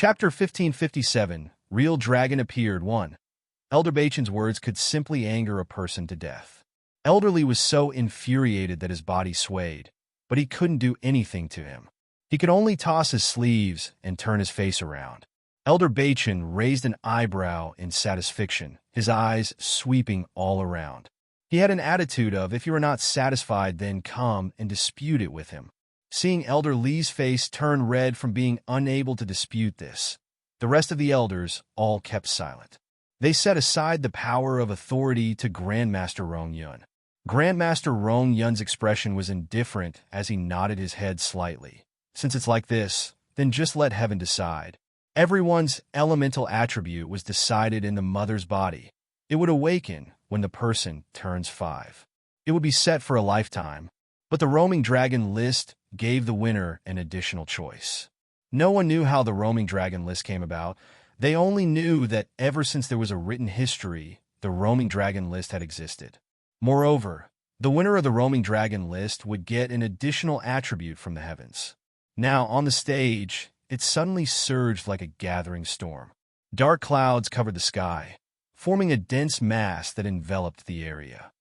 Chapter 1557, Real Dragon Appeared 1. Elder Bachan's words could simply anger a person to death. Elderly was so infuriated that his body swayed, but he couldn't do anything to him. He could only toss his sleeves and turn his face around. Elder Bachan raised an eyebrow in satisfaction, his eyes sweeping all around. He had an attitude of, if you are not satisfied, then come and dispute it with him. Seeing Elder Lee's face turn red from being unable to dispute this, the rest of the elders all kept silent. They set aside the power of authority to Grandmaster Rong Yun. Grandmaster Rong Yun's expression was indifferent as he nodded his head slightly. Since it's like this, then just let heaven decide. Everyone's elemental attribute was decided in the mother's body. It would awaken when the person turns 5. It would be set for a lifetime, but the roaming dragon list gave the winner an additional choice. No one knew how the roaming dragon list came about. They only knew that ever since there was a written history, the roaming dragon list had existed. Moreover, the winner of the roaming dragon list would get an additional attribute from the heavens. Now, on the stage, it suddenly surged like a gathering storm. Dark clouds covered the sky, forming a dense mass that enveloped the area.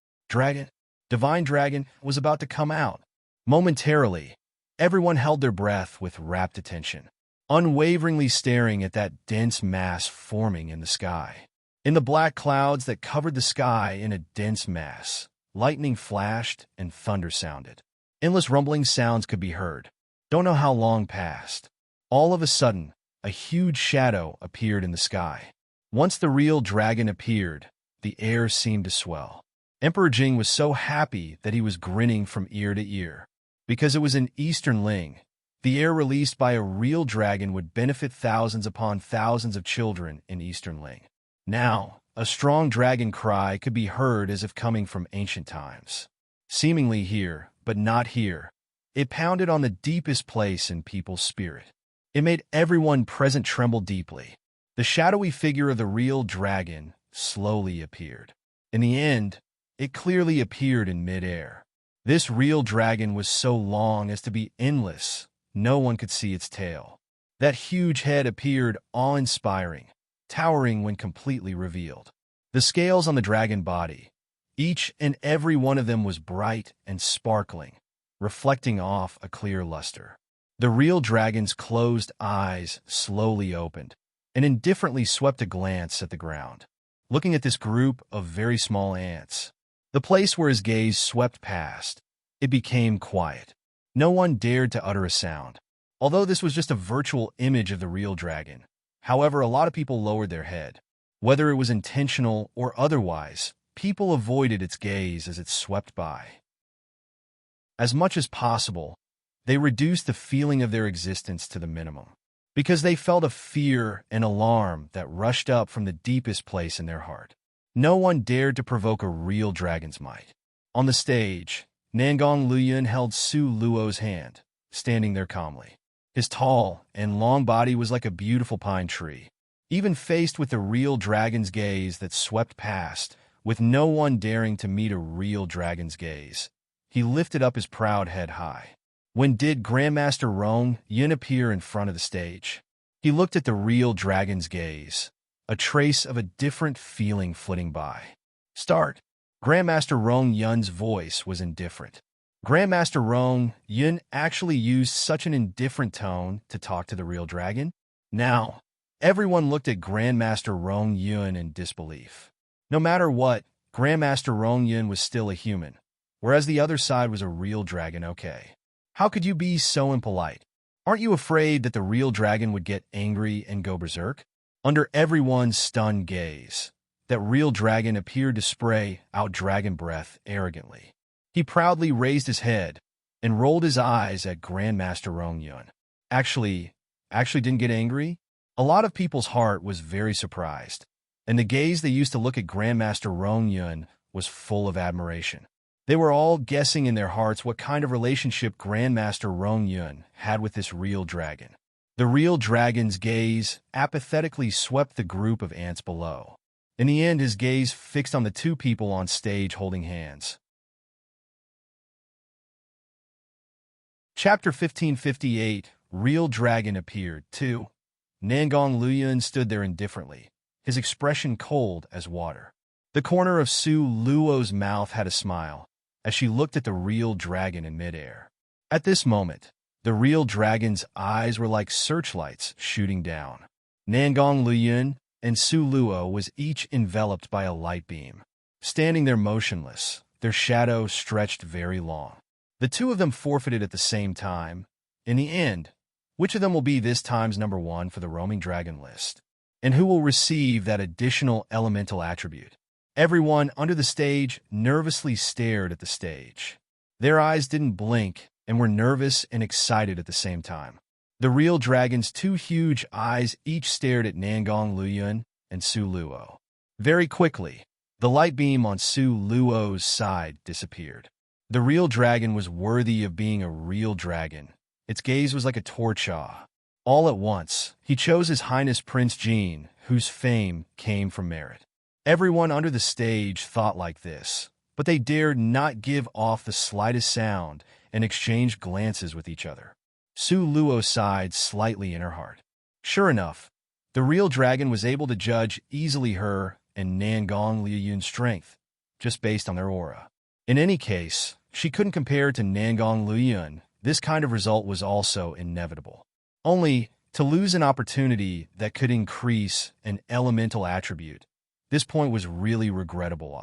Divine Dragon, was about to come out. Momentarily, everyone held their breath with rapt attention, unwaveringly staring at that dense mass forming in the sky. In the black clouds that covered the sky in a dense mass, lightning flashed and thunder sounded. Endless rumbling sounds could be heard. Don't know how long passed. All of a sudden, a huge shadow appeared in the sky. Once the real dragon appeared, the air seemed to swell. Emperor Jing was so happy that he was grinning from ear to ear. Because it was an Eastern Ling, the air released by a real dragon would benefit thousands upon thousands of children in Eastern Ling. Now, a strong dragon cry could be heard as if coming from ancient times. Seemingly here, but not here. It pounded on the deepest place in people's spirit. It made everyone present tremble deeply. The shadowy figure of the real dragon slowly appeared. In the end, it clearly appeared in midair. This real dragon was so long as to be endless, no one could see its tail. That huge head appeared awe-inspiring, towering when completely revealed. The scales on the dragon body, each and every one of them was bright and sparkling, reflecting off a clear luster. The real dragon's closed eyes slowly opened and indifferently swept a glance at the ground, looking at this group of very small ants. The place where his gaze swept past, it became quiet. No one dared to utter a sound, although this was just a virtual image of the real dragon. However, a lot of people lowered their head. Whether it was intentional or otherwise, people avoided its gaze as it swept by. As much as possible, they reduced the feeling of their existence to the minimum, because they felt a fear and alarm that rushed up from the deepest place in their heart. No one dared to provoke a real dragon's might. On the stage, Nangong Luyun held Su Luo's hand, standing there calmly. His tall and long body was like a beautiful pine tree. Even faced with the real dragon's gaze that swept past, with no one daring to meet a real dragon's gaze, he lifted up his proud head high. When did Grandmaster Rong Yun appear in front of the stage? He looked at the real dragon's gaze, a trace of a different feeling flitting by. Start. Grandmaster Rong Yun's voice was indifferent. Grandmaster Rong Yun actually used such an indifferent tone to talk to the real dragon? Now, everyone looked at Grandmaster Rong Yun in disbelief. No matter what, Grandmaster Rong Yun was still a human, whereas the other side was a real dragon. Okay. How could you be so impolite? Aren't you afraid that the real dragon would get angry and go berserk? Under everyone's stunned gaze, that real dragon appeared to spray out dragon breath arrogantly. He proudly raised his head and rolled his eyes at Grandmaster Rong Yun. Actually didn't get angry? A lot of people's heart was very surprised, and the gaze they used to look at Grandmaster Rong Yun was full of admiration. They were all guessing in their hearts what kind of relationship Grandmaster Rong Yun had with this real dragon. The real dragon's gaze apathetically swept the group of ants below. In the end, his gaze fixed on the two people on stage holding hands. Chapter 1558, Real Dragon Appeared 2. Nangong Luyun stood there indifferently, his expression cold as water. The corner of Su Luo's mouth had a smile as she looked at the real dragon in midair. At this moment, the real dragon's eyes were like searchlights shooting down. Nangong Luyun and Su Luo was each enveloped by a light beam. Standing there motionless, their shadow stretched very long. The two of them forfeited at the same time. In the end, which of them will be this time's #1 for the roaming dragon list? And who will receive that additional elemental attribute? Everyone under the stage nervously stared at the stage. Their eyes didn't blink and were nervous and excited at the same time. The real dragon's two huge eyes each stared at Nangong Luyun and Su Luo. Very quickly, the light beam on Su Luo's side disappeared. The real dragon was worthy of being a real dragon. Its gaze was like a torch. All at once, he chose His Highness Prince Jean, whose fame came from merit. Everyone under the stage thought like this, but they dared not give off the slightest sound and exchanged glances with each other. Su Luo sighed slightly in her heart. Sure enough, the real dragon was able to judge easily her and Nangong Luyun's strength, just based on their aura. In any case, she couldn't compare to Nangong Luyun. This kind of result was also inevitable. Only to lose an opportunity that could increase an elemental attribute. This point was really regrettable.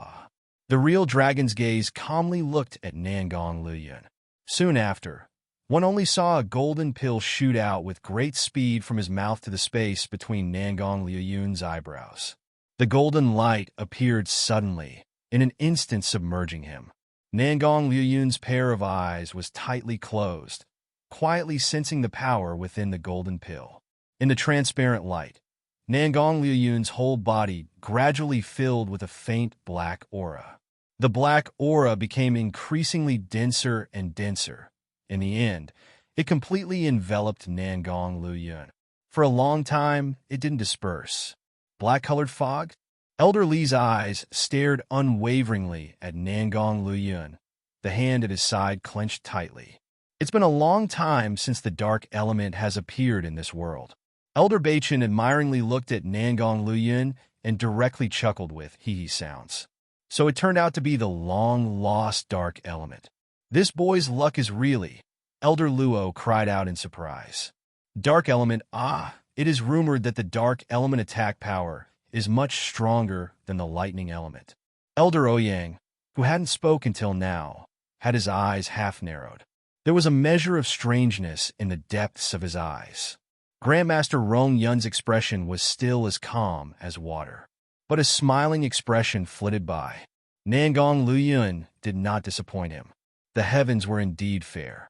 The real dragon's gaze calmly looked at Nangong Luyun. Soon after, one only saw a golden pill shoot out with great speed from his mouth to the space between Nangong Luyun's eyebrows. The golden light appeared suddenly, in an instant submerging him. Nangong Luyun's pair of eyes was tightly closed, quietly sensing the power within the golden pill. In the transparent light, Nangong Luyun's whole body gradually filled with a faint black aura. The black aura became increasingly denser and denser. In the end, it completely enveloped Nangong Luyun. For a long time, it didn't disperse. Black-colored fog? Elder Li's eyes stared unwaveringly at Nangong Luyun, the hand at his side clenched tightly. It's been a long time since the dark element has appeared in this world. Elder Bachin admiringly looked at Nangong Luyun and directly chuckled with hee-hee sounds. So it turned out to be the long-lost dark element. This boy's luck is really, Elder Luo cried out in surprise. Dark element, it is rumored that the dark element attack power is much stronger than the lightning element. Elder Ouyang, who hadn't spoken till now, had his eyes half narrowed. There was a measure of strangeness in the depths of his eyes. Grandmaster Rong Yun's expression was still as calm as water, but a smiling expression flitted by. Nangong Luyun did not disappoint him. The heavens were indeed fair.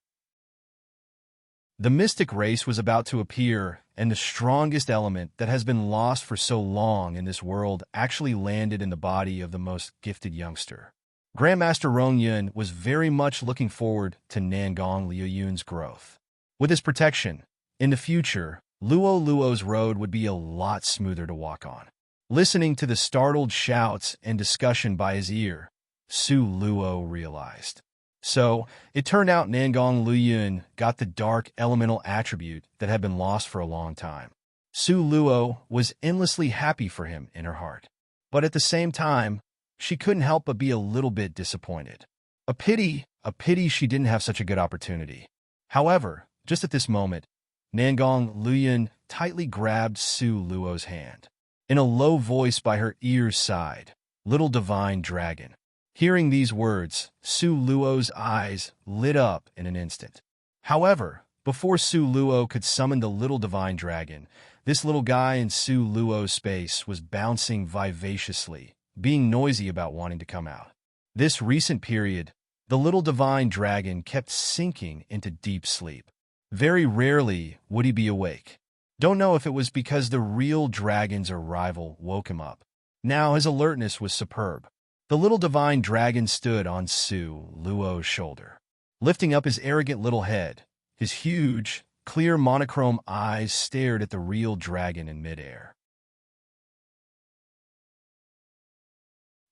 The mystic race was about to appear, and the strongest element that has been lost for so long in this world actually landed in the body of the most gifted youngster. Grandmaster Rong Yun was very much looking forward to Nangong Luyun's growth. With his protection, in the future, Luo's road would be a lot smoother to walk on. Listening to the startled shouts and discussion by his ear, Su Luo realized. So, it turned out Nangong Luyun got the dark elemental attribute that had been lost for a long time. Su Luo was endlessly happy for him in her heart. But at the same time, she couldn't help but be a little bit disappointed. A pity she didn't have such a good opportunity. However, just at this moment, Nangong Luyun tightly grabbed Su Luo's hand. In a low voice by her ear's side, "Little divine dragon." Hearing these words, Su Luo's eyes lit up in an instant. However, before Su Luo could summon the little divine dragon, this little guy in Su Luo's space was bouncing vivaciously, being noisy about wanting to come out. This recent period, the little divine dragon kept sinking into deep sleep. Very rarely would he be awake. Don't know if it was because the real dragon's arrival woke him up. Now his alertness was superb. The little divine dragon stood on Su Luo's shoulder. Lifting up his arrogant little head, his huge, clear monochrome eyes stared at the real dragon in midair.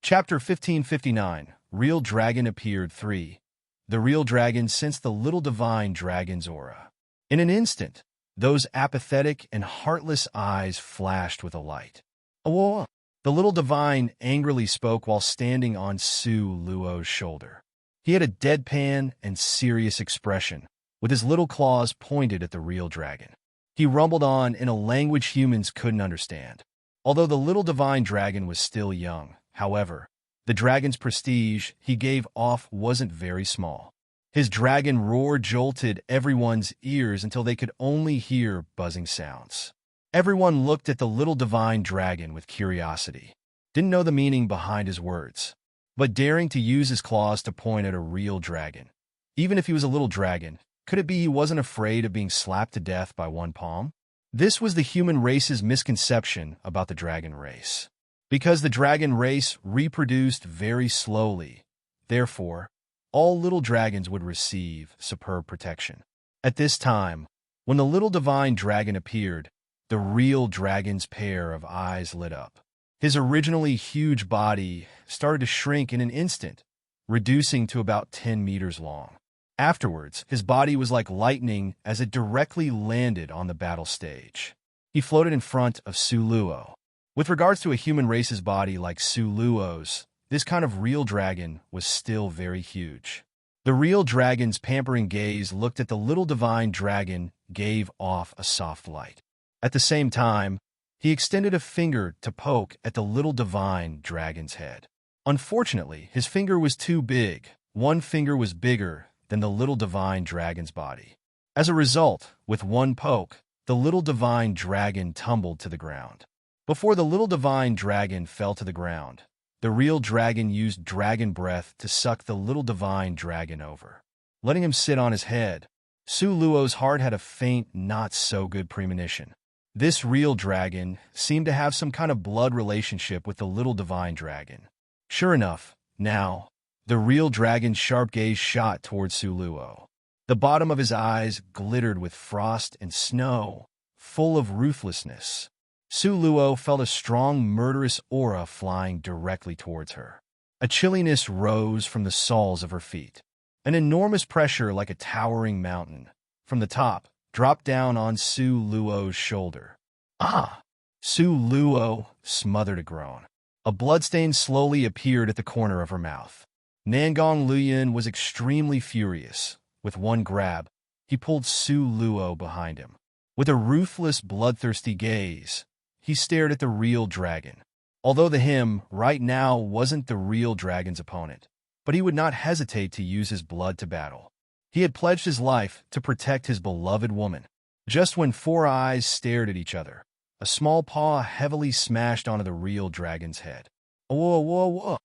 Chapter 1559, Real Dragon Appeared 3. The real dragon sensed the little divine dragon's aura. In an instant, Those apathetic and heartless eyes flashed with a light. "Oh!" The little divine angrily spoke while standing on Su Luo's shoulder. He had a deadpan and serious expression, with his little claws pointed at the real dragon. He rumbled on in a language humans couldn't understand. Although the little divine dragon was still young, however, the dragon's prestige he gave off wasn't very small. His dragon roar jolted everyone's ears until they could only hear buzzing sounds. Everyone looked at the little divine dragon with curiosity. Didn't know the meaning behind his words, but daring to use his claws to point at a real dragon. Even if he was a little dragon, could it be he wasn't afraid of being slapped to death by one palm? This was the human race's misconception about the dragon race. Because the dragon race reproduced very slowly, therefore, all little dragons would receive superb protection. At this time, when the little divine dragon appeared, the real dragon's pair of eyes lit up. His originally huge body started to shrink in an instant, reducing to about 10 meters long. Afterwards, his body was like lightning as it directly landed on the battle stage. He floated in front of Su Luo. With regards to a human race's body like Su Luo's, this kind of real dragon was still very huge. The real dragon's pampering gaze looked at the little divine dragon, gave off a soft light. At the same time, he extended a finger to poke at the little divine dragon's head. Unfortunately, his finger was too big. One finger was bigger than the little divine dragon's body. As a result, with one poke, the little divine dragon tumbled to the ground. Before the little divine dragon fell to the ground, the real dragon used dragon breath to suck the little divine dragon over, letting him sit on his head. Su Luo's heart had a faint, not-so-good premonition. This real dragon seemed to have some kind of blood relationship with the little divine dragon. Sure enough, now, the real dragon's sharp gaze shot towards Su Luo. The bottom of his eyes glittered with frost and snow, full of ruthlessness. Su Luo felt a strong, murderous aura flying directly towards her. A chilliness rose from the soles of her feet. An enormous pressure like a towering mountain, from the top, dropped down on Su Luo's shoulder. "Ah!" Su Luo smothered a groan. A bloodstain slowly appeared at the corner of her mouth. Nangong Luyan was extremely furious. With one grab, he pulled Su Luo behind him. With a ruthless, bloodthirsty gaze, he stared at the real dragon. Although the him, right now, wasn't the real dragon's opponent, but he would not hesitate to use his blood to battle. He had pledged his life to protect his beloved woman. Just when four eyes stared at each other, a small paw heavily smashed onto the real dragon's head. "Whoa, whoa, whoa!"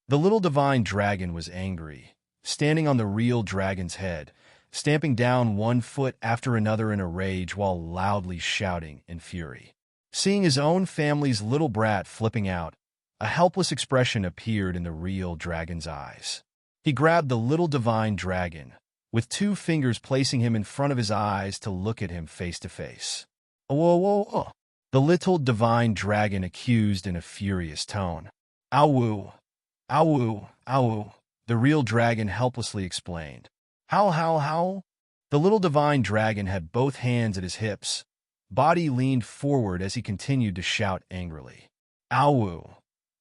The little divine dragon was angry, standing on the real dragon's head, stamping down one foot after another in a rage while loudly shouting in fury. Seeing his own family's little brat flipping out, a helpless expression appeared in the real dragon's eyes. He grabbed the little divine dragon, with two fingers placing him in front of his eyes to look at him face to face. "Whoa, whoa, whoa!" The little divine dragon accused in a furious tone. "Ow, ow, ow!" The real dragon helplessly explained. How? The little divine dragon had both hands at his hips. Body leaned forward as he continued to shout angrily. "Ow,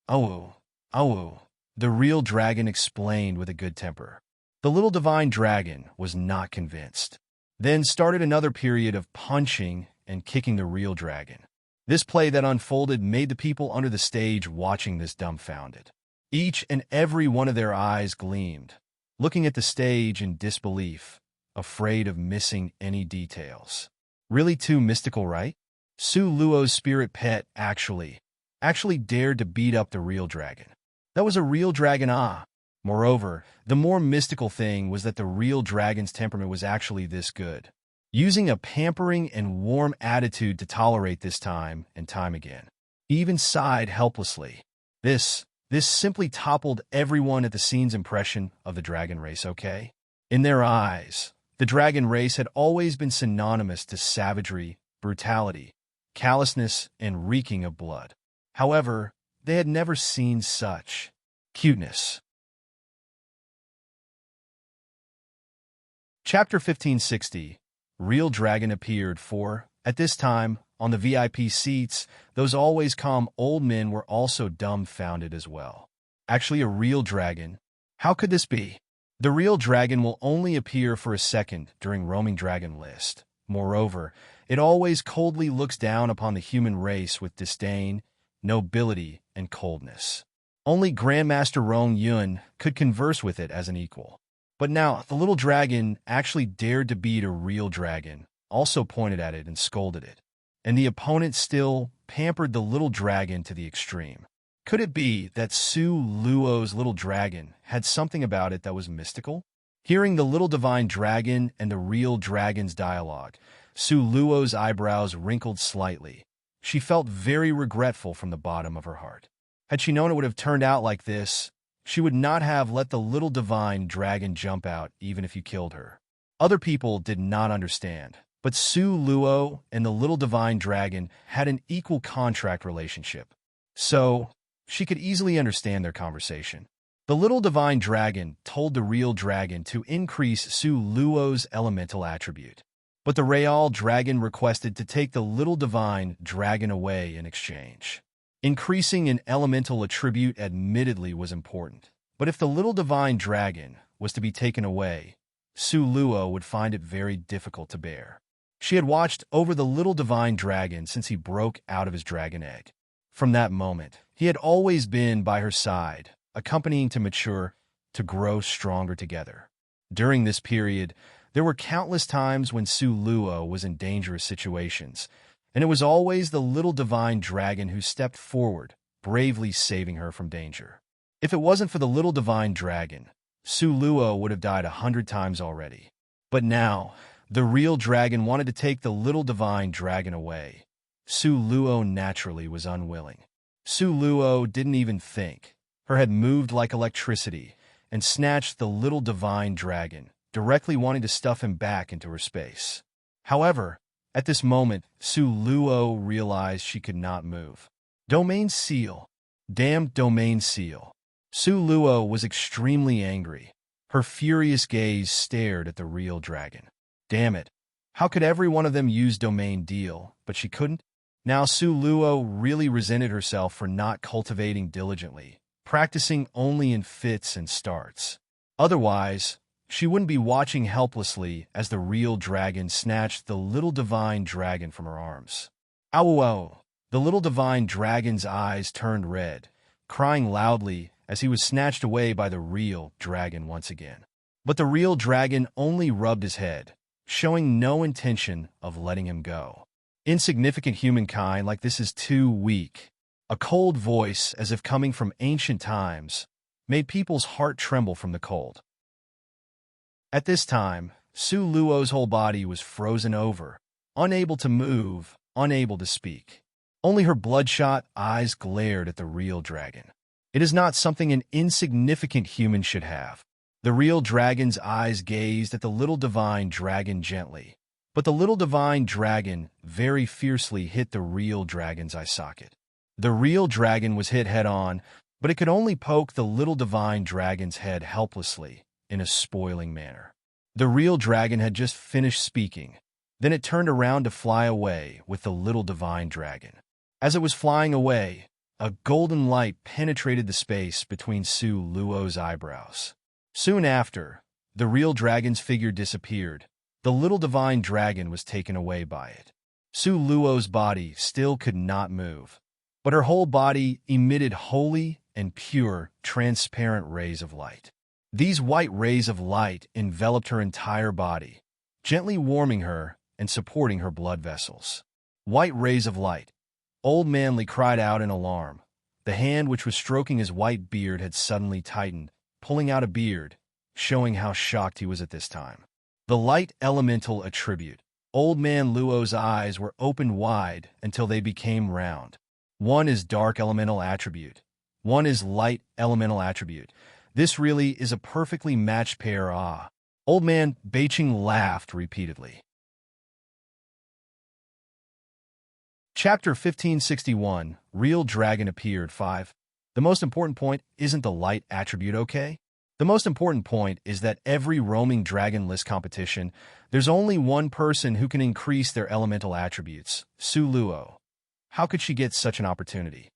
ow, ow!" The real dragon explained with a good temper. The little divine dragon was not convinced. Then started another period of punching and kicking the real dragon. This play that unfolded made the people under the stage watching this dumbfounded. Each and every one of their eyes gleamed, looking at the stage in disbelief, afraid of missing any details. Really too mystical, right? Su Luo's spirit pet actually dared to beat up the real dragon. That was a real dragon, ah. Moreover, the more mystical thing was that the real dragon's temperament was actually this good, using a pampering and warm attitude to tolerate this time and time again. He even sighed helplessly. This simply toppled everyone at the scene's impression of the dragon race, okay? In their eyes, the dragon race had always been synonymous to savagery, brutality, callousness, and reeking of blood. However, they had never seen such cuteness. Chapter 1560, Real dragon appeared 4. At this time, on the VIP seats, those always calm old men were also dumbfounded as well. Actually, a real dragon? How could this be? The real dragon will only appear for a second during roaming dragon list. Moreover, it always coldly looks down upon the human race with disdain, nobility, and coldness. Only Grandmaster Rong Yun could converse with it as an equal. But now, the little dragon actually dared to beat a real dragon, also pointed at it and scolded it. And the opponent still pampered the little dragon to the extreme. Could it be that Su Luo's little dragon had something about it that was mystical? Hearing the little divine dragon and the real dragon's dialogue, Su Luo's eyebrows wrinkled slightly. She felt very regretful from the bottom of her heart. Had she known it would have turned out like this, she would not have let the little divine dragon jump out even if you killed her. Other people did not understand, but Su Luo and the little divine dragon had an equal contract relationship. So, she could easily understand their conversation. The little divine dragon told the real dragon to increase Su Luo's elemental attribute. But the real dragon requested to take the little divine dragon away in exchange. Increasing an elemental attribute admittedly was important, but if the little divine dragon was to be taken away, Su Luo would find it very difficult to bear. She had watched over the little divine dragon since he broke out of his dragon egg. From that moment, he had always been by her side, accompanying to mature, to grow stronger together. During this period, there were countless times when Su Luo was in dangerous situations, and it was always the little divine dragon who stepped forward, bravely saving her from danger. If it wasn't for the little divine dragon, Su Luo would have died 100 times already. But now, the real dragon wanted to take the little divine dragon away. Su Luo naturally was unwilling. Su Luo didn't even think. Her head moved like electricity and snatched the little divine dragon, directly wanting to stuff him back into her space. However, at this moment, Su Luo realized she could not move. Domain seal. Damn domain seal. Su Luo was extremely angry. Her furious gaze stared at the real dragon. Damn it. How could every one of them use domain deal, but she couldn't? Now Su Luo really resented herself for not cultivating diligently, practicing only in fits and starts. Otherwise, she wouldn't be watching helplessly as the real dragon snatched the little divine dragon from her arms. Ow! The little divine dragon's eyes turned red, crying loudly as he was snatched away by the real dragon once again. But the real dragon only rubbed his head, showing no intention of letting him go. Insignificant humankind like this is too weak. A cold voice, as if coming from ancient times, made people's heart tremble from the cold. At this time, Su Luo's whole body was frozen over, unable to move, unable to speak. Only her bloodshot eyes glared at the real dragon. It is not something an insignificant human should have. The real dragon's eyes gazed at the little divine dragon gently, but the little divine dragon very fiercely hit the real dragon's eye socket. The real dragon was hit head-on, but it could only poke the little divine dragon's head helplessly, in a spoiling manner. The real dragon had just finished speaking. Then it turned around to fly away with the little divine dragon. As it was flying away, a golden light penetrated the space between Su Luo's eyebrows. Soon after, the real dragon's figure disappeared. The little divine dragon was taken away by it. Su Luo's body still could not move, but her whole body emitted holy and pure, transparent rays of light. These white rays of light enveloped her entire body, gently warming her and supporting her blood vessels. White rays of light. Old Manly cried out in alarm. The hand which was stroking his white beard had suddenly tightened, pulling out a beard, showing how shocked he was at this time. The light elemental attribute. Old Man Luo's eyes were opened wide until they became round. One is dark elemental attribute. One is light elemental attribute. This really is a perfectly matched pair. Ah. Old Man Beiching laughed repeatedly. Chapter 1561, Real Dragon Appeared 5. The most important point isn't the light attribute, okay? The most important point is that every roaming dragon list competition, there's only one person who can increase their elemental attributes, Su Luo. How could she get such an opportunity?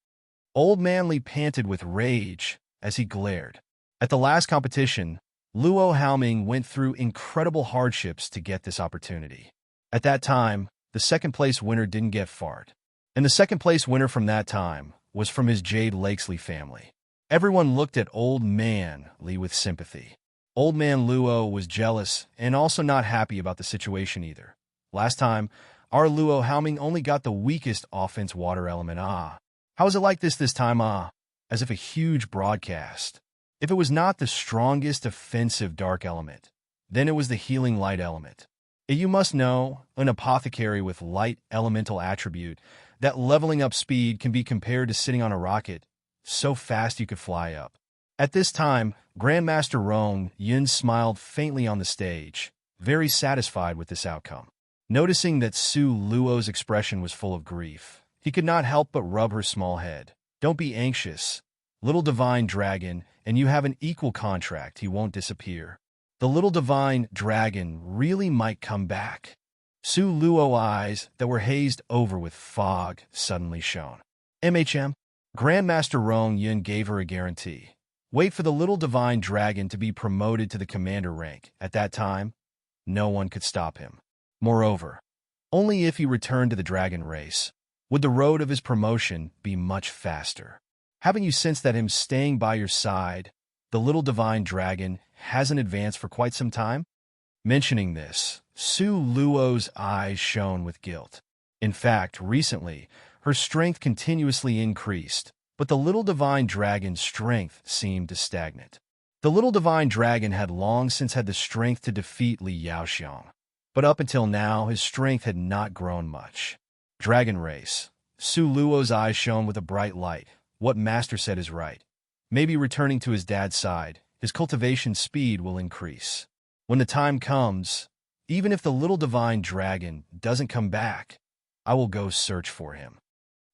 Old Manly panted with rage as he glared. At the last competition, Luo Haoming went through incredible hardships to get this opportunity. At that time, the second-place winner didn't get fart. And the second-place winner from that time was from his Jade Lakesley family. Everyone looked at Old Man Lee with sympathy. Old Man Luo was jealous and also not happy about the situation either. Last time, our Luo Haoming only got the weakest offense water element. How is it like this time? As if a huge broadcast. If it was not the strongest offensive dark element, then it was the healing light element. You must know, an apothecary with light elemental attribute, that leveling up speed can be compared to sitting on a rocket, so fast you could fly up. At this time, Grandmaster Rong Yun smiled faintly on the stage, very satisfied with this outcome. Noticing that Su Luo's expression was full of grief, he could not help but rub her small head. Don't be anxious, little divine dragon, and you have an equal contract. He won't disappear. The little divine dragon really might come back. Su Luo's eyes that were hazed over with fog suddenly shone. Grandmaster Rong Yun gave her a guarantee. Wait for the little divine dragon to be promoted to the commander rank. At that time, no one could stop him. Moreover, only if he returned to the dragon race would the road of his promotion be much faster. Haven't you sensed that him staying by your side, the little divine dragon, hasn't advanced for quite some time? Mentioning this, Su Luo's eyes shone with guilt. In fact, recently, her strength continuously increased, but the little divine dragon's strength seemed to stagnate. The little divine dragon had long since had the strength to defeat Li Yaoxiong, but up until now his strength had not grown much. Dragon race. Su Luo's eyes shone with a bright light. What Master said is right. Maybe returning to his dad's side, his cultivation speed will increase. When the time comes, even if the little divine dragon doesn't come back, I will go search for him.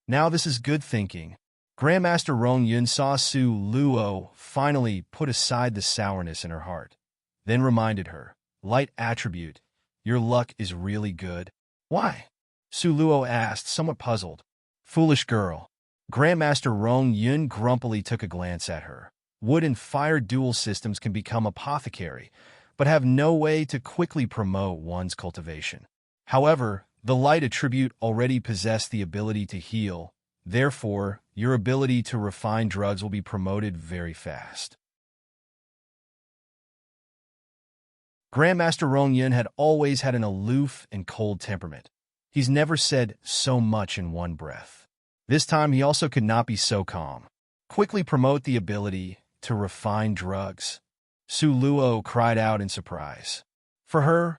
Now this is good thinking. Grandmaster Rong Yun saw Su Luo finally put aside the sourness in her heart, then reminded her, light attribute, your luck is really good. Why? Su Luo asked, somewhat puzzled. Foolish girl. Grandmaster Rong Yun grumpily took a glance at her. Wood and fire dual systems can become apothecary, but have no way to quickly promote one's cultivation. However, the light attribute already possessed the ability to heal. Therefore, your ability to refine drugs will be promoted very fast. Grandmaster Rong Yun had always had an aloof and cold temperament. He's never said so much in one breath. This time he also could not be so calm. Quickly promote the ability to refine drugs. Su Luo cried out in surprise. For her,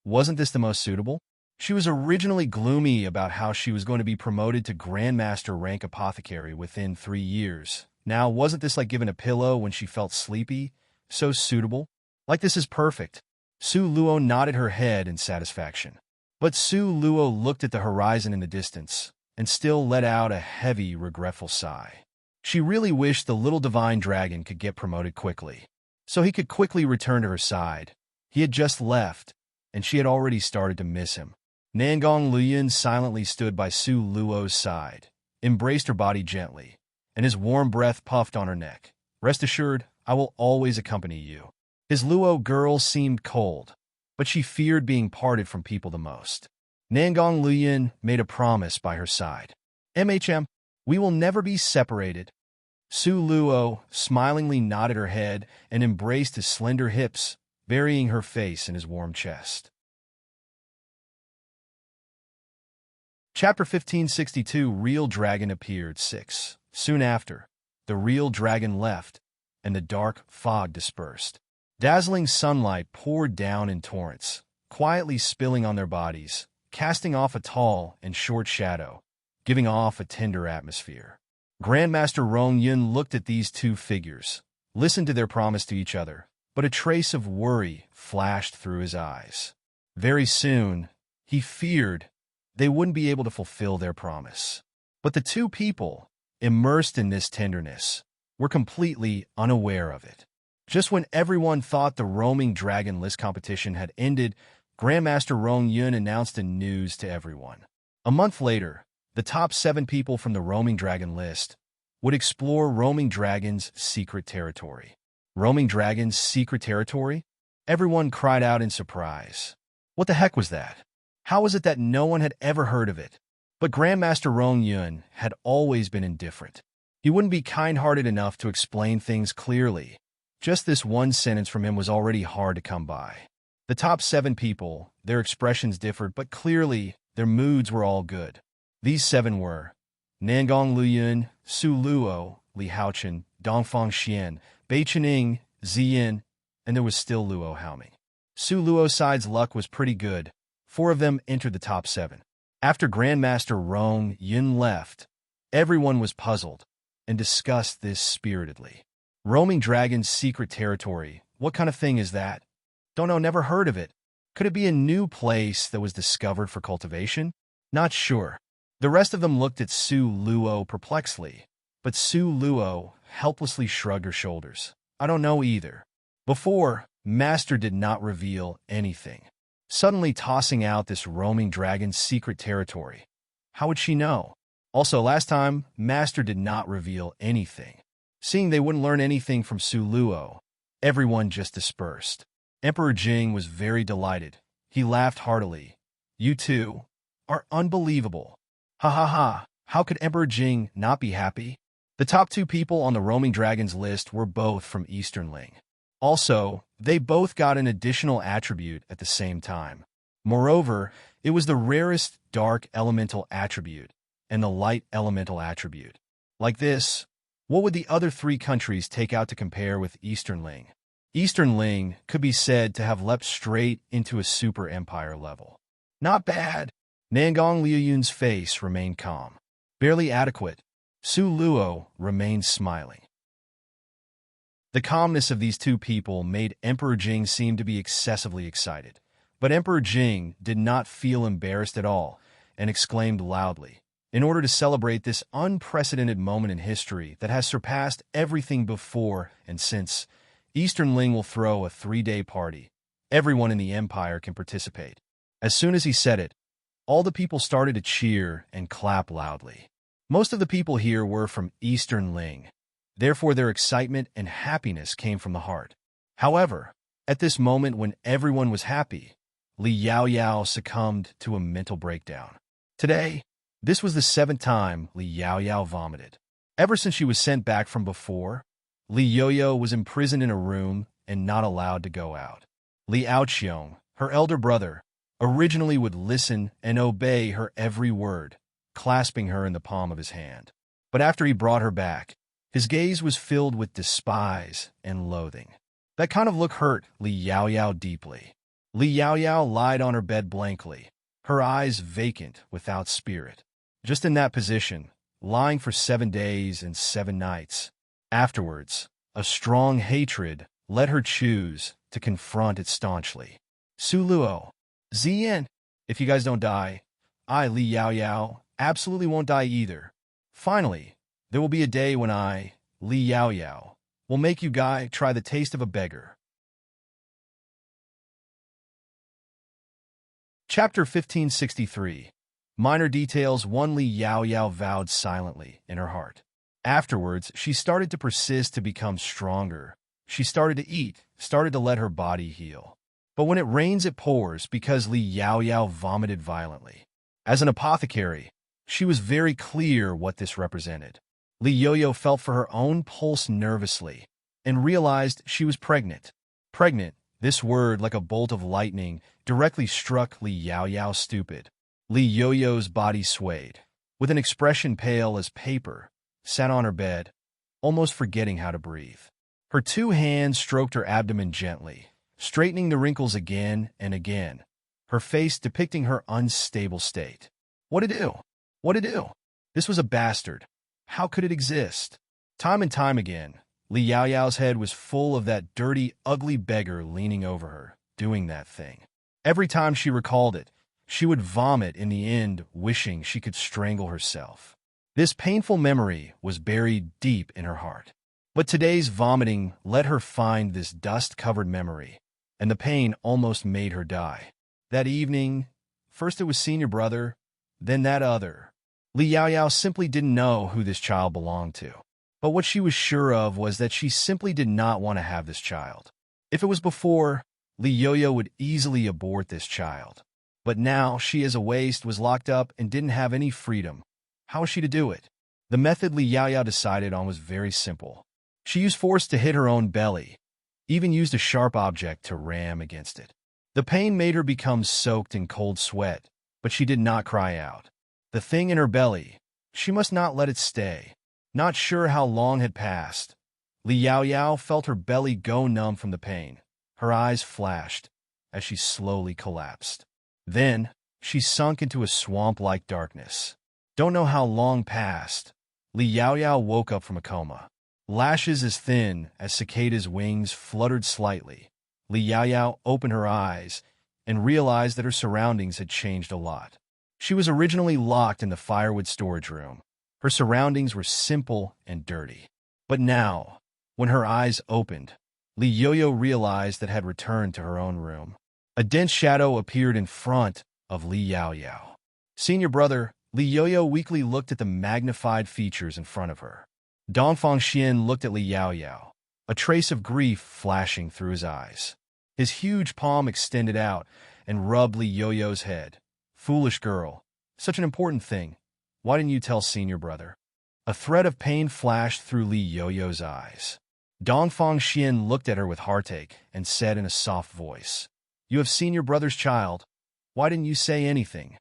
wasn't this the most suitable? She was originally gloomy about how she was going to be promoted to Grandmaster rank apothecary within 3 years. Now, wasn't this like giving a pillow when she felt sleepy? So suitable? Like this is perfect. Su Luo nodded her head in satisfaction. But Su Luo looked at the horizon in the distance and still let out a heavy, regretful sigh. She really wished the little divine dragon could get promoted quickly, so he could quickly return to her side. He had just left, and she had already started to miss him. Nangong Luyin silently stood by Su Luo's side, embraced her body gently, and his warm breath puffed on her neck. Rest assured, I will always accompany you. His Luo girl seemed cold, but she feared being parted from people the most. Nangong Luyin made a promise by her side. We will never be separated. Su Luo smilingly nodded her head and embraced his slender hips, burying her face in his warm chest. Chapter 1562 Real Dragon appeared 6. Soon after, the real dragon left, and the dark fog dispersed. Dazzling sunlight poured down in torrents, quietly spilling on their bodies, casting off a tall and short shadow, giving off a tender atmosphere. Grandmaster Rong Yun looked at these two figures, listened to their promise to each other, but a trace of worry flashed through his eyes. Very soon, he feared they wouldn't be able to fulfill their promise. But the two people, immersed in this tenderness, were completely unaware of it. Just when everyone thought the roaming dragon list competition had ended, Grandmaster Rong Yun announced the news to everyone. A month later, the top 7 people from the roaming dragon list would explore roaming dragon's secret territory. Roaming dragon's secret territory? Everyone cried out in surprise. What the heck was that? How was it that no one had ever heard of it? But Grandmaster Rong Yun had always been indifferent. He wouldn't be kind-hearted enough to explain things clearly. Just this one sentence from him was already hard to come by. The top 7 people, their expressions differed, but clearly their moods were all good. These 7 were Nangong Luyun, Su Luo, Li Haochen, Dongfang Xian, Bei Chening, Ziyin, and there was still Luo Haoming. Su Luo's side's luck was pretty good. 4 of them entered the top 7. After Grandmaster Rong Yun left, everyone was puzzled and discussed this spiritedly. Roaming dragon's secret territory, what kind of thing is that? Don't know, never heard of it. Could it be a new place that was discovered for cultivation? Not sure. The rest of them looked at Su Luo perplexedly, but Su Luo helplessly shrugged her shoulders. I don't know either. Before, Master did not reveal anything. Suddenly tossing out this roaming dragon's secret territory. How would she know? Also, last time, Master did not reveal anything. Seeing they wouldn't learn anything from Su Luo, everyone just dispersed. Emperor Jing was very delighted. He laughed heartily. You two are unbelievable. Ha ha ha, how could Emperor Jing not be happy? The top 2 people on the roaming dragons list were both from Eastern Ling. Also, they both got an additional attribute at the same time. Moreover, it was the rarest dark elemental attribute and the light elemental attribute. Like this, what would the other 3 countries take out to compare with Eastern Ling? Eastern Ling could be said to have leapt straight into a super empire level. Not bad. Nangong Liuyun's face remained calm. Barely adequate. Su Luo remained smiling. The calmness of these 2 people made Emperor Jing seem to be excessively excited. But Emperor Jing did not feel embarrassed at all and exclaimed loudly, in order to celebrate this unprecedented moment in history that has surpassed everything before and since, Eastern Ling will throw a 3-day party. Everyone in the empire can participate. As soon as he said it, all the people started to cheer and clap loudly. Most of the people here were from Eastern Ling. Therefore, their excitement and happiness came from the heart. However, at this moment when everyone was happy, Li Yaoyao succumbed to a mental breakdown. Today, this was the 7th time Li Yaoyao vomited. Ever since she was sent back from before, Li Yoyo was imprisoned in a room and not allowed to go out. Li Aoqiong, her elder brother, originally would listen and obey her every word, clasping her in the palm of his hand. But after he brought her back, his gaze was filled with despise and loathing. That kind of look hurt Li Yaoyao deeply. Li Yaoyao lied on her bed blankly, her eyes vacant without spirit. Just in that position, lying for 7 days and 7 nights. Afterwards, a strong hatred led her choose to confront it staunchly. Su Luo, Ziyin, if you guys don't die, I, Li Yaoyao, absolutely won't die either. Finally, there will be a day when I, Li Yaoyao, will make you guys try the taste of a beggar. Chapter 1563. Minor details. 1. Li Yaoyao vowed silently in her heart. Afterwards, she started to persist to become stronger. She started to eat, started to let her body heal. But when it rains, it pours, because Li Yaoyao vomited violently. As an apothecary, she was very clear what this represented. Li Yoyo felt for her own pulse nervously and realized she was pregnant. Pregnant, this word, like a bolt of lightning, directly struck Li Yaoyao stupid. Li Yoyo's body swayed. With an expression pale as paper, sat on her bed, almost forgetting how to breathe. Her 2 hands stroked her abdomen gently, straightening the wrinkles again and again, her face depicting her unstable state. What'd it do? What'd it do? This was a bastard. How could it exist? Time and time again, Li Yaoyao's head was full of that dirty, ugly beggar leaning over her, doing that thing. Every time she recalled it, she would vomit in the end, wishing she could strangle herself. This painful memory was buried deep in her heart. But today's vomiting let her find this dust-covered memory, and the pain almost made her die. That evening, first it was senior brother, then that other. Li Yaoyao simply didn't know who this child belonged to. But what she was sure of was that she simply did not want to have this child. If it was before, Li Yoyo would easily abort this child. But now she as a waste was locked up and didn't have any freedom. How was she to do it? The method Li Yaoyao decided on was very simple. She used force to hit her own belly, even used a sharp object to ram against it. The pain made her become soaked in cold sweat, but she did not cry out. The thing in her belly, she must not let it stay. Not sure how long had passed, Li Yaoyao felt her belly go numb from the pain. Her eyes flashed as she slowly collapsed. Then, she sunk into a swamp-like darkness. Don't know how long passed. Li Yaoyao woke up from a coma. Lashes as thin as cicada's wings fluttered slightly. Li Yaoyao opened her eyes and realized that her surroundings had changed a lot. She was originally locked in the firewood storage room. Her surroundings were simple and dirty. But now, when her eyes opened, Li Yoyo realized that had returned to her own room. A dense shadow appeared in front of Li Yaoyao. Senior brother, Li Yoyo weakly looked at the magnified features in front of her. Dongfang Xian looked at Li Yaoyao, a trace of grief flashing through his eyes. His huge palm extended out and rubbed Li Yoyo's head. Foolish girl, such an important thing. Why didn't you tell senior brother? A thread of pain flashed through Li Yoyo's eyes. Dongfang Xian looked at her with heartache and said in a soft voice, "You have seen your brother's child. Why didn't you say anything?"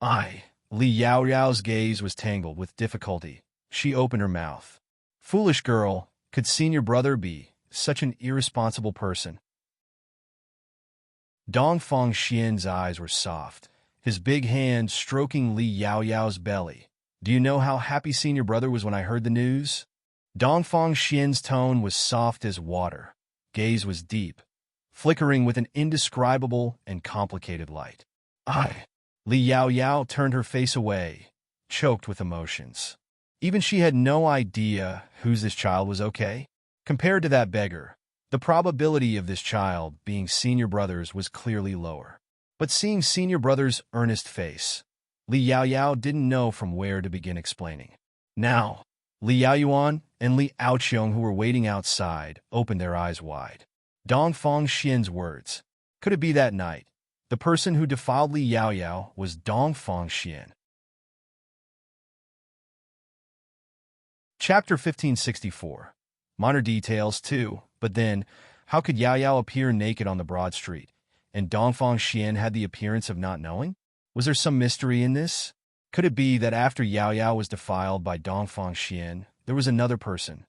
Li Yaoyao's gaze was tangled with difficulty. She opened her mouth. Foolish girl, could senior brother be such an irresponsible person? Dongfang Xian's eyes were soft, his big hand stroking Li Yaoyao's belly. Do you know how happy senior brother was when I heard the news? Dongfang Xian's tone was soft as water. Gaze was deep, flickering with an indescribable and complicated light. Li Yaoyao turned her face away, choked with emotions. Even she had no idea whose this child was okay. Compared to that beggar, the probability of this child being senior brother's was clearly lower. But seeing senior brother's earnest face, Li Yaoyao didn't know from where to begin explaining. Now, Li Yaoyuan and Li Aoqiong, who were waiting outside, opened their eyes wide. Dongfang Xian's words. Could it be that night? The person who defiled Li Yaoyao was Dongfang Xian. Chapter 1564. Minor details, too, but then, how could Yaoyao appear naked on the broad street, and Dongfang Xian had the appearance of not knowing? Was there some mystery in this? Could it be that after Yaoyao was defiled by Dongfang Xian, there was another person?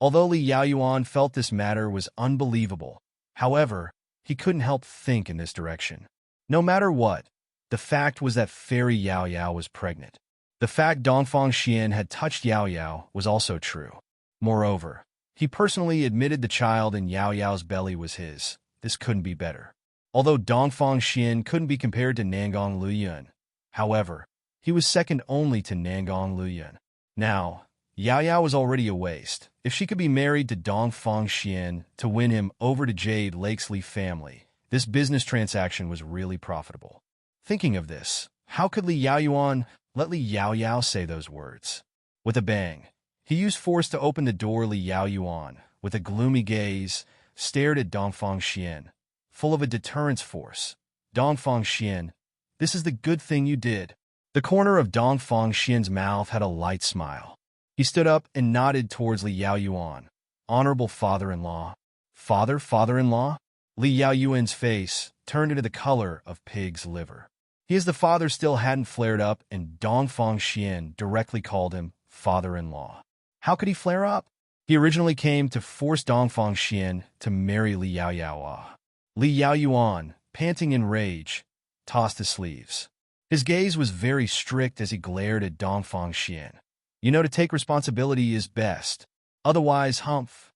Although Li Yaoyuan felt this matter was unbelievable, however, he couldn't help think in this direction. No matter what, the fact was that Fairy Yaoyao was pregnant. The fact Dongfang Xian had touched Yaoyao was also true. Moreover, he personally admitted the child in Yaoyao's belly was his. This couldn't be better. Although Dongfang Xian couldn't be compared to Nangong Luyuan, however, he was second only to Nangong Luyuan. Now, Yaoyao was already a waste. If she could be married to Dongfang Xian to win him over to Jade Lake's Li family, this business transaction was really profitable. Thinking of this, how could Li Yaoyuan let Li Yaoyao say those words? With a bang, he used force to open the door. Li Yaoyuan, with a gloomy gaze, stared at Dongfang Xian, full of a deterrence force. Dongfang Xian, this is the good thing you did. The corner of Dongfang Xian's mouth had a light smile. He stood up and nodded towards Li Yaoyuan. Honorable father-in-law. Father-in-law? Li Yaoyuan's face turned into the color of pig's liver. His the father still hadn't flared up, and Dongfang Xian directly called him father-in-law. How could he flare up? He originally came to force Dongfang Xian to marry Li Yaoyao. Li Yaoyuan, panting in rage, tossed his sleeves. His gaze was very strict as he glared at Dongfang Xian. You know, to take responsibility is best. Otherwise, humph.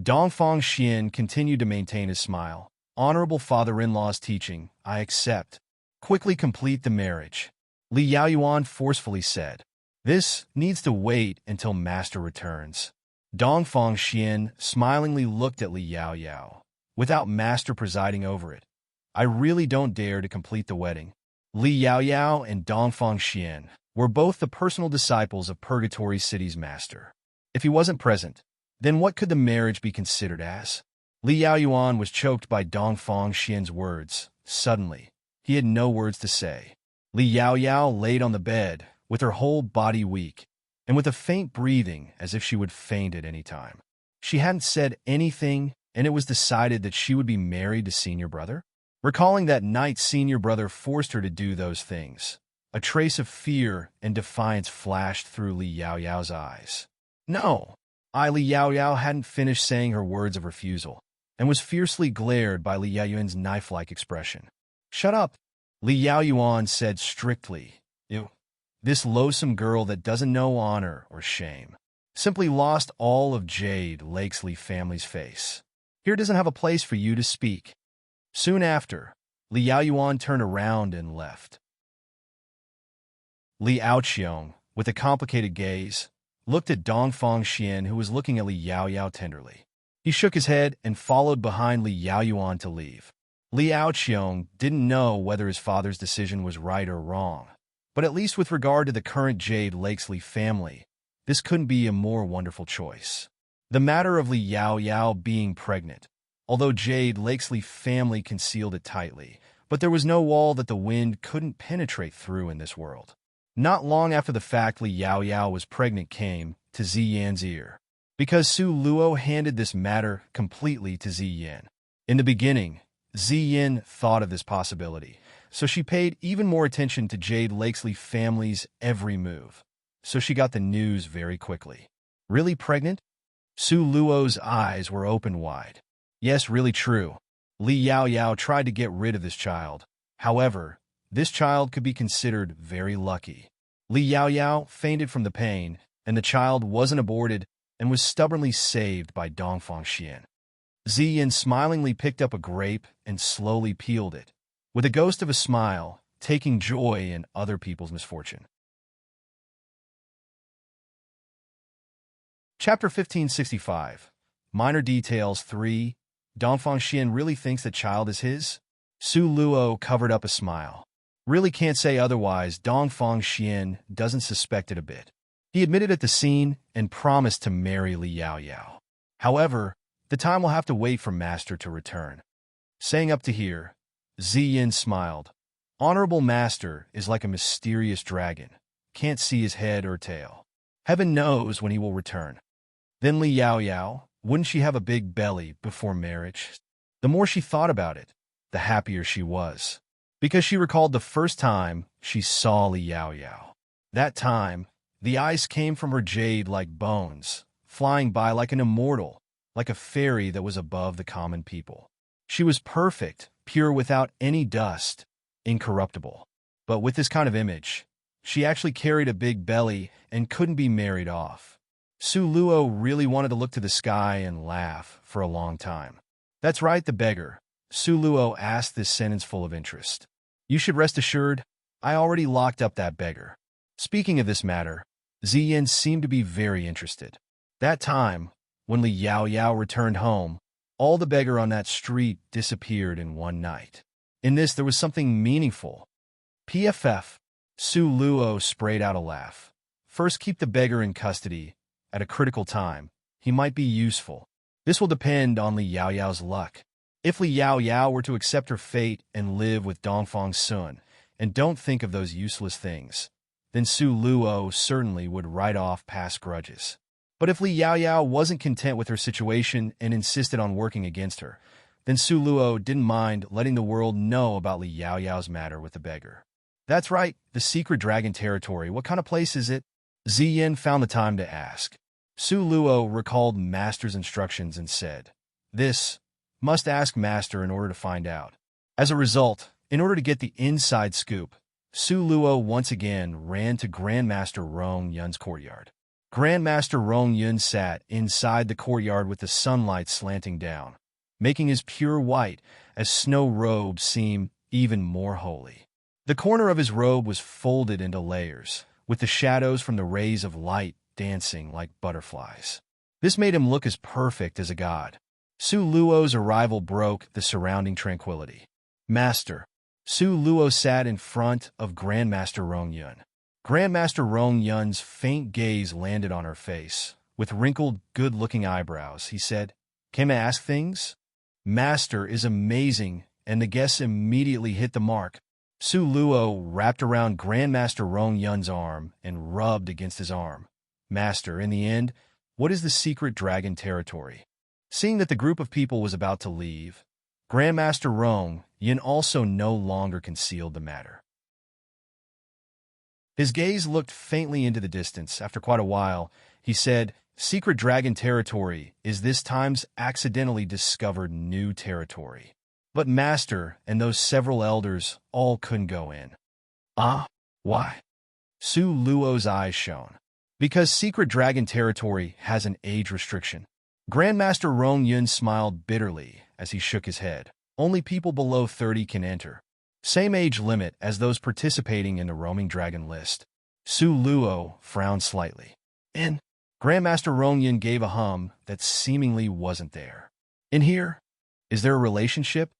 Dongfang Xian continued to maintain his smile. Honorable father-in-law's teaching, I accept. Quickly complete the marriage. Li Yaoyuan forcefully said. This needs to wait until master returns. Dongfang Xian smilingly looked at Li Yaoyao, without master presiding over it. I really don't dare to complete the wedding. Li Yaoyao and Dongfang Xian were both the personal disciples of Purgatory City's master. If he wasn't present, then what could the marriage be considered as? Li Yaoyuan was choked by Dongfang Xian's words. Suddenly, he had no words to say. Li Yaoyao laid on the bed, with her whole body weak, and with a faint breathing as if she would faint at any time. She hadn't said anything, and it was decided that she would be married to senior brother? Recalling that night senior brother forced her to do those things, a trace of fear and defiance flashed through Li Yaoyao's eyes. No! Li Yaoyao hadn't finished saying her words of refusal, and was fiercely glared by Li Yaoyuan's knife-like expression. Shut up! Li Yaoyuan said strictly. Ew. This loathsome girl that doesn't know honor or shame simply lost all of Jade Lakesley family's face. Here doesn't have a place for you to speak. Soon after, Li Yaoyuan turned around and left. Li Aoqiong, with a complicated gaze, looked at Dongfang Xian, who was looking at Li Yaoyao tenderly. He shook his head and followed behind Li Yaoyuan to leave. Li Aoqiong didn't know whether his father's decision was right or wrong, but at least with regard to the current Jade Lakesley family, this couldn't be a more wonderful choice. The matter of Li Yaoyao being pregnant, although Jade Lakesley family concealed it tightly, but there was no wall that the wind couldn't penetrate through in this world. Not long after the fact Li Yaoyao was pregnant came to Ziyan's ear, because Su Luo handed this matter completely to Ziyan. In the beginning, Ziyan thought of this possibility, so she paid even more attention to Jade Lakesley family's every move. So she got the news very quickly. Really pregnant? Su Luo's eyes were open wide. Yes, really true. Li Yaoyao tried to get rid of this child. However, this child could be considered very lucky. Li Yaoyao fainted from the pain, and the child wasn't aborted and was stubbornly saved by Dongfang Xian. Ziyan smilingly picked up a grape and slowly peeled it, with a ghost of a smile, taking joy in other people's misfortune. Chapter 1565. Minor Details 3. Dongfang Xian really thinks the child is his? Su Luo covered up a smile. Really can't say otherwise. Dongfang Xian doesn't suspect it a bit. He admitted at the scene and promised to marry Li Yaoyao. However, the time will have to wait for Master to return. Saying up to here, Ziyin smiled. Honorable Master is like a mysterious dragon. Can't see his head or tail. Heaven knows when he will return. Then Li Yaoyao, wouldn't she have a big belly before marriage? The more she thought about it, the happier she was, because she recalled the first time she saw Li Yaoyao. That time, the ice came from her jade like bones, flying by like an immortal, like a fairy that was above the common people. She was perfect, pure without any dust, incorruptible. But with this kind of image, she actually carried a big belly and couldn't be married off. Su Luo really wanted to look to the sky and laugh for a long time. That's right, the beggar. Su Luo asked this sentence full of interest. You should rest assured, I already locked up that beggar. Speaking of this matter, Ziyin seemed to be very interested. That time, when Li Yaoyao returned home, all the beggar on that street disappeared in one night. In this, there was something meaningful. PFF. Su Luo sprayed out a laugh. First, keep the beggar in custody. At a critical time, he might be useful. This will depend on Li Yaoyao's luck. If Li Yaoyao were to accept her fate and live with Dongfang Sun, and don't think of those useless things, then Su Luo certainly would write off past grudges. But if Li Yaoyao wasn't content with her situation and insisted on working against her, then Su Luo didn't mind letting the world know about Li Yaoyao's matter with the beggar. That's right, the secret dragon territory. What kind of place is it? Ziyin found the time to ask. Su Luo recalled Master's instructions and said, This, must ask Master in order to find out. As a result, in order to get the inside scoop, Su Luo once again ran to Grandmaster Rong Yun's courtyard. Grandmaster Rong Yun sat inside the courtyard with the sunlight slanting down, making his pure white as snow robe seem even more holy. The corner of his robe was folded into layers, with the shadows from the rays of light dancing like butterflies. This made him look as perfect as a god. Su Luo's arrival broke the surrounding tranquility. Master. Su Luo sat in front of Grandmaster Rong Yun. Grandmaster Rong Yun's faint gaze landed on her face. With wrinkled, good-looking eyebrows, he said, "Can I ask things?" "Master is amazing," and the guests immediately hit the mark. Su Luo wrapped around Grandmaster Rong Yun's arm and rubbed against his arm. "Master, in the end, what is the secret dragon territory?" Seeing that the group of people was about to leave, Grandmaster Rong Yun also no longer concealed the matter. His gaze looked faintly into the distance. After quite a while, he said, "Secret dragon territory is this time's accidentally discovered new territory. But Master and those several elders all couldn't go in." "Ah? Why?" Su Luo's eyes shone. "Because secret dragon territory has an age restriction." Grandmaster Rong Yun smiled bitterly as he shook his head. "Only people below 30 can enter. Same age limit as those participating in the roaming dragon list." Su Luo frowned slightly. "In?" Grandmaster Rong Yun gave a hum that seemingly wasn't there. "In here? Is there a relationship?"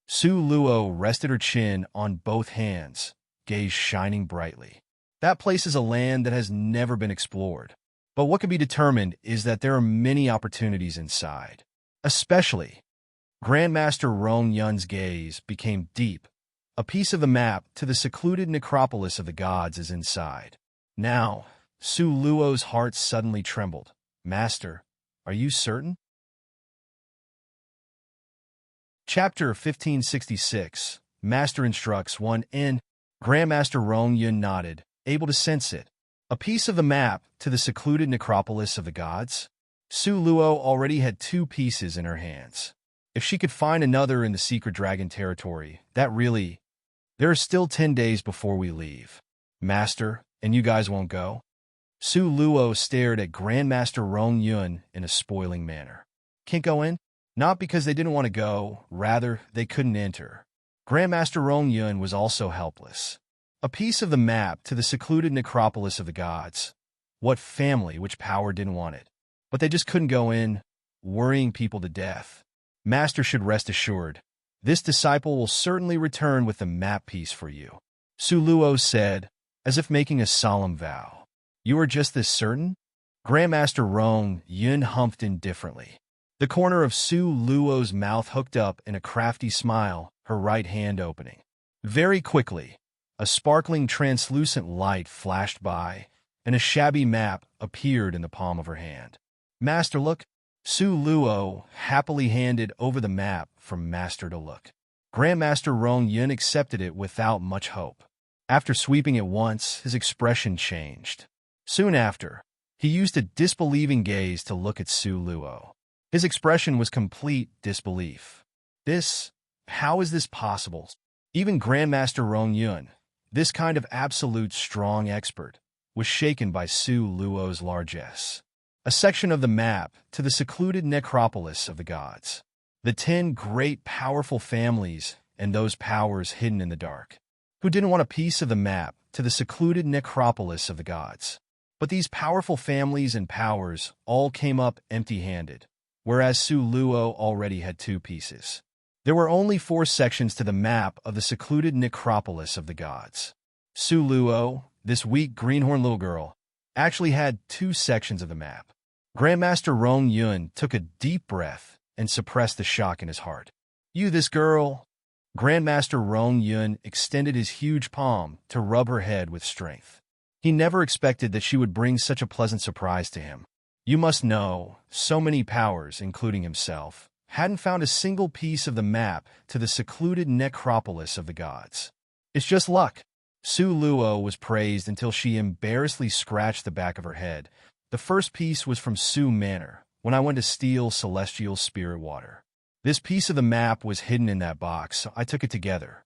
Su Luo rested her chin on both hands, gaze shining brightly. "That place is a land that has never been explored. But what can be determined is that there are many opportunities inside. Especially..." Grandmaster Rong Yun's gaze became deep. "A piece of the map to the secluded necropolis of the gods is inside." Now, Su Luo's heart suddenly trembled. "Master, are you certain?" Chapter 1566. Master Instructs 1N. Grandmaster Rong Yun nodded, able to sense it. A piece of the map to the secluded necropolis of the gods? Su Luo already had 2 pieces in her hands. If she could find another in the secret dragon territory, that really... There are still 10 days before we leave. Master, and you guys won't go? Su Luo stared at Grandmaster Rong Yun in a spoiling manner. "Can't go in?" Not because they didn't want to go, rather, they couldn't enter. Grandmaster Rong Yun was also helpless. A piece of the map to the secluded necropolis of the gods. What family, which power didn't want it? But they just couldn't go in, worrying people to death. Master should rest assured. This disciple will certainly return with the map piece for you. Su Luo said, as if making a solemn vow. "You are just this certain?" Grandmaster Rong Yun humphed indifferently. The corner of Su Luo's mouth hooked up in a crafty smile, her right hand opening. Very quickly, a sparkling translucent light flashed by, and a shabby map appeared in the palm of her hand. "Master, look." Su Luo happily handed over the map for Master to look. Grandmaster Rong Yun accepted it without much hope. After sweeping it once, his expression changed. Soon after, he used a disbelieving gaze to look at Su Luo. His expression was complete disbelief. How is this possible? Even Grandmaster Rong Yun, this kind of absolute strong expert, was shaken by Su Luo's largesse. A section of the map to the secluded necropolis of the gods. The 10 great powerful families and those powers hidden in the dark. Who didn't want a piece of the map to the secluded necropolis of the gods? But these powerful families and powers all came up empty-handed, whereas Su Luo already had 2 pieces. There were only 4 sections to the map of the secluded necropolis of the gods. Su Luo, this weak greenhorn little girl, actually had 2 sections of the map. Grandmaster Rong Yun took a deep breath and suppressed the shock in his heart. "You, this girl..." Grandmaster Rong Yun extended his huge palm to rub her head with strength. He never expected that she would bring such a pleasant surprise to him. "You must know, so many powers, including himself, hadn't found a single piece of the map to the secluded necropolis of the gods. It's just luck." Su Luo was praised until she embarrassedly scratched the back of her head. "The first piece was from Su Manor, when I went to steal celestial spirit water. This piece of the map was hidden in that box, so I took it together."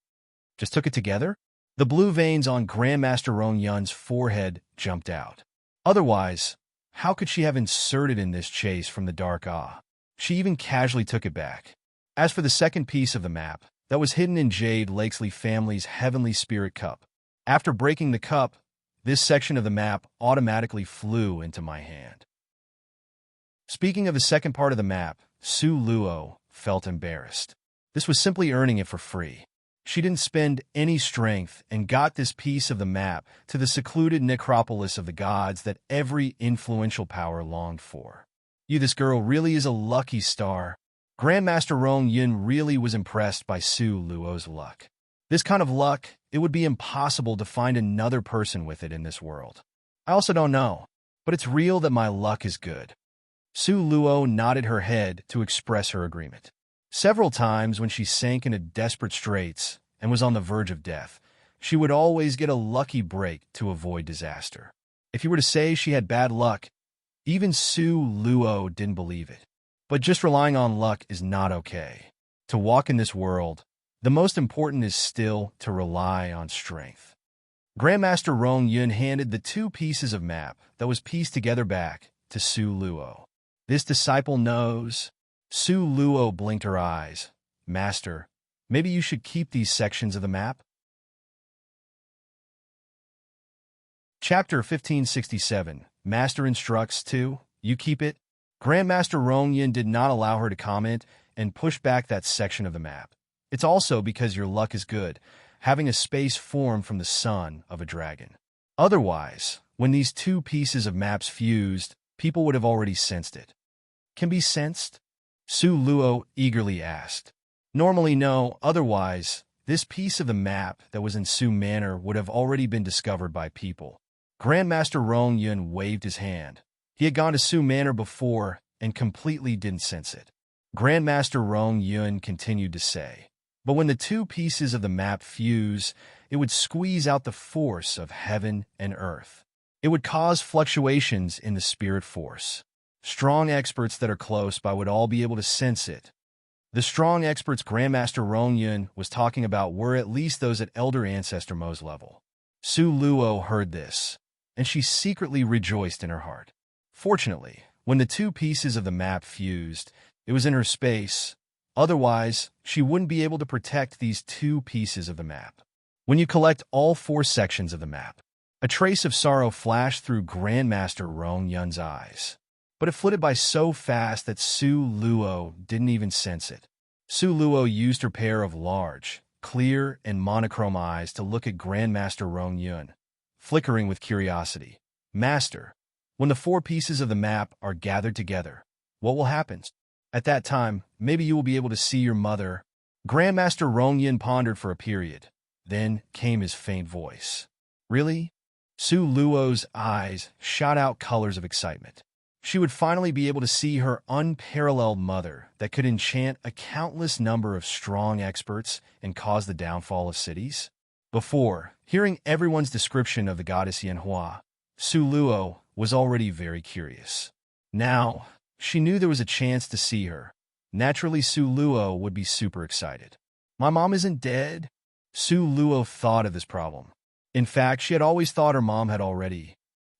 "Just took it together?" The blue veins on Grandmaster Rong Yun's forehead jumped out. Otherwise, how could she have inserted in this chase from the dark She even casually took it back. As for the second piece of the map, that was hidden in Jade Lakesley family's Heavenly Spirit Cup. After breaking the cup, this section of the map automatically flew into my hand. Speaking of the second part of the map, Su Luo felt embarrassed. This was simply earning it for free. She didn't spend any strength and got this piece of the map to the secluded necropolis of the gods that every influential power longed for. This girl really is a lucky star. Grandmaster Rong Yun really was impressed by Su Luo's luck. This kind of luck, it would be impossible to find another person with it in this world. I also don't know, but it's real that my luck is good. Su Luo nodded her head to express her agreement. Several times when she sank into desperate straits and was on the verge of death, she would always get a lucky break to avoid disaster. If you were to say she had bad luck, even Su Luo didn't believe it. But just relying on luck is not okay. To walk in this world, the most important is still to rely on strength. Grandmaster Rong Yun handed the two pieces of map that was pieced together back to Su Luo. This disciple knows. Su Luo blinked her eyes. Master, maybe you should keep these sections of the map? Chapter 1567. Master instructs to, you keep it? Grandmaster Rong Yin did not allow her to comment and pushed back that section of the map. It's also because your luck is good, having a space formed from the son of a dragon. Otherwise, when these two pieces of maps fused, people would have already sensed it. Can be sensed? Su Luo eagerly asked. Normally no, otherwise, this piece of the map that was in Su Manor would have already been discovered by people. Grandmaster Rong Yun waved his hand. He had gone to Su Manor before and completely didn't sense it. Grandmaster Rong Yun continued to say, but when the two pieces of the map fuse, it would squeeze out the force of heaven and earth. It would cause fluctuations in the spirit force. Strong experts that are close by would all be able to sense it. The strong experts Grandmaster Rong Yun was talking about were at least those at Elder Ancestor Mo's level. Su Luo heard this, and she secretly rejoiced in her heart. Fortunately, when the two pieces of the map fused, it was in her space. Otherwise, she wouldn't be able to protect these two pieces of the map. When you collect all four sections of the map, a trace of sorrow flashed through Grandmaster Rong Yun's eyes. But it flitted by so fast that Su Luo didn't even sense it. Su Luo used her pair of large, clear, and monochrome eyes to look at Grandmaster Rong Yun, flickering with curiosity. Master, when the four pieces of the map are gathered together, what will happen? At that time, maybe you will be able to see your mother. Grandmaster Rong Yun pondered for a period. Then came his faint voice. Really? Su Luo's eyes shot out colors of excitement. She would finally be able to see her unparalleled mother that could enchant a countless number of strong experts and cause the downfall of cities. Before, hearing everyone's description of the goddess Yanhua, Su Luo was already very curious. Now, she knew there was a chance to see her. Naturally, Su Luo would be super excited. My mom isn't dead? Su Luo thought of this problem. In fact, she had always thought her mom had already.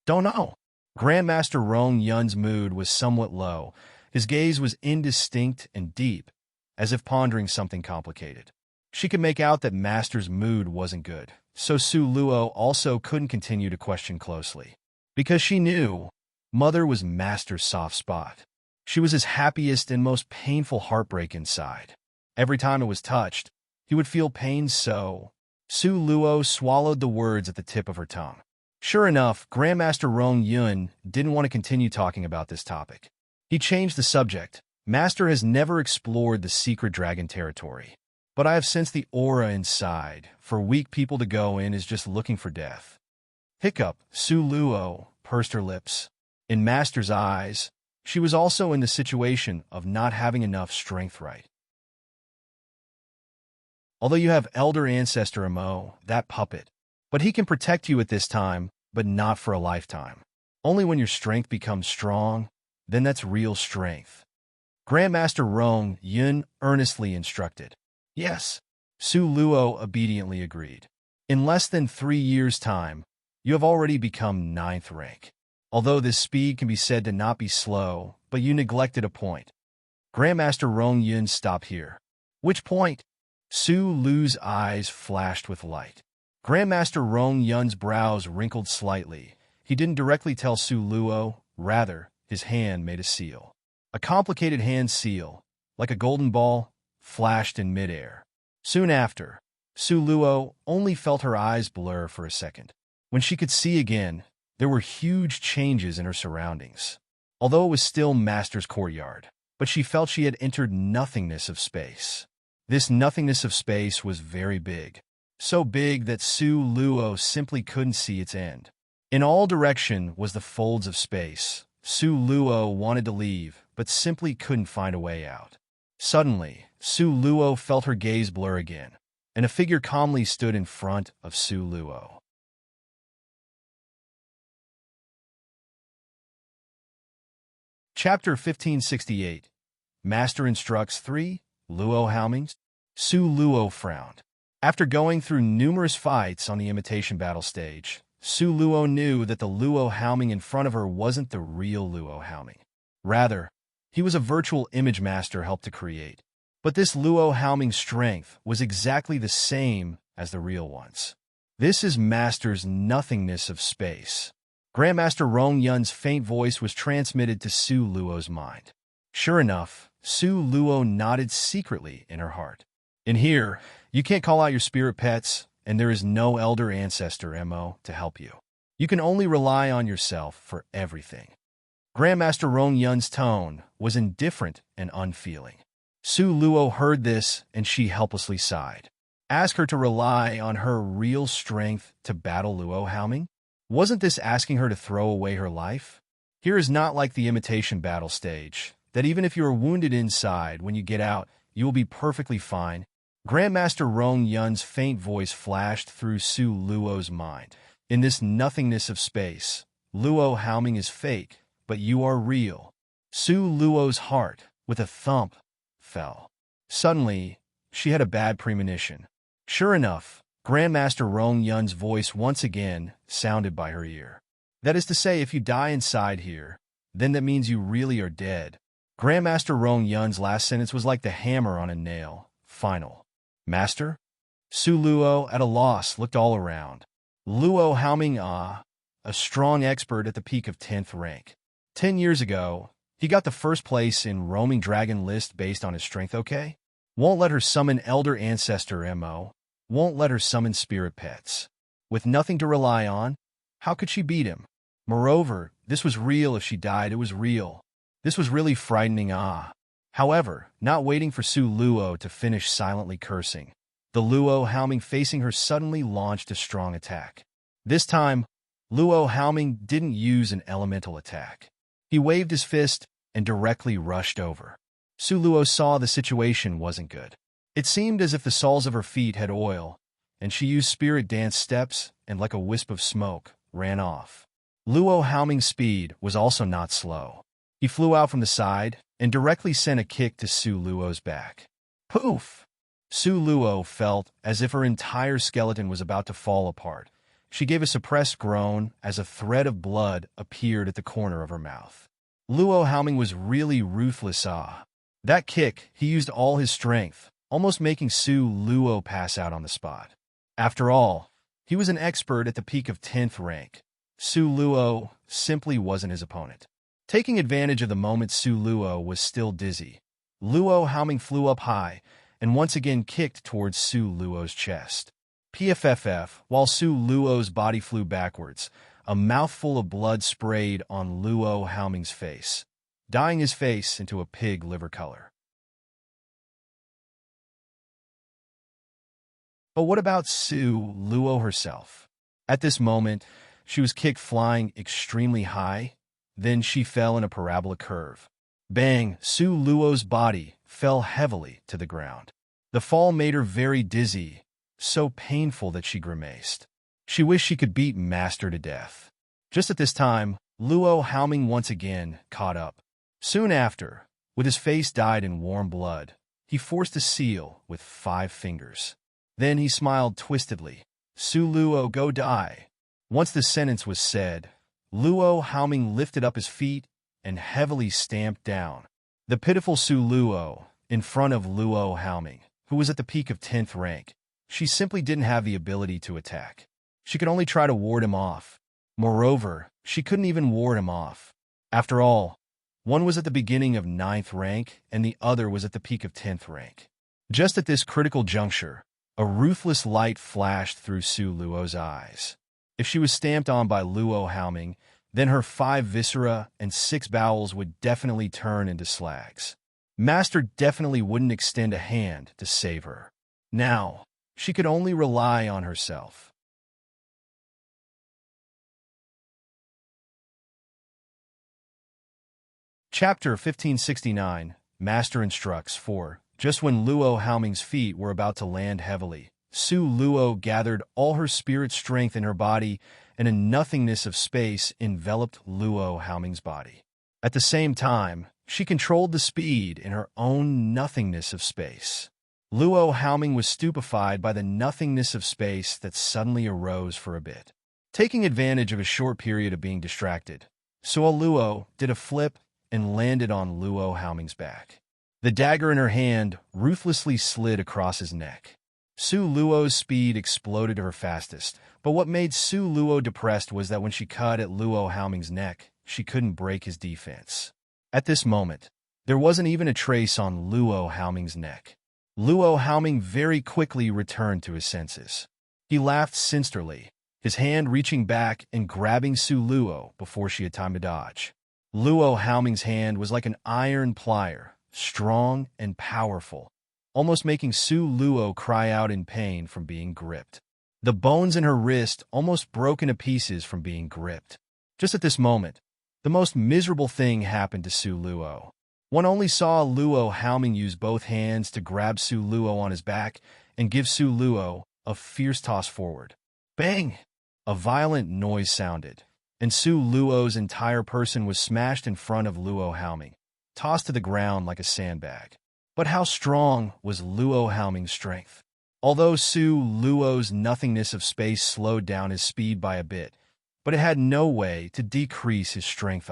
Don't know. Grandmaster Rong Yun's mood was somewhat low. His gaze was indistinct and deep, as if pondering something complicated. She could make out that Master's mood wasn't good, so Su Luo also couldn't continue to question closely. Because she knew Mother was Master's soft spot. She was his happiest and most painful heartbreak inside. Every time it was touched, he would feel pain so. Su Luo swallowed the words at the tip of her tongue. Sure enough, Grandmaster Rong Yun didn't want to continue talking about this topic. He changed the subject. Master has never explored the secret dragon territory. But I have sensed the aura inside. For weak people to go in is just looking for death. Hiccup, Su Luo pursed her lips. In Master's eyes, she was also in the situation of not having enough strength right. Although you have Elder Ancestor Mo, that puppet, but he can protect you at this time, but not for a lifetime. Only when your strength becomes strong, then that's real strength. Grandmaster Rong Yun earnestly instructed. Yes, Su Luo obediently agreed. In less than 3 years' time, you have already become 9th rank. Although this speed can be said to not be slow, but you neglected a point. Grandmaster Rong Yun stopped here. Which point? Su Lu's eyes flashed with light. Grandmaster Rong Yun's brows wrinkled slightly. He didn't directly tell Su Luo, rather, his hand made a seal. A complicated hand seal, like a golden ball, flashed in midair. Soon after, Su Luo only felt her eyes blur for a second. When she could see again, there were huge changes in her surroundings. Although it was still Master's courtyard, but she felt she had entered nothingness of space. This nothingness of space was very big, so big that Su Luo simply couldn't see its end. In all direction was the folds of space. Su Luo wanted to leave, but simply couldn't find a way out. Suddenly, Su Luo felt her gaze blur again, and a figure calmly stood in front of Su Luo. Chapter 1568. Master Instructs 3, Luo Haomings. Su Luo frowned. After going through numerous fights on the imitation battle stage, Su Luo knew that the Luo Haoming in front of her wasn't the real Luo Haoming. Rather, he was a virtual image Master helped to create. But this Luo Haoming's strength was exactly the same as the real one's. This is Master's nothingness of space. Grandmaster Rong Yun's faint voice was transmitted to Su Luo's mind. Sure enough, Su Luo nodded secretly in her heart. In here, you can't call out your spirit pets, and there is no elder ancestor MO to help you. You can only rely on yourself for everything. Grandmaster Rong Yun's tone was indifferent and unfeeling. Su Luo heard this, and she helplessly sighed. Ask her to rely on her real strength to battle Luo Haoming? Wasn't this asking her to throw away her life? Here is not like the imitation battle stage, that even if you are wounded inside, when you get out, you will be perfectly fine. Grandmaster Rong Yun's faint voice flashed through Su Luo's mind. In this nothingness of space, Luo Haoming is fake, but you are real. Su Luo's heart, with a thump, fell. Suddenly, she had a bad premonition. Sure enough, Grandmaster Rong Yun's voice once again sounded by her ear. That is to say, if you die inside here, then that means you really are dead. Grandmaster Rong Yun's last sentence was like the hammer on a nail. Final. Master? Su Luo, at a loss, looked all around. Luo Haoming a strong expert at the peak of 10th rank. 10 years ago, he got the first place in roaming dragon list based on his strength, okay? Won't let her summon elder ancestor MO. Won't let her summon spirit pets. With nothing to rely on, how could she beat him? Moreover, this was real. If she died, it was real. This was really frightening. However, not waiting for Su Luo to finish silently cursing, the Luo Haoming facing her suddenly launched a strong attack. This time, Luo Haoming didn't use an elemental attack. He waved his fist and directly rushed over. Su Luo saw the situation wasn't good. It seemed as if the soles of her feet had oil, and she used spirit dance steps and, like a wisp of smoke, ran off. Luo Haoming's speed was also not slow. He flew out from the side and directly sent a kick to Su Luo's back. Poof! Su Luo felt as if her entire skeleton was about to fall apart. She gave a suppressed groan as a thread of blood appeared at the corner of her mouth. Luo Haoming was really ruthless. That kick, he used all his strength, almost making Su Luo pass out on the spot. After all, he was an expert at the peak of 10th rank. Su Luo simply wasn't his opponent. Taking advantage of the moment Su Luo was still dizzy, Luo Haoming flew up high and once again kicked towards Su Luo's chest. PFFF, while Su Luo's body flew backwards, a mouthful of blood sprayed on Luo Haoming's face, dyeing his face into a pig liver color. But what about Su Luo herself? At this moment, she was kicked flying extremely high. Then she fell in a parabola curve. Bang! Su Luo's body fell heavily to the ground. The fall made her very dizzy, so painful that she grimaced. She wished she could beat Master to death. Just at this time, Luo Haoming once again caught up. Soon after, with his face dyed in warm blood, he forced a seal with 5 fingers. Then he smiled twistedly. Su Luo, go die. Once the sentence was said, Luo Haoming lifted up his feet and heavily stamped down. The pitiful Su Luo, in front of Luo Haoming, who was at the peak of 10th rank, she simply didn't have the ability to attack. She could only try to ward him off. Moreover, she couldn't even ward him off. After all, One was at the beginning of 9th rank, and the other was at the peak of 10th rank. Just at this critical juncture, a ruthless light flashed through Su Luo's eyes. If she was stamped on by Luo Haoming, then her 5 viscera and 6 bowels would definitely turn into slags. Master definitely wouldn't extend a hand to save her. Now, she could only rely on herself. Chapter 1569, Master Instructs 4. Just when Luo Haoming's feet were about to land heavily, Su Luo gathered all her spirit strength in her body, and a nothingness of space enveloped Luo Haoming's body. At the same time, she controlled the speed in her own nothingness of space. Luo Haoming was stupefied by the nothingness of space that suddenly arose for a bit. Taking advantage of a short period of being distracted, Suo Luo did a flip and landed on Luo Haoming's back. The dagger in her hand ruthlessly slid across his neck. Su Luo's speed exploded to her fastest, but what made Su Luo depressed was that when she cut at Luo Haoming's neck, she couldn't break his defense. At this moment, there wasn't even a trace on Luo Haoming's neck. Luo Haoming very quickly returned to his senses. He laughed sinisterly, his hand reaching back and grabbing Su Luo before she had time to dodge. Luo Haoming's hand was like an iron plier, strong and powerful, almost making Su Luo cry out in pain from being gripped. The bones in her wrist almost broke into pieces from being gripped. Just at this moment, the most miserable thing happened to Su Luo. One only saw Luo Haoming use both hands to grab Su Luo on his back and give Su Luo a fierce toss forward. Bang! A violent noise sounded, and Su Luo's entire person was smashed in front of Luo Haoming, tossed to the ground like a sandbag. But how strong was Luo Haoming's strength? Although Su Luo's nothingness of space slowed down his speed by a bit, but it had no way to decrease his strength.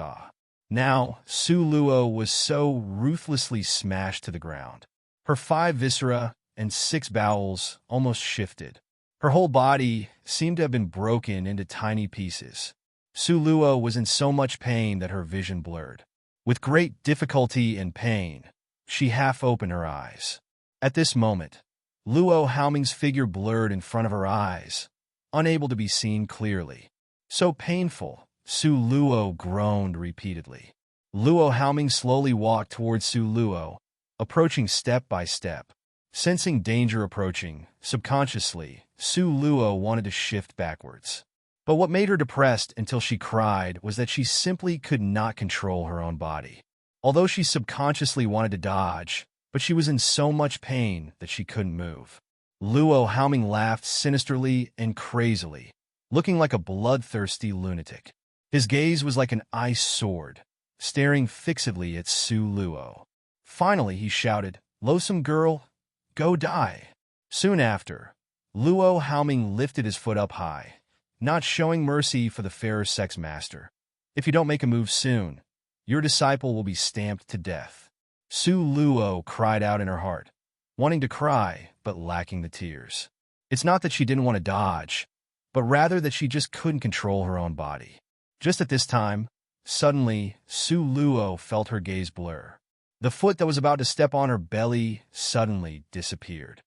Now, Su Luo was so ruthlessly smashed to the ground. Her 5 viscera and 6 bowels almost shifted. Her whole body seemed to have been broken into tiny pieces. Su Luo was in so much pain that her vision blurred. With great difficulty and pain, she half opened her eyes. At this moment, Luo Haoming's figure blurred in front of her eyes, unable to be seen clearly. So painful, Su Luo groaned repeatedly. Luo Haoming slowly walked towards Su Luo, approaching step by step. Sensing danger approaching, subconsciously, Su Luo wanted to shift backwards. But what made her depressed until she cried was that she simply could not control her own body. Although she subconsciously wanted to dodge, but she was in so much pain that she couldn't move. Luo Haoming laughed sinisterly and crazily, looking like a bloodthirsty lunatic. His gaze was like an ice sword, staring fixedly at Su Luo. Finally, he shouted, "Loathsome girl, go die." Soon after, Luo Haoming lifted his foot up high, not showing mercy for the fairer sex master. "If you don't make a move soon, your disciple will be stamped to death." Su Luo cried out in her heart, wanting to cry but lacking the tears. It's not that she didn't want to dodge, but rather that she just couldn't control her own body. Just at this time, suddenly, Su Luo felt her gaze blur. The foot that was about to step on her belly suddenly disappeared.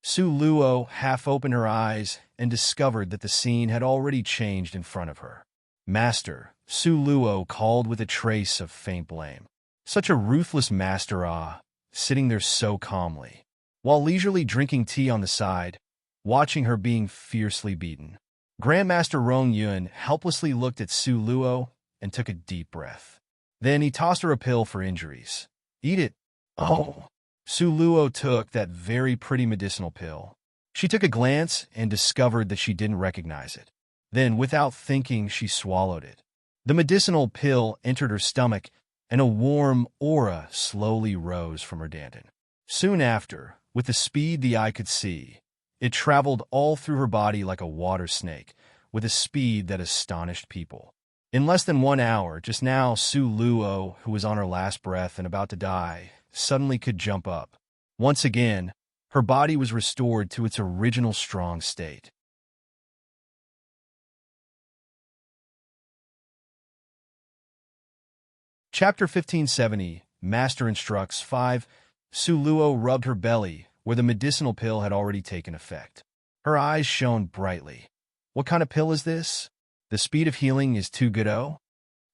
Su Luo half opened her eyes and discovered that the scene had already changed in front of her. "Master," Su Luo called with a trace of faint blame. Such a ruthless master, sitting there so calmly, while leisurely drinking tea on the side, watching her being fiercely beaten. Grandmaster Rong Yun helplessly looked at Su Luo and took a deep breath. Then he tossed her a pill for injuries. "Eat it." "Oh." Su Luo took that very pretty medicinal pill. She took a glance and discovered that she didn't recognize it. Then, without thinking, she swallowed it. The medicinal pill entered her stomach, and a warm aura slowly rose from her danton. Soon after, with the speed the eye could see, it traveled all through her body like a water snake, with a speed that astonished people. In less than 1 hour, just now, Su Luo, who was on her last breath and about to die, suddenly could jump up. Once again, her body was restored to its original strong state. Chapter 1570, Master Instructs 5. Su Luo rubbed her belly, where the medicinal pill had already taken effect. Her eyes shone brightly. What kind of pill is this? The speed of healing is too good-o?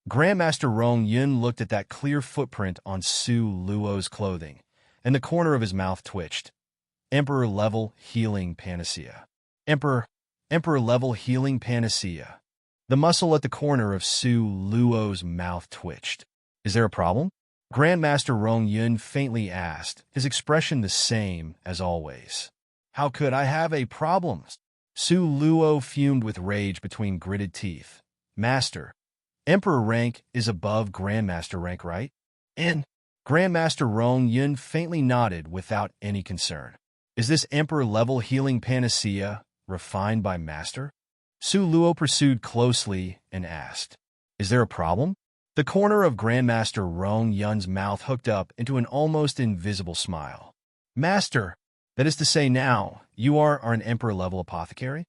Grandmaster Rong Yun looked at that clear footprint on Su Luo's clothing, and the corner of his mouth twitched. Emperor-level healing panacea. Emperor-level healing panacea. The muscle at the corner of Su Luo's mouth twitched. Is there a problem? Grandmaster Rong Yun faintly asked, his expression the same as always. How could I have a problem? Su Luo fumed with rage between gritted teeth. Master, Emperor rank is above Grandmaster rank, right? And Grandmaster Rong Yun faintly nodded without any concern. Is this Emperor-level healing panacea refined by Master? Su Luo pursued closely and asked, Is there a problem? The corner of Grandmaster Rong Yun's mouth hooked up into an almost invisible smile. Master, that is to say now, you are an Emperor-level apothecary?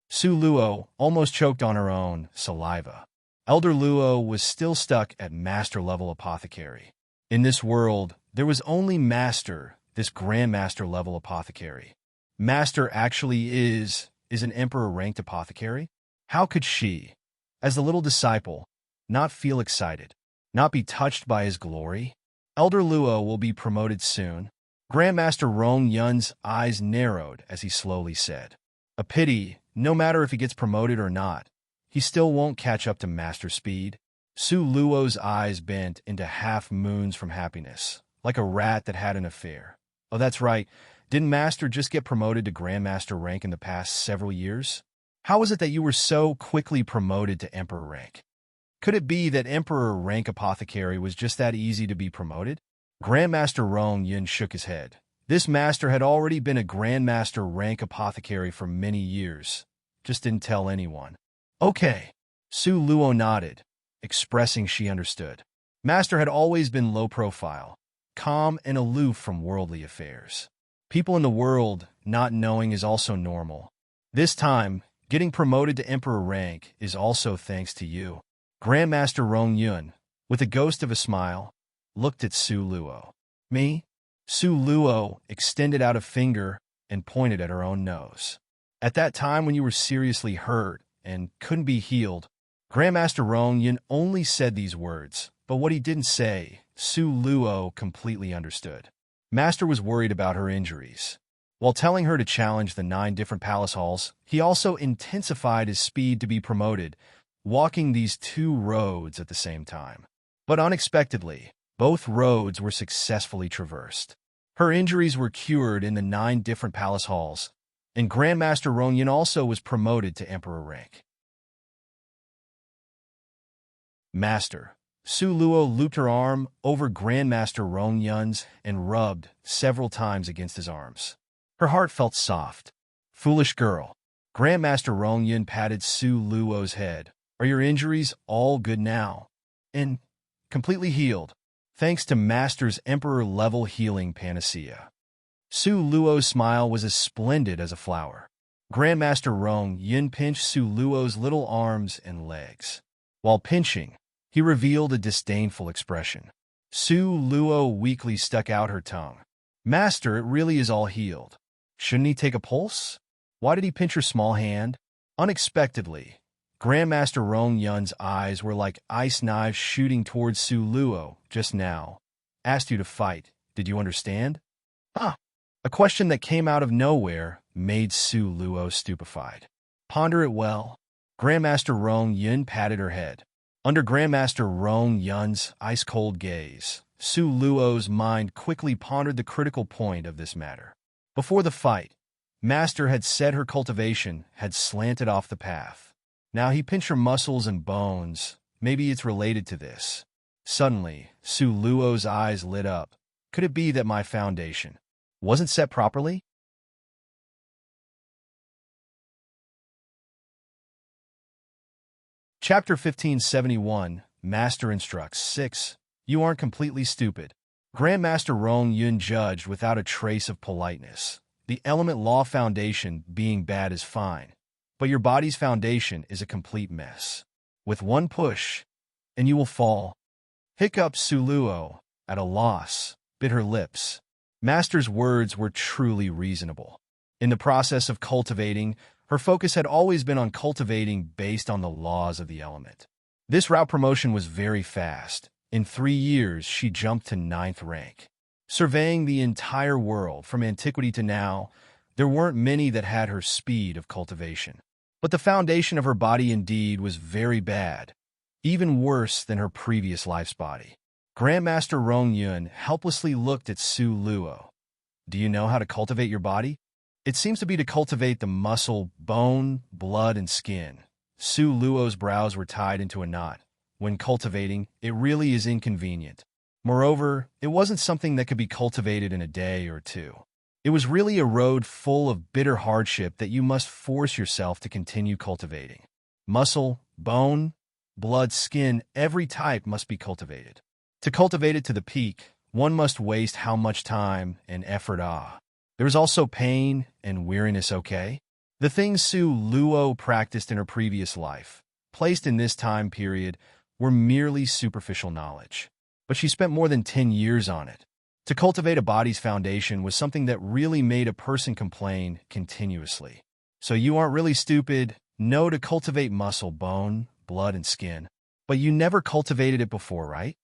Su Luo almost choked on her own saliva. Elder Luo was still stuck at Master-level apothecary. In this world, there was only Master, this Grandmaster-level apothecary. Master actually is an Emperor-ranked apothecary? How could she, as the little disciple, not feel excited, not be touched by his glory? Elder Luo will be promoted soon. Grandmaster Rong Yun's eyes narrowed as he slowly said, A pity, no matter if he gets promoted or not, he still won't catch up to Master speed. Su Luo's eyes bent into half moons from happiness, like a rat that had an affair. Oh, that's right. Didn't Master just get promoted to Grandmaster rank in the past several years? How was it that you were so quickly promoted to Emperor rank? Could it be that Emperor rank apothecary was just that easy to be promoted? Grandmaster Rong Yun shook his head. This master had already been a Grandmaster rank apothecary for many years. Just didn't tell anyone. Okay. Su Luo nodded, expressing she understood. Master had always been low profile, calm and aloof from worldly affairs. People in the world not knowing is also normal. This time, getting promoted to Emperor rank is also thanks to you. Grandmaster Rong Yun, with a ghost of a smile, looked at Su Luo. Me? Su Luo extended out a finger and pointed at her own nose. At that time when you were seriously hurt and couldn't be healed, Grandmaster Rong Yun only said these words, but what he didn't say, Su Luo completely understood. Master was worried about her injuries. While telling her to challenge the 9 different palace halls, he also intensified his speed to be promoted, walking these 2 roads at the same time. But unexpectedly, both roads were successfully traversed. Her injuries were cured in the 9 different palace halls, and Grandmaster Rong Yun also was promoted to Emperor rank. Master. Su Luo looped her arm over Grandmaster Rong Yun's and rubbed several times against his arms. Her heart felt soft. Foolish girl. Grandmaster Rong Yun patted Su Luo's head. Are your injuries all good now? And completely healed, thanks to Master's Emperor-level healing panacea. Su Luo's smile was as splendid as a flower. Grandmaster Rong Yun pinched Su Luo's little arms and legs. While pinching, he revealed a disdainful expression. Su Luo weakly stuck out her tongue. Master, it really is all healed. Shouldn't he take a pulse? Why did he pinch her small hand? Unexpectedly, Grandmaster Rong Yun's eyes were like ice knives shooting towards Su Luo just now. Asked you to fight. Did you understand? Huh. A question that came out of nowhere made Su Luo stupefied. Ponder it well. Grandmaster Rong Yun patted her head. Under Grandmaster Rong Yun's ice-cold gaze, Su Luo's mind quickly pondered the critical point of this matter. Before the fight, Master had said her cultivation had slanted off the path. Now he pinched her muscles and bones. Maybe it's related to this. Suddenly, Su Luo's eyes lit up. Could it be that my foundation wasn't set properly? Chapter 1571, Master Instructs 6. You aren't completely stupid. Grandmaster Rong Yun judged without a trace of politeness. The element law foundation being bad is fine, but your body's foundation is a complete mess. With one push, and you will fall. Hiccup Suluo, at a loss, bit her lips. Master's words were truly reasonable. In the process of cultivating, her focus had always been on cultivating based on the laws of the element. This route promotion was very fast. In 3 years, she jumped to 9th rank. Surveying the entire world from antiquity to now, there weren't many that had her speed of cultivation. But the foundation of her body indeed was very bad, even worse than her previous life's body. Grandmaster Rong Yun helplessly looked at Su Luo. Do you know how to cultivate your body? It seems to be to cultivate the muscle, bone, blood, and skin. Su Luo's brows were tied into a knot. When cultivating, it really is inconvenient. Moreover, it wasn't something that could be cultivated in a day or two. It was really a road full of bitter hardship that you must force yourself to continue cultivating. Muscle, bone, blood, skin, every type must be cultivated. To cultivate it to the peak, one must waste how much time and effort. There is also pain and weariness, okay? The things Su Luo practiced in her previous life, placed in this time period, were merely superficial knowledge. But she spent more than 10 years on it. To cultivate a body's foundation was something that really made a person complain continuously. So you aren't really stupid. No, to cultivate muscle, bone, blood, and skin. But you never cultivated it before, right?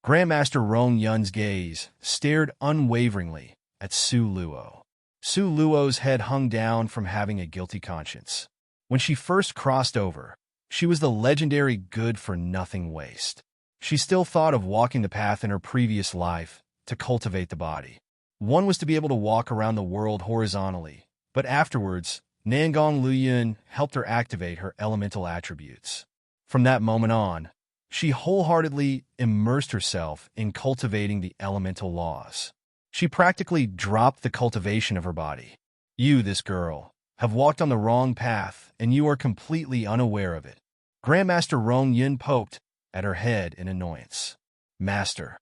Grandmaster Rong Yun's gaze stared unwaveringly at Su Luo. Su Luo's head hung down from having a guilty conscience. When she first crossed over, she was the legendary good-for-nothing waste. She still thought of walking the path in her previous life to cultivate the body. One was to be able to walk around the world horizontally, but afterwards, Nangong Luyun helped her activate her elemental attributes. From that moment on, she wholeheartedly immersed herself in cultivating the elemental laws. She practically dropped the cultivation of her body. You, this girl, have walked on the wrong path, and you are completely unaware of it. Grandmaster Rong Yun poked at her head in annoyance. Master,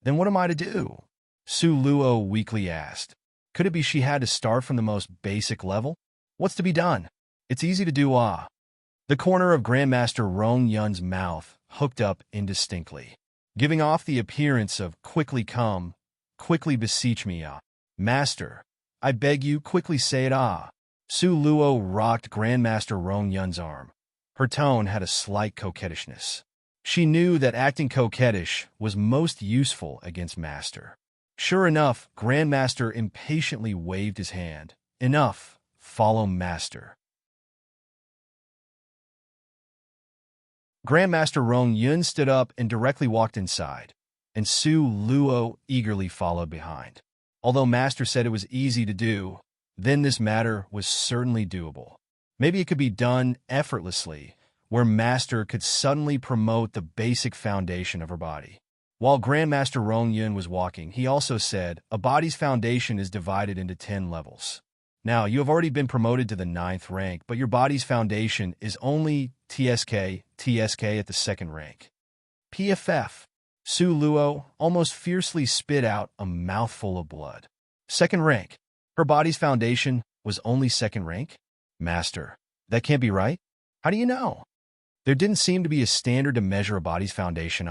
then what am I to do? Su Luo weakly asked. Could it be she had to start from the most basic level? What's to be done? It's easy to do. The corner of Grandmaster Rong Yun's mouth hooked up indistinctly, giving off the appearance of quickly come, quickly beseech me. Master, I beg you, quickly say it. Su Luo rocked Grandmaster Rong Yun's arm. Her tone had a slight coquettishness. She knew that acting coquettish was most useful against Master. Sure enough, Grandmaster impatiently waved his hand. Enough, follow Master. Grandmaster Rong Yun stood up and directly walked inside, and Su Luo eagerly followed behind. Although Master said it was easy to do, then this matter was certainly doable. Maybe it could be done effortlessly, where Master could suddenly promote the basic foundation of her body. While Grandmaster Rong Yun was walking, he also said, a body's foundation is divided into 10 levels. Now, you have already been promoted to the 9th rank, but your body's foundation is only TSK at the 2nd rank. PFF. Su Luo almost fiercely spit out a mouthful of blood. 2nd rank. Her body's foundation was only 2nd rank? Master, that can't be right. How do you know? There didn't seem to be a standard to measure a body's foundation,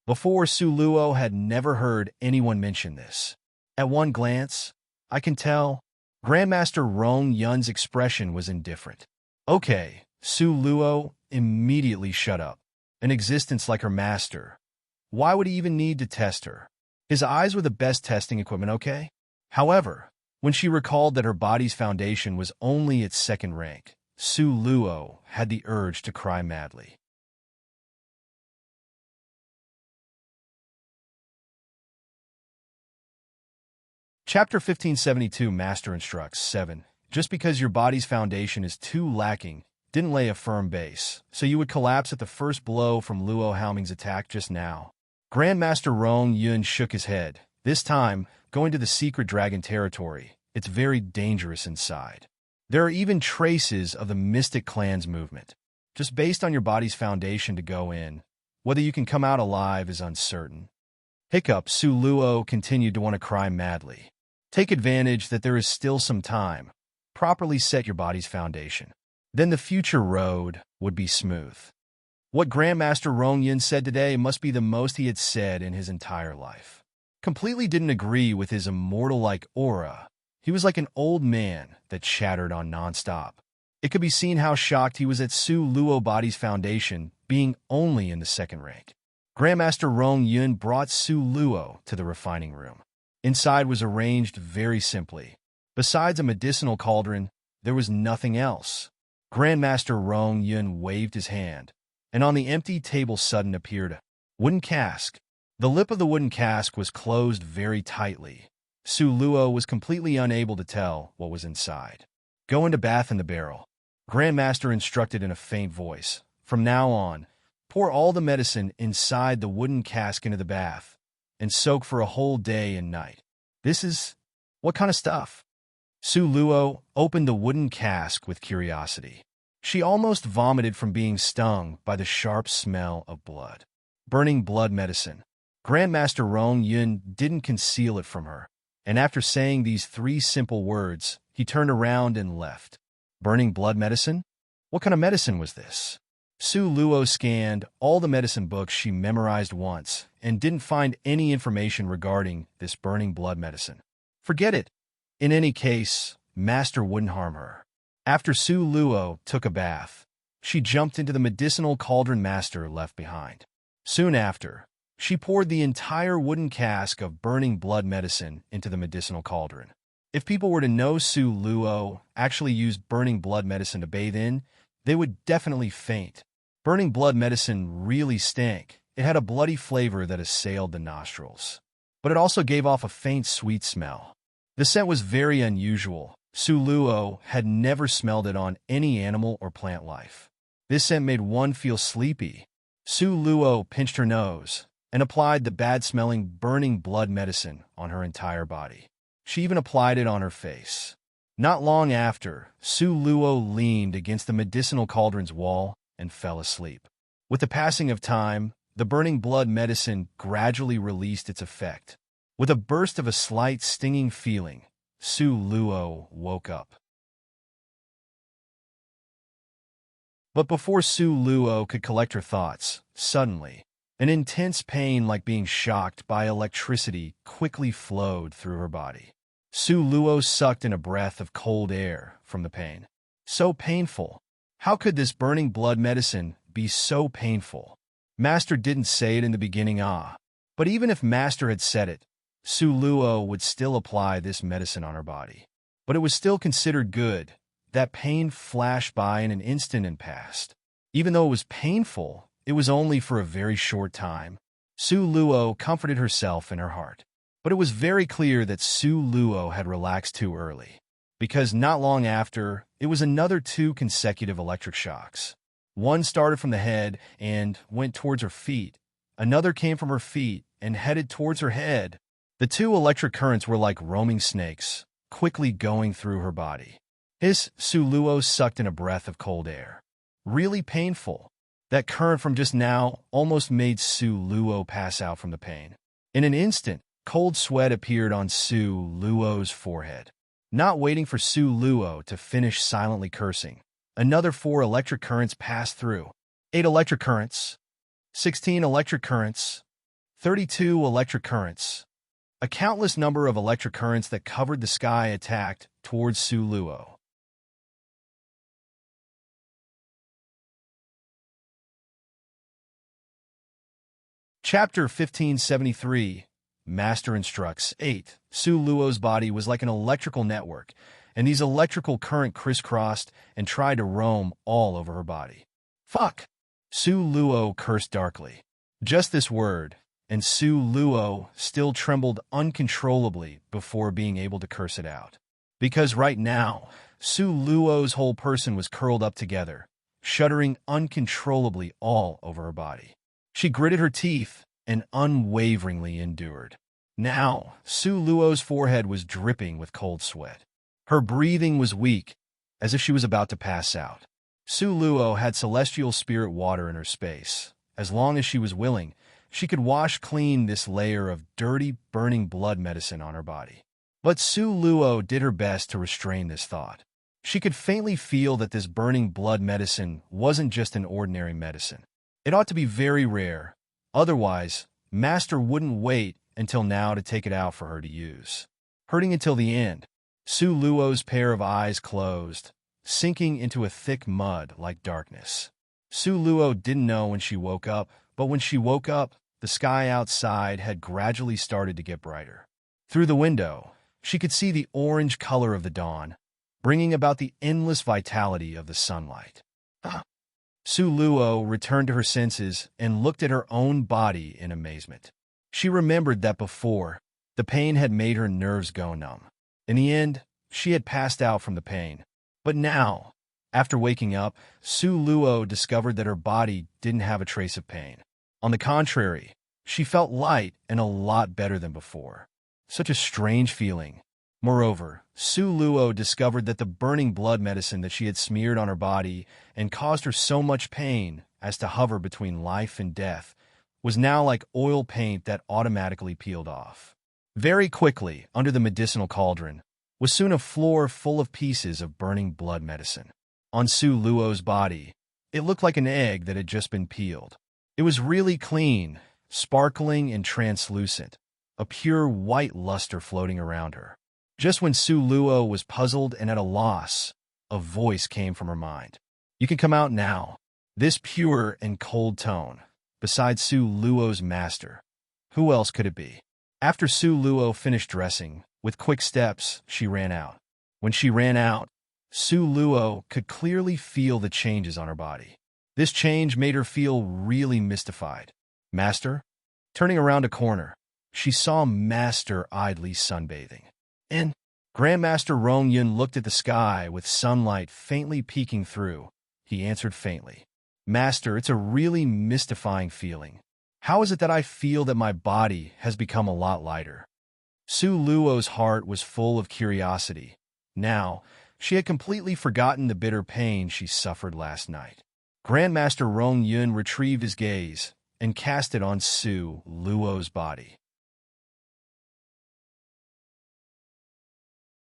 Before, Su Luo had never heard anyone mention this. At one glance, I can tell Grandmaster Rong Yun's expression was indifferent. Okay, Su Luo immediately shut up. An existence like her master. Why would he even need to test her? His eyes were the best testing equipment, okay? However, when she recalled that her body's foundation was only its 2nd rank, Su Luo had the urge to cry madly. Chapter 1572 Master Instructs 7. Just because your body's foundation is too lacking, didn't lay a firm base, so you would collapse at the first blow from Luo Haoming's attack just now. Grandmaster Rong Yun shook his head. This time, going to the secret dragon territory, it's very dangerous inside. There are even traces of the Mystic Clan's movement. Just based on your body's foundation to go in, whether you can come out alive is uncertain. Hiccup, Su Luo continued to want to cry madly. Take advantage that there is still some time. Properly set your body's foundation. Then the future road would be smooth. What Grandmaster Rong Yin said today must be the most he had said in his entire life. Completely didn't agree with his immortal-like aura. He was like an old man that chattered on nonstop. It could be seen how shocked he was at Su Luo Body's foundation being only in the second rank. Grandmaster Rong Yun brought Su Luo to the refining room. Inside was arranged very simply. Besides a medicinal cauldron, there was nothing else. Grandmaster Rong Yun waved his hand, and on the empty table suddenly appeared a wooden cask. The lip of the wooden cask was closed very tightly. Su Luo was completely unable to tell what was inside. Go into bath in the barrel. Grandmaster instructed in a faint voice. From now on, pour all the medicine inside the wooden cask into the bath, and soak for a whole day and night. This is... what kind of stuff? Su Luo opened the wooden cask with curiosity. She almost vomited from being stung by the sharp smell of blood. Burning blood medicine. Grandmaster Rong Yun didn't conceal it from her, and after saying these 3 simple words, he turned around and left. Burning blood medicine? What kind of medicine was this? Su Luo scanned all the medicine books she memorized once and didn't find any information regarding this burning blood medicine. Forget it. In any case, Master wouldn't harm her. After Su Luo took a bath, she jumped into the medicinal cauldron Master left behind. Soon after, she poured the entire wooden cask of burning blood medicine into the medicinal cauldron. If people were to know Su Luo actually used burning blood medicine to bathe in, they would definitely faint. Burning blood medicine really stank. It had a bloody flavor that assailed the nostrils, but it also gave off a faint sweet smell. The scent was very unusual. Su Luo had never smelled it on any animal or plant life. This scent made one feel sleepy. Su Luo pinched her nose and applied the bad-smelling burning blood medicine on her entire body. She even applied it on her face. Not long after, Su Luo leaned against the medicinal cauldron's wall and fell asleep. With the passing of time, the burning blood medicine gradually released its effect. With a burst of a slight stinging feeling, Su Luo woke up. But before Su Luo could collect her thoughts, suddenly, an intense pain like being shocked by electricity quickly flowed through her body. Su Luo sucked in a breath of cold air from the pain. So painful. How could this burning blood medicine be so painful? Master didn't say it in the beginning, but even if Master had said it, Su Luo would still apply this medicine on her body. But it was still considered good. That pain flashed by in an instant and passed. Even though it was painful, it was only for a very short time. Su Luo comforted herself in her heart. But it was very clear that Su Luo had relaxed too early, because not long after, it was another 2 consecutive electric shocks. One started from the head and went towards her feet. Another came from her feet and headed towards her head. The 2 electric currents were like roaming snakes, quickly going through her body. Su Luo sucked in a breath of cold air. Really painful. That current from just now almost made Su Luo pass out from the pain. In an instant, cold sweat appeared on Su Luo's forehead. Not waiting for Su Luo to finish silently cursing, another 4 electric currents passed through. 8 electric currents, 16 electric currents, 32 electric currents. A countless number of electric currents that covered the sky attacked towards Su Luo. Chapter 1573. Master instructs. 8. Su Luo's body was like an electrical network, and these electrical current crisscrossed and tried to roam all over her body. Fuck! Su Luo cursed darkly. Just this word, and Su Luo still trembled uncontrollably before being able to curse it out. Because right now, Su Luo's whole person was curled up together, shuddering uncontrollably all over her body. She gritted her teeth and unwaveringly endured. Now, Su Luo's forehead was dripping with cold sweat. Her breathing was weak, as if she was about to pass out. Su Luo had celestial spirit water in her space. As long as she was willing, she could wash clean this layer of dirty, burning blood medicine on her body. But Su Luo did her best to restrain this thought. She could faintly feel that this burning blood medicine wasn't just an ordinary medicine. It ought to be very rare. Otherwise, Master wouldn't wait until now to take it out for her to use. Hurting until the end, Su Luo's pair of eyes closed, sinking into a thick mud like darkness. Su Luo didn't know when she woke up, but when she woke up, the sky outside had gradually started to get brighter. Through the window, she could see the orange color of the dawn, bringing about the endless vitality of the sunlight. Su Luo returned to her senses and looked at her own body in amazement. She remembered that before, the pain had made her nerves go numb. In the end, she had passed out from the pain. But now, after waking up, Su Luo discovered that her body didn't have a trace of pain. On the contrary, she felt light and a lot better than before. Such a strange feeling. Moreover, Su Luo discovered that the burning blood medicine that she had smeared on her body and caused her so much pain as to hover between life and death was now like oil paint that automatically peeled off. Very quickly, under the medicinal cauldron, was soon a floor full of pieces of burning blood medicine. On Su Luo's body, it looked like an egg that had just been peeled. It was really clean, sparkling and translucent, a pure white luster floating around her. Just when Su Luo was puzzled and at a loss, a voice came from her mind. "You can come out now." This pure and cold tone, besides Su Luo's master. Who else could it be? After Su Luo finished dressing, with quick steps, she ran out. When she ran out, Su Luo could clearly feel the changes on her body. This change made her feel really mystified. "Master?" Turning around a corner, she saw Master idly sunbathing. And Grandmaster Rong Yun looked at the sky with sunlight faintly peeking through. He answered faintly, "Master, it's a really mystifying feeling. How is it that I feel that my body has become a lot lighter?" Su Luo's heart was full of curiosity. Now, she had completely forgotten the bitter pain she suffered last night. Grandmaster Rong Yun retrieved his gaze and cast it on Su Luo's body.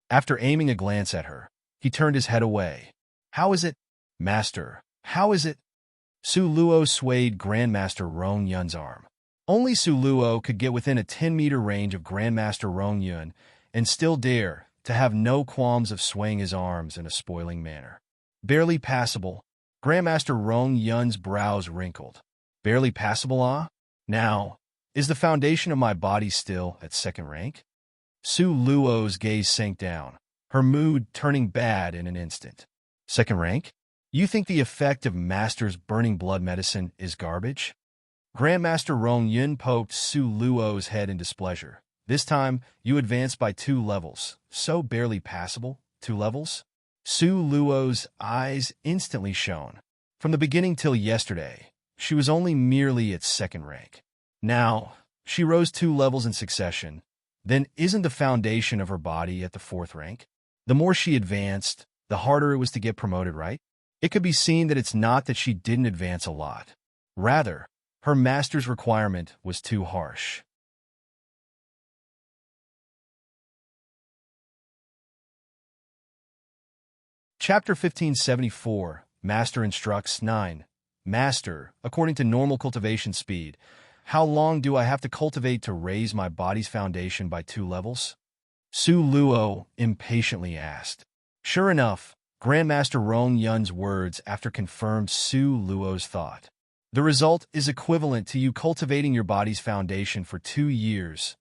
After aiming a glance at her, he turned his head away. "How is it, Master? How is it?" Su Luo swayed Grandmaster Rong Yun's arm. Only Su Luo could get within a 10-meter range of Grandmaster Rong Yun and still dare to have no qualms of swaying his arms in a spoiling manner. "Barely passable." Grandmaster Rong Yun's brows wrinkled. "Barely passable, ah? Now, is the foundation of my body still at second rank?" Su Luo's gaze sank down, her mood turning bad in an instant. "Second rank? You think the effect of Master's burning blood medicine is garbage?" Grandmaster Rong Yun poked Su Luo's head in displeasure. "This time, you advanced by 2 levels. So barely passable? 2 levels?" Su Luo's eyes instantly shone. From the beginning till yesterday, she was only merely at second rank. Now, she rose 2 levels in succession. Then isn't the foundation of her body at the 4th rank? The more she advanced, the harder it was to get promoted, right? It could be seen that it's not that she didn't advance a lot. Rather, her master's requirement was too harsh. Chapter 1574, Master Instructs 9. Master, according to normal cultivation speed, how long do I have to cultivate to raise my body's foundation by 2 levels? Su Luo impatiently asked. Sure enough, Grandmaster Rong Yun's words after confirmed Su Luo's thought. The result is equivalent to you cultivating your body's foundation for 2 years.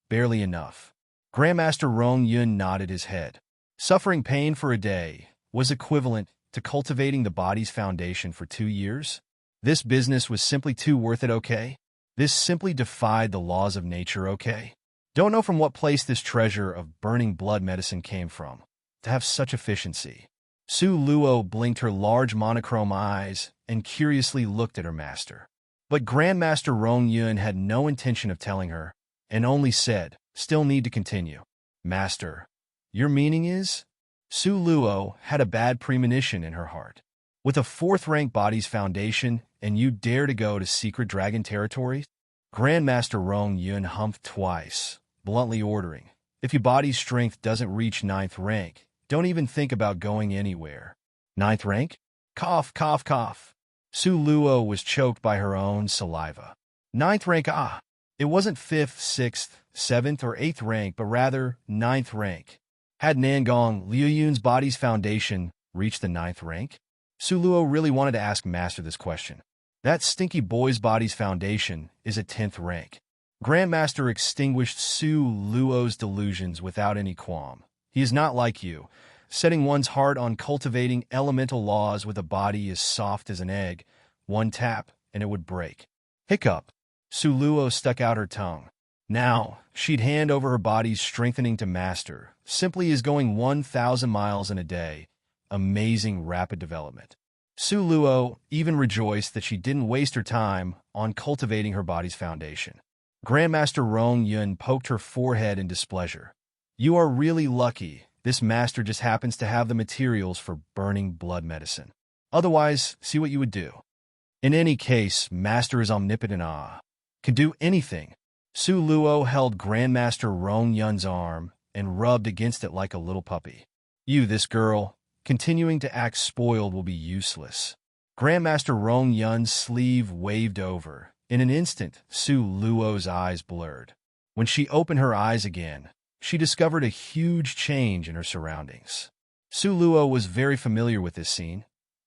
Barely enough. Grandmaster Rong Yun nodded his head. Suffering pain for a day was equivalent to cultivating the body's foundation for 2 years? This business was simply too worth it, okay? This simply defied the laws of nature, okay? Don't know from what place this treasure of burning blood medicine came from, to have such efficiency. Su Luo blinked her large monochrome eyes and curiously looked at her master. But Grandmaster Rong Yun had no intention of telling her, and only said, still need to continue. Master, your meaning is? Su Luo had a bad premonition in her heart. With a 4th-rank body's foundation, and you dare to go to secret dragon territory? Grandmaster Rong Yun humphed twice, bluntly ordering, if your body's strength doesn't reach 9th rank, don't even think about going anywhere. 9th rank? Cough, cough, cough. Su Luo was choked by her own saliva. Ninth rank, ah! It wasn't 5th, 6th, 7th, or 8th rank, but rather 9th rank. Had Nangong, Liu Yun's body's foundation, reached the 9th rank? Su Luo really wanted to ask Master this question. That stinky boy's body's foundation is at 10th rank. Grandmaster extinguished Su Luo's delusions without any qualm. He is not like you, setting one's heart on cultivating elemental laws with a body as soft as an egg. One tap, and it would break. Hiccup. Su Luo stuck out her tongue. Now, she'd hand over her body's strengthening to Master, simply as going 1,000 miles in a day. Amazing rapid development. Su Luo even rejoiced that she didn't waste her time on cultivating her body's foundation. Grandmaster Rong Yun poked her forehead in displeasure. You are really lucky. This master just happens to have the materials for burning blood medicine. Otherwise, see what you would do. In any case, Master is omnipotent, can do anything. Su Luo held Grandmaster Rong Yun's arm and rubbed against it like a little puppy. This girl, continuing to act spoiled will be useless. Grandmaster Rong Yun's sleeve waved over. In an instant, Su Luo's eyes blurred. When she opened her eyes again, she discovered a huge change in her surroundings. Su Luo was very familiar with this scene.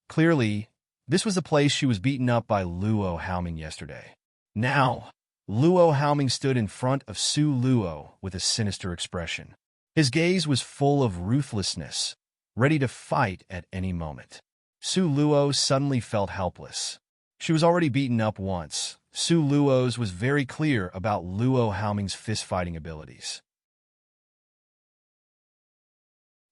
Clearly, this was the place she was beaten up by Luo Haoming yesterday. Now, Luo Haoming stood in front of Su Luo with a sinister expression. His gaze was full of ruthlessness, ready to fight at any moment. Su Luo suddenly felt helpless. She was already beaten up once. Su Luo's was very clear about Luo Haoming's fist-fighting abilities.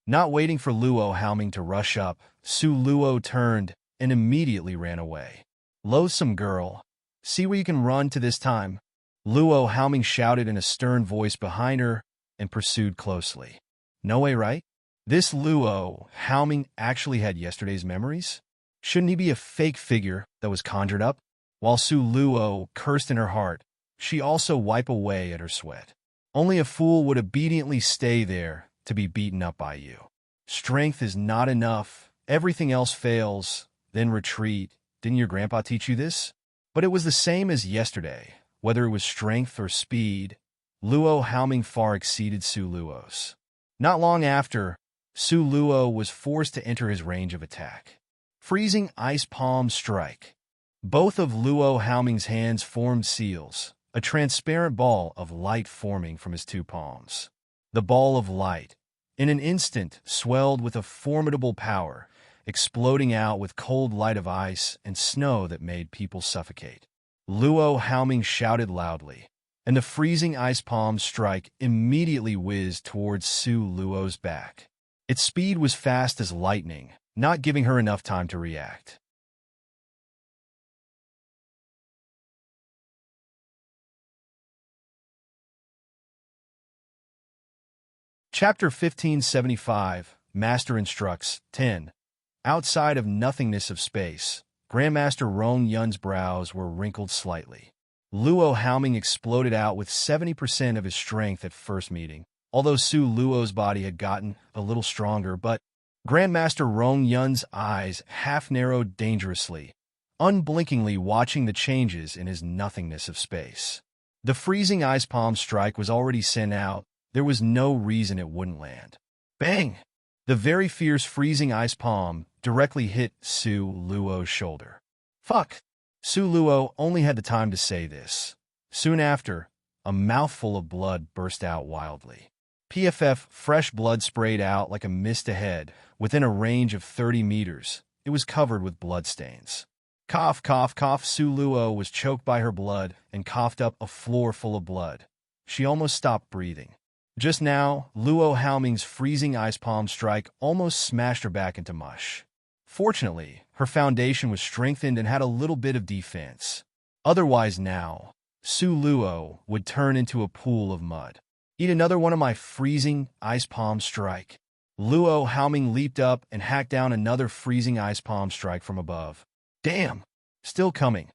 Not waiting for Luo Haoming to rush up, Su Luo turned and immediately ran away. Loathsome girl, see where you can run to this time. Luo Haoming shouted in a stern voice behind her and pursued closely. No way, right? This Luo Haoming actually had yesterday's memories? Shouldn't he be a fake figure that was conjured up? While Su Luo cursed in her heart, she also wiped away at her sweat. Only a fool would obediently stay there to be beaten up by you. Strength is not enough. Everything else fails. Then retreat. Didn't your grandpa teach you this? But it was the same as yesterday. Whether it was strength or speed, Luo Haoming far exceeded Su Luo's. Not long after, Su Luo was forced to enter his range of attack. Freezing Ice Palm Strike. Both of Luo Haoming's hands formed seals, a transparent ball of light forming from his two palms. The ball of light, in an instant, swelled with a formidable power, exploding out with cold light of ice and snow that made people suffocate. Luo Haoming shouted loudly, and the freezing ice palm strike immediately whizzed towards Su Luo's back. Its speed was fast as lightning, not giving her enough time to react. Chapter 1575, Master Instructs, 10. Outside of nothingness of space, Grandmaster Rong Yun's brows were wrinkled slightly. Luo Haoming exploded out with 70% of his strength at first meeting, although Su Luo's body had gotten a little stronger, but Grandmaster Rong Yun's eyes half-narrowed dangerously, unblinkingly watching the changes in his nothingness of space. The freezing ice palm strike was already sent out. There was no reason it wouldn't land. Bang! The very fierce freezing ice palm directly hit Su Luo's shoulder. Fuck! Su Luo only had the time to say this. Soon after, a mouthful of blood burst out wildly. PFF, fresh blood sprayed out like a mist ahead, within a range of 30 meters. It was covered with bloodstains. Cough, cough, cough. Su Luo was choked by her blood and coughed up a floor full of blood. She almost stopped breathing. Just now, Luo Haoming's freezing ice palm strike almost smashed her back into mush. Fortunately, her foundation was strengthened and had a little bit of defense. Otherwise now, Su Luo would turn into a pool of mud. Eat another one of my freezing ice palm strike. Luo Haoming leaped up and hacked down another freezing ice palm strike from above. Damn! Still coming.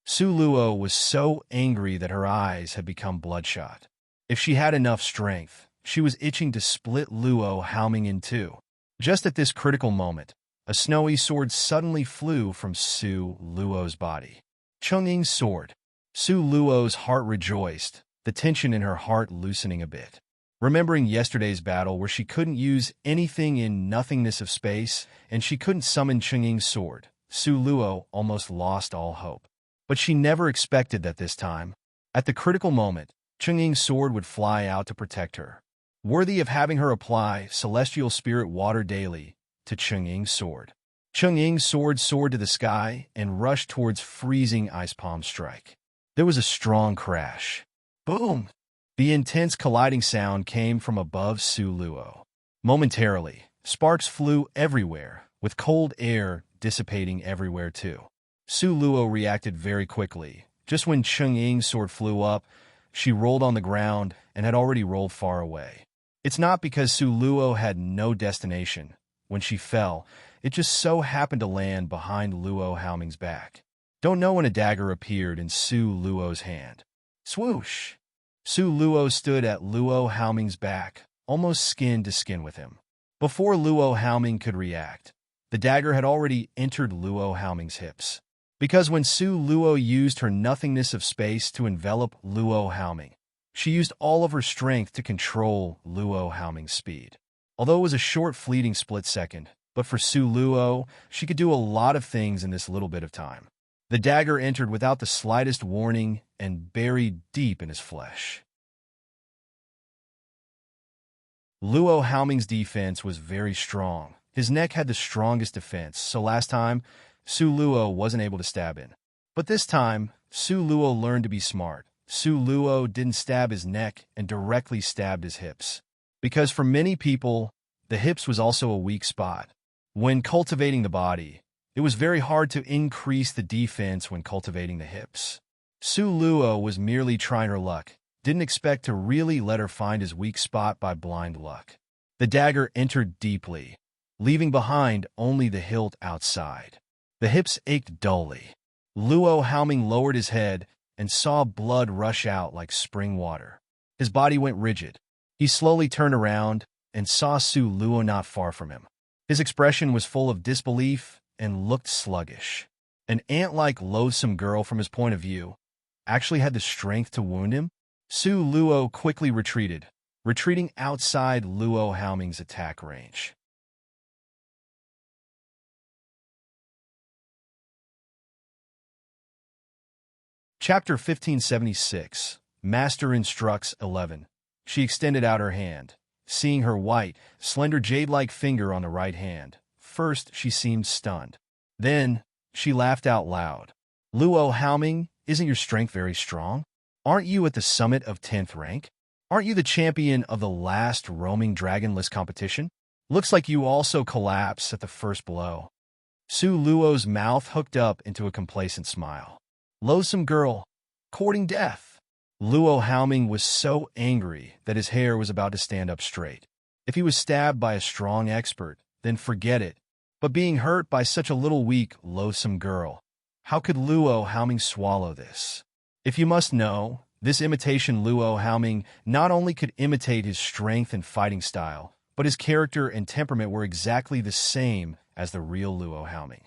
Su Luo was so angry that her eyes had become bloodshot. If she had enough strength, she was itching to split Luo Haoming in two. Just at this critical moment, A snowy sword suddenly flew from Su Luo's body. Cheng-Ying's sword. Su Luo's heart rejoiced, the tension in her heart loosening a bit. Remembering yesterday's battle where she couldn't use anything in nothingness of space and she couldn't summon Cheng-Ying's sword, Su Luo almost lost all hope. But she never expected that this time. At the critical moment, Cheng-Ying's sword would fly out to protect her, worthy of having her apply celestial spirit water daily to Cheng-Ying's sword. Cheng-Ying's sword soared to the sky and rushed towards freezing ice palm strike. There was a strong crash. Boom! The intense colliding sound came from above Su Luo. Momentarily, sparks flew everywhere, with cold air dissipating everywhere too. Su Luo reacted very quickly. Just when Cheng-Ying's sword flew up, she rolled on the ground and had already rolled far away. It's not because Su Luo had no destination. When she fell, it just so happened to land behind Luo Haoming's back. Don't know when a dagger appeared in Su Luo's hand. Swoosh! Su Luo stood at Luo Haoming's back, almost skin to skin with him. Before Luo Haoming could react, the dagger had already entered Luo Haoming's hips. Because when Su Luo used her nothingness of space to envelop Luo Haoming, she used all of her strength to control Luo Haoming's speed. Although it was a short fleeting split second, but for Su Luo, she could do a lot of things in this little bit of time. The dagger entered without the slightest warning and buried deep in his flesh. Luo Haoming's defense was very strong. His neck had the strongest defense, so last time, Su Luo wasn't able to stab in. But this time, Su Luo learned to be smart. Su Luo didn't stab his neck and directly stabbed his hips. Because for many people, the hips was also a weak spot. When cultivating the body, it was very hard to increase the defense when cultivating the hips. Su Luo was merely trying her luck, didn't expect to really let her find his weak spot by blind luck. The dagger entered deeply, leaving behind only the hilt outside. The hips ached dully. Luo Haoming lowered his head and saw blood rush out like spring water. His body went rigid. He slowly turned around and saw Su Luo not far from him. His expression was full of disbelief and looked sluggish. An ant-like loathsome girl from his point of view actually had the strength to wound him? Su Luo quickly retreated, retreating outside Luo Haoming's attack range. Chapter 1576. Master Instructs 11. She extended out her hand, seeing her white, slender jade-like finger on the right hand. First, she seemed stunned. Then, she laughed out loud. Luo Haoming, isn't your strength very strong? Aren't you at the summit of 10th rank? Aren't you the champion of the last roaming dragonless competition? Looks like you also collapse at the first blow. Su Luo's mouth hooked up into a complacent smile. Loathsome girl, courting death. Luo Haoming was so angry that his hair was about to stand up straight. If he was stabbed by a strong expert, then forget it. But being hurt by such a little weak, loathsome girl, how could Luo Haoming swallow this? If you must know, this imitation Luo Haoming not only could imitate his strength and fighting style, but his character and temperament were exactly the same as the real Luo Haoming.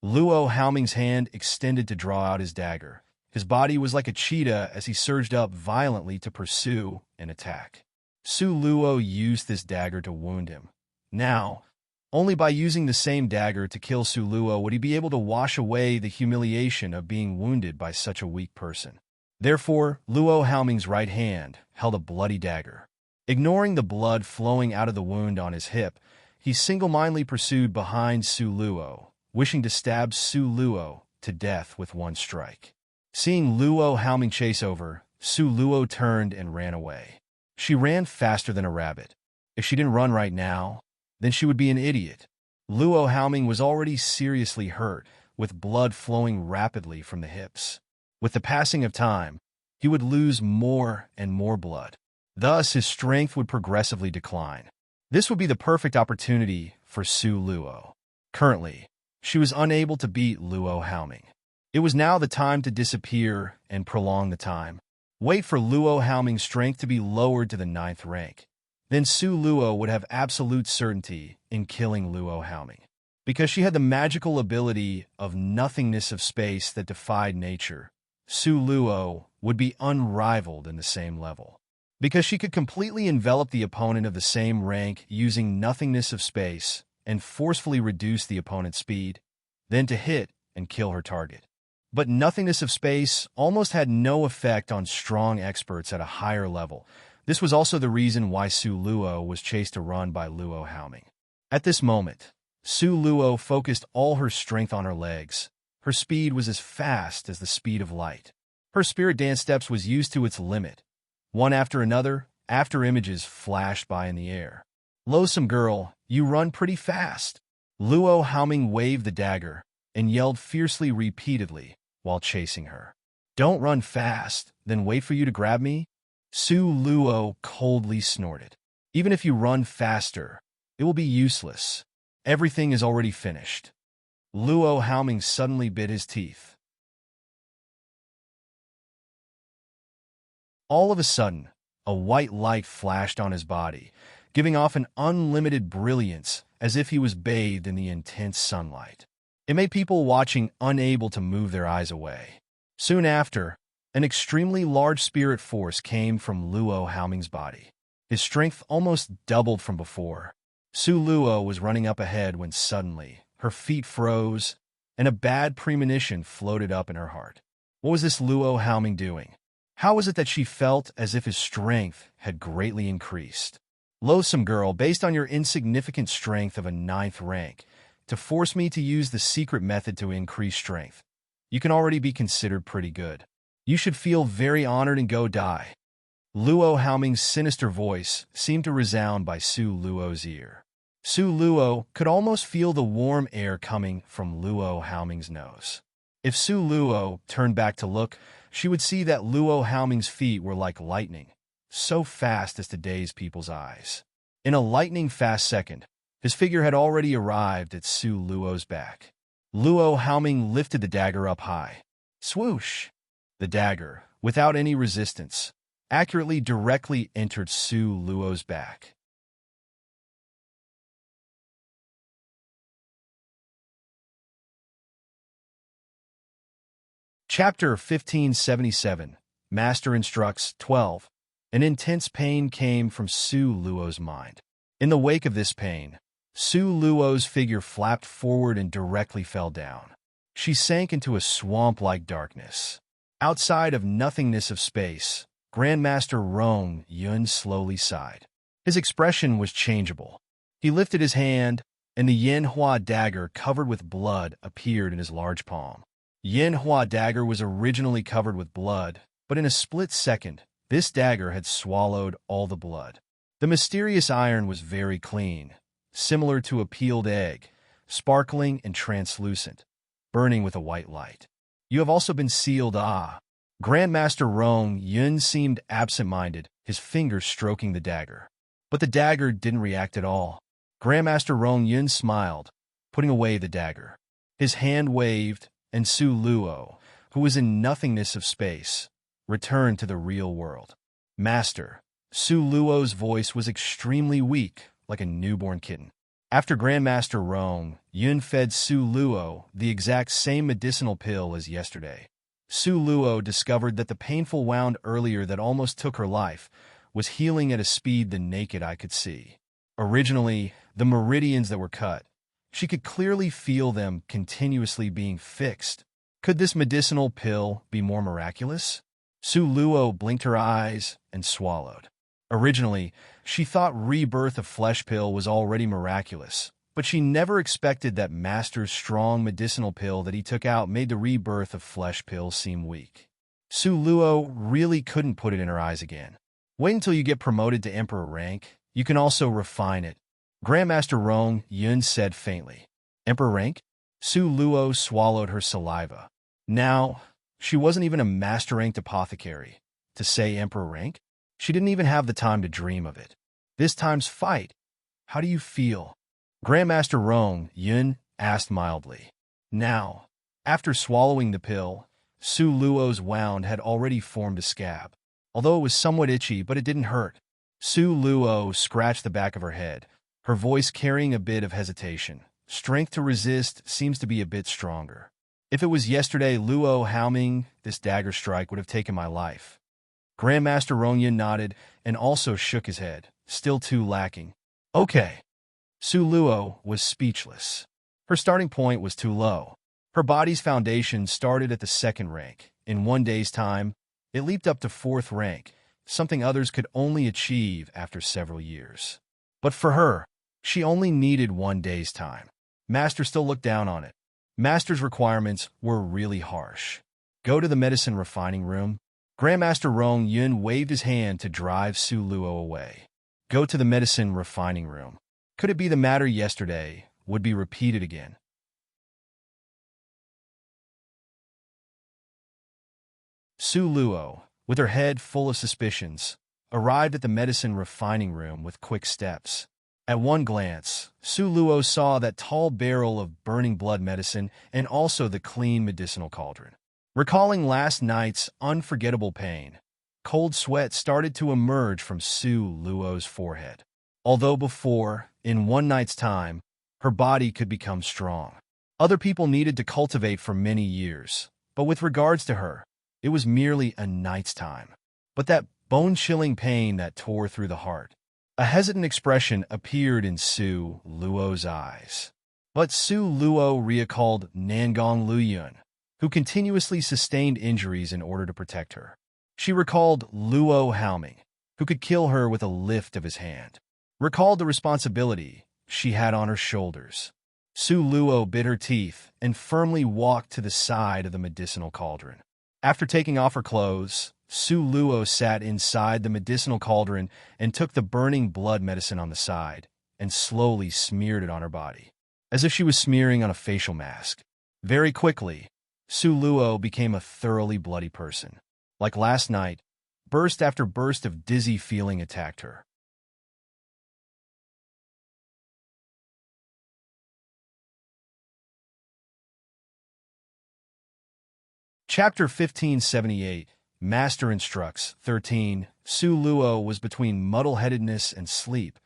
Luo Haoming's hand extended to draw out his dagger. His body was like a cheetah as he surged up violently to pursue and attack. Su Luo used this dagger to wound him. Now, only by using the same dagger to kill Su Luo would he be able to wash away the humiliation of being wounded by such a weak person. Therefore, Luo Haoming's right hand held a bloody dagger. Ignoring the blood flowing out of the wound on his hip, he single-mindedly pursued behind Su Luo, wishing to stab Su Luo to death with one strike. Seeing Luo Haoming chase over, Su Luo turned and ran away. She ran faster than a rabbit. If she didn't run right now, then she would be an idiot. Luo Haoming was already seriously hurt, with blood flowing rapidly from the hips. With the passing of time, he would lose more and more blood. Thus, his strength would progressively decline. This would be the perfect opportunity for Su Luo. Currently, she was unable to beat Luo Haoming. It was now the time to disappear and prolong the time. Wait for Luo Haoming's strength to be lowered to the 9th rank. Then Su Luo would have absolute certainty in killing Luo Haoming. Because she had the magical ability of nothingness of space that defied nature, Su Luo would be unrivaled in the same level. Because she could completely envelop the opponent of the same rank using nothingness of space and forcefully reduce the opponent's speed, then to hit and kill her target. But nothingness of space almost had no effect on strong experts at a higher level. This was also the reason why Su Luo was chased to run by Luo Haoming. At this moment, Su Luo focused all her strength on her legs. Her speed was as fast as the speed of light. Her spirit dance steps was used to its limit. One after another, after images flashed by in the air. "Loathsome girl, you run pretty fast." Luo Haoming waved the dagger and yelled fiercely repeatedly while chasing her. "Don't run fast, then wait for you to grab me?" Su Luo coldly snorted. "Even if you run faster, it will be useless. Everything is already finished." Luo Haoming suddenly bit his teeth. All of a sudden, a white light flashed on his body, giving off an unlimited brilliance as if he was bathed in the intense sunlight. It made people watching unable to move their eyes away. Soon after, an extremely large spirit force came from Luo Haoming's body. His strength almost doubled from before. Su Luo was running up ahead when suddenly her feet froze and a bad premonition floated up in her heart. What was this Luo Haoming doing? How was it that she felt as if his strength had greatly increased? "Loathsome girl, based on your insignificant strength of a 9th rank, to force me to use the secret method to increase strength, you can already be considered pretty good. You should feel very honored and go die." Luo Haoming's sinister voice seemed to resound by Su Luo's ear. Su Luo could almost feel the warm air coming from Luo Haoming's nose. If Su Luo turned back to look, she would see that Luo Haoming's feet were like lightning, so fast as to daze people's eyes. In a lightning-fast second, his figure had already arrived at Su Luo's back. Luo Haoming lifted the dagger up high. Swoosh! The dagger, without any resistance, accurately directly entered Su Luo's back. Chapter 1577, Master Instructs 12. An intense pain came from Su Luo's mind. In the wake of this pain, Su Luo's figure flapped forward and directly fell down. She sank into a swamp-like darkness. Outside of nothingness of space, Grandmaster Rong Yun slowly sighed. His expression was changeable. He lifted his hand, and the Yin Hua dagger covered with blood appeared in his large palm. Yin Hua dagger was originally covered with blood, but in a split second, this dagger had swallowed all the blood. The mysterious iron was very clean, similar to a peeled egg, sparkling and translucent, burning with a white light. "You have also been sealed, ah." Grandmaster Rong Yun seemed absent-minded, his fingers stroking the dagger. But the dagger didn't react at all. Grandmaster Rong Yun smiled, putting away the dagger. His hand waved, and Su Luo, who was in nothingness of space, returned to the real world. "Master." Su Luo's voice was extremely weak, like a newborn kitten. After Grandmaster Rong Yun fed Su Luo the exact same medicinal pill as yesterday, Su Luo discovered that the painful wound earlier that almost took her life was healing at a speed the naked eye could see. Originally, the meridians that were cut, she could clearly feel them continuously being fixed. Could this medicinal pill be more miraculous? Su Luo blinked her eyes and swallowed. Originally, she thought rebirth of flesh pill was already miraculous, but she never expected that Master's strong medicinal pill that he took out made the rebirth of flesh pill seem weak. Su Luo really couldn't put it in her eyes again. "Wait until you get promoted to Emperor rank. You can also refine it," Grandmaster Rong Yun said faintly. "Emperor rank?" Su Luo swallowed her saliva. Now, she wasn't even a master-ranked apothecary. To say Emperor rank? She didn't even have the time to dream of it. "This time's fight. How do you feel?" Grandmaster Rong Yun asked mildly. Now, after swallowing the pill, Su Luo's wound had already formed a scab. Although it was somewhat itchy, but it didn't hurt. Su Luo scratched the back of her head, her voice carrying a bit of hesitation. strength to resist seems to be a bit stronger. If it was yesterday Luo Haoming, this dagger strike would have taken my life. Grandmaster Rongyun nodded and also shook his head, still too lacking. Okay. Su Luo was speechless. Her starting point was too low. Her body's foundation started at the 2nd rank. In one day's time, it leaped up to 4th rank, something others could only achieve after several years. But for her, she only needed 1 day's time. Master still looked down on it. Master's requirements were really harsh. Go to the medicine refining room. Grandmaster Rong Yun waved his hand to drive Su Luo away. Go to the medicine refining room. Could it be the matter yesterday would be repeated again? Su Luo, with her head full of suspicions, arrived at the medicine refining room with quick steps. At one glance, Su Luo saw that tall barrel of burning blood medicine and also the clean medicinal cauldron. Recalling last night's unforgettable pain, cold sweat started to emerge from Su Luo's forehead. Although before, in one night's time, her body could become strong. Other people needed to cultivate for many years, but with regards to her, it was merely a night's time. But that bone-chilling pain that tore through the heart. A hesitant expression appeared in Su Luo's eyes. But Su Luo recalled Nangong Luyun, who continuously sustained injuries in order to protect her. She recalled Luo Haoming, who could kill her with a lift of his hand. Recalled the responsibility she had on her shoulders. Su Luo bit her teeth and firmly walked to the side of the medicinal cauldron. After taking off her clothes, Su Luo sat inside the medicinal cauldron and took the burning blood medicine on the side and slowly smeared it on her body, as if she was smearing on a facial mask. Very quickly, Su Luo became a thoroughly bloody person. Like last night, burst after burst of dizzy feeling attacked her. Chapter 1578, Master Instructs, 13. Su Luo was between muddle-headedness and sleep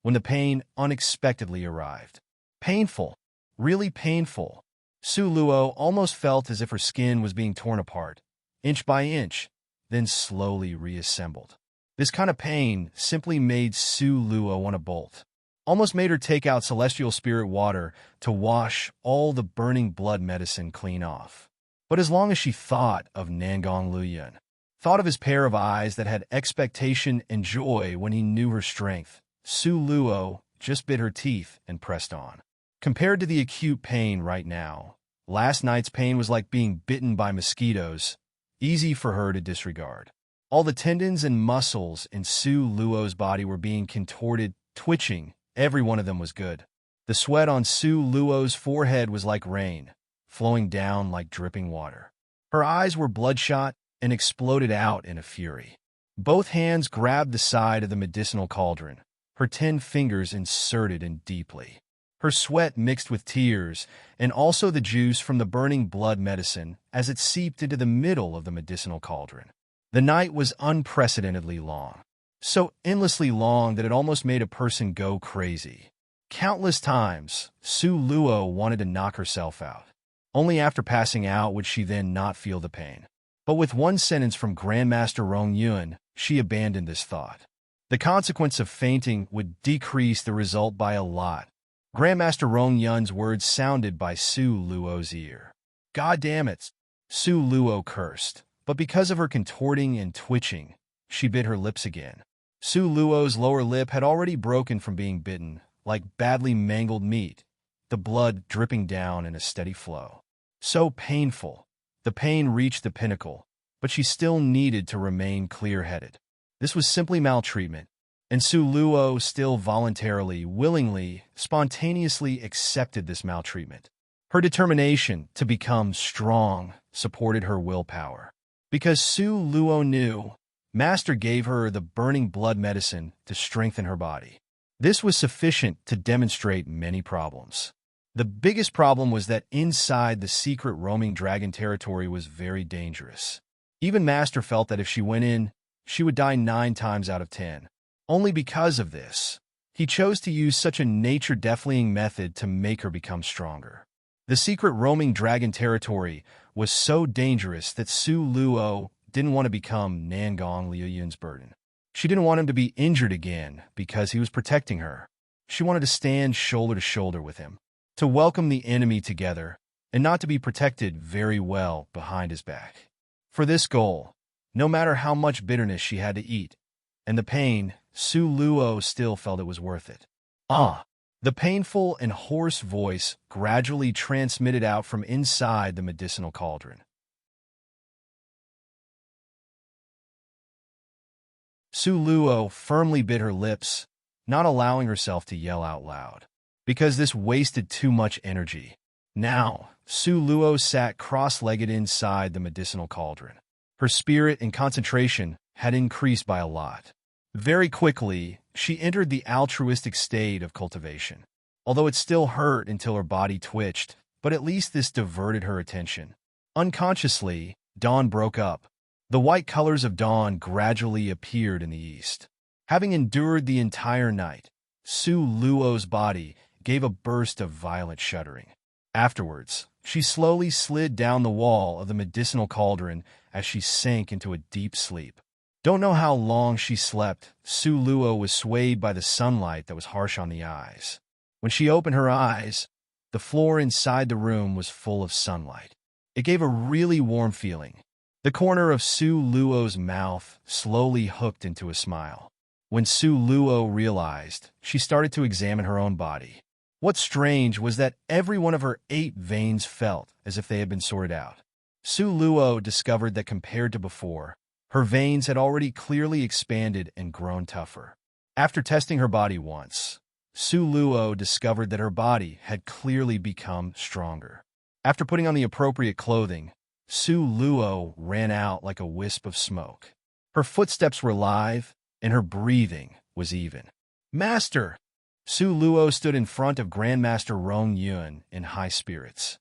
when the pain unexpectedly arrived. Painful, really painful. Su Luo almost felt as if her skin was being torn apart, inch by inch, then slowly reassembled. This kind of pain simply made Su Luo want to bolt. Almost made her take out celestial spirit water to wash all the burning blood medicine clean off. But as long as she thought of Nangong Luyun, thought of his pair of eyes that had expectation and joy when he knew her strength, Su Luo just bit her teeth and pressed on. Compared to the acute pain right now, last night's pain was like being bitten by mosquitoes, easy for her to disregard. All the tendons and muscles in Su Luo's body were being contorted, twitching. Every one of them was good. The sweat on Su Luo's forehead was like rain, flowing down like dripping water. Her eyes were bloodshot and exploded out in a fury. Both hands grabbed the side of the medicinal cauldron, her 10 fingers inserted in deeply. Her sweat mixed with tears and also the juice from the burning blood medicine as it seeped into the middle of the medicinal cauldron. The night was unprecedentedly long, so endlessly long that it almost made a person go crazy. Countless times, Su Luo wanted to knock herself out. Only after passing out would she then not feel the pain. But with one sentence from Grandmaster Rong Yun, she abandoned this thought. The consequence of fainting would decrease the result by a lot. Grandmaster Rong Yun's words sounded by Su Luo's ear. God damn it! Su Luo cursed, but because of her contorting and twitching, she bit her lips again. Su Luo's lower lip had already broken from being bitten, like badly mangled meat, the blood dripping down in a steady flow. So painful. The pain reached the pinnacle, but she still needed to remain clear-headed. This was simply maltreatment, and Su Luo still voluntarily, willingly, spontaneously accepted this maltreatment. Her determination to become strong supported her willpower. Because Su Luo knew, Master gave her the burning blood medicine to strengthen her body. This was sufficient to demonstrate many problems. The biggest problem was that inside the secret roaming dragon territory was very dangerous. Even Master felt that if she went in, she would die 9 times out of 10. Only because of this, He chose to use such a nature-defining method to make her become stronger. The secret roaming dragon territory was so dangerous that Su Luo didn't want to become Nangong Liuyun's burden. She didn't want him to be injured again because he was protecting her. She wanted to stand shoulder to shoulder with him, to welcome the enemy together, and not to be protected very well behind his back. For this goal, no matter how much bitterness she had to eat, and the pain, Su Luo still felt it was worth it. The painful and hoarse voice gradually transmitted out from inside the medicinal cauldron. Su Luo firmly bit her lips, not allowing herself to yell out loud, because this wasted too much energy. Now, Su Luo sat cross-legged inside the medicinal cauldron. Her spirit and concentration had increased by a lot. Very quickly, she entered the altruistic state of cultivation. Although it still hurt until her body twitched, but at least this diverted her attention. Unconsciously, dawn broke up. The white colors of dawn gradually appeared in the east. Having endured the entire night, Su Luo's body gave a burst of violent shuddering. Afterwards, she slowly slid down the wall of the medicinal cauldron as she sank into a deep sleep. Don't know how long she slept. Su Luo was swayed by the sunlight that was harsh on the eyes. When she opened her eyes, the floor inside the room was full of sunlight. It gave a really warm feeling. The corner of Su Luo's mouth slowly hooked into a smile. When Su Luo realized, she started to examine her own body. What's strange was that every one of her 8 veins felt as if they had been sorted out. Su Luo discovered that compared to before, her veins had already clearly expanded and grown tougher. After testing her body once, Su Luo discovered that her body had clearly become stronger. After putting on the appropriate clothing, Su Luo ran out like a wisp of smoke. Her footsteps were live, and her breathing was even. "Master!" Su Luo stood in front of Grandmaster Rong Yun in high spirits.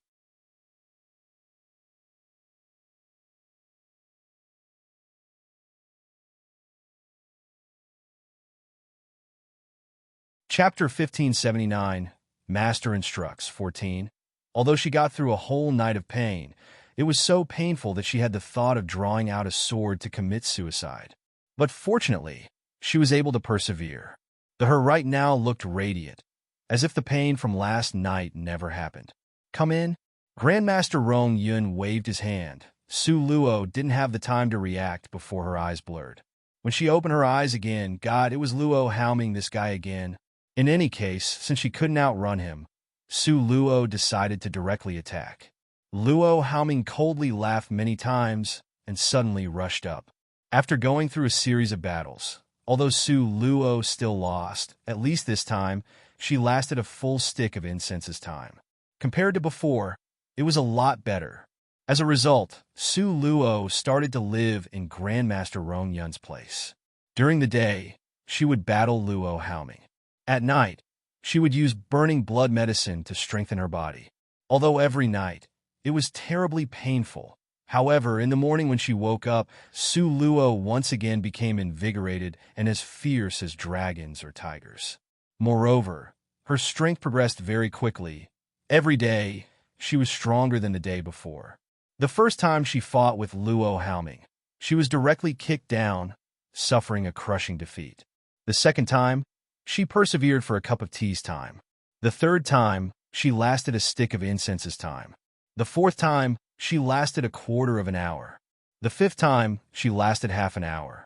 Chapter 1579, Master Instructs 14. Although she got through a whole night of pain, it was so painful that she had the thought of drawing out a sword to commit suicide. But fortunately, she was able to persevere. Her right now looked radiant, as if the pain from last night never happened. "Come in." Grandmaster Rong Yun waved his hand. Su Luo didn't have the time to react before her eyes blurred. When she opened her eyes again, God, it was Luo Haoming, this guy again. In any case, since she couldn't outrun him, Su Luo decided to directly attack. Luo Haoming coldly laughed many times and suddenly rushed up. After going through a series of battles, although Su Luo still lost, at least this time, she lasted a full stick of incense's time. Compared to before, it was a lot better. As a result, Su Luo started to live in Grandmaster Rong Yun's place. During the day, she would battle Luo Haoming. At night, she would use burning blood medicine to strengthen her body. Although every night, it was terribly painful. However, in the morning when she woke up, Su Luo once again became invigorated and as fierce as dragons or tigers. Moreover, her strength progressed very quickly. Every day, she was stronger than the day before. The first time she fought with Luo Haoming, she was directly kicked down, suffering a crushing defeat. The second time, she persevered for a cup of tea's time. The third time, she lasted a stick of incense's time. The fourth time, she lasted a quarter of an hour. The fifth time, she lasted half an hour.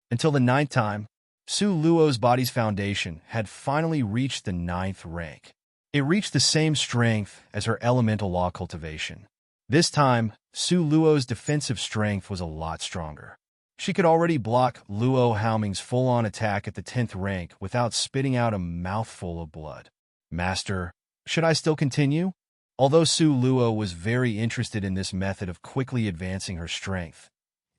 Until the ninth time, Su Luo's body's foundation had finally reached the 9th rank. It reached the same strength as her elemental law cultivation. This time, Su Luo's defensive strength was a lot stronger. She could already block Luo Haoming's full-on attack at the 10th rank without spitting out a mouthful of blood. "Master, should I still continue?" Although Su Luo was very interested in this method of quickly advancing her strength,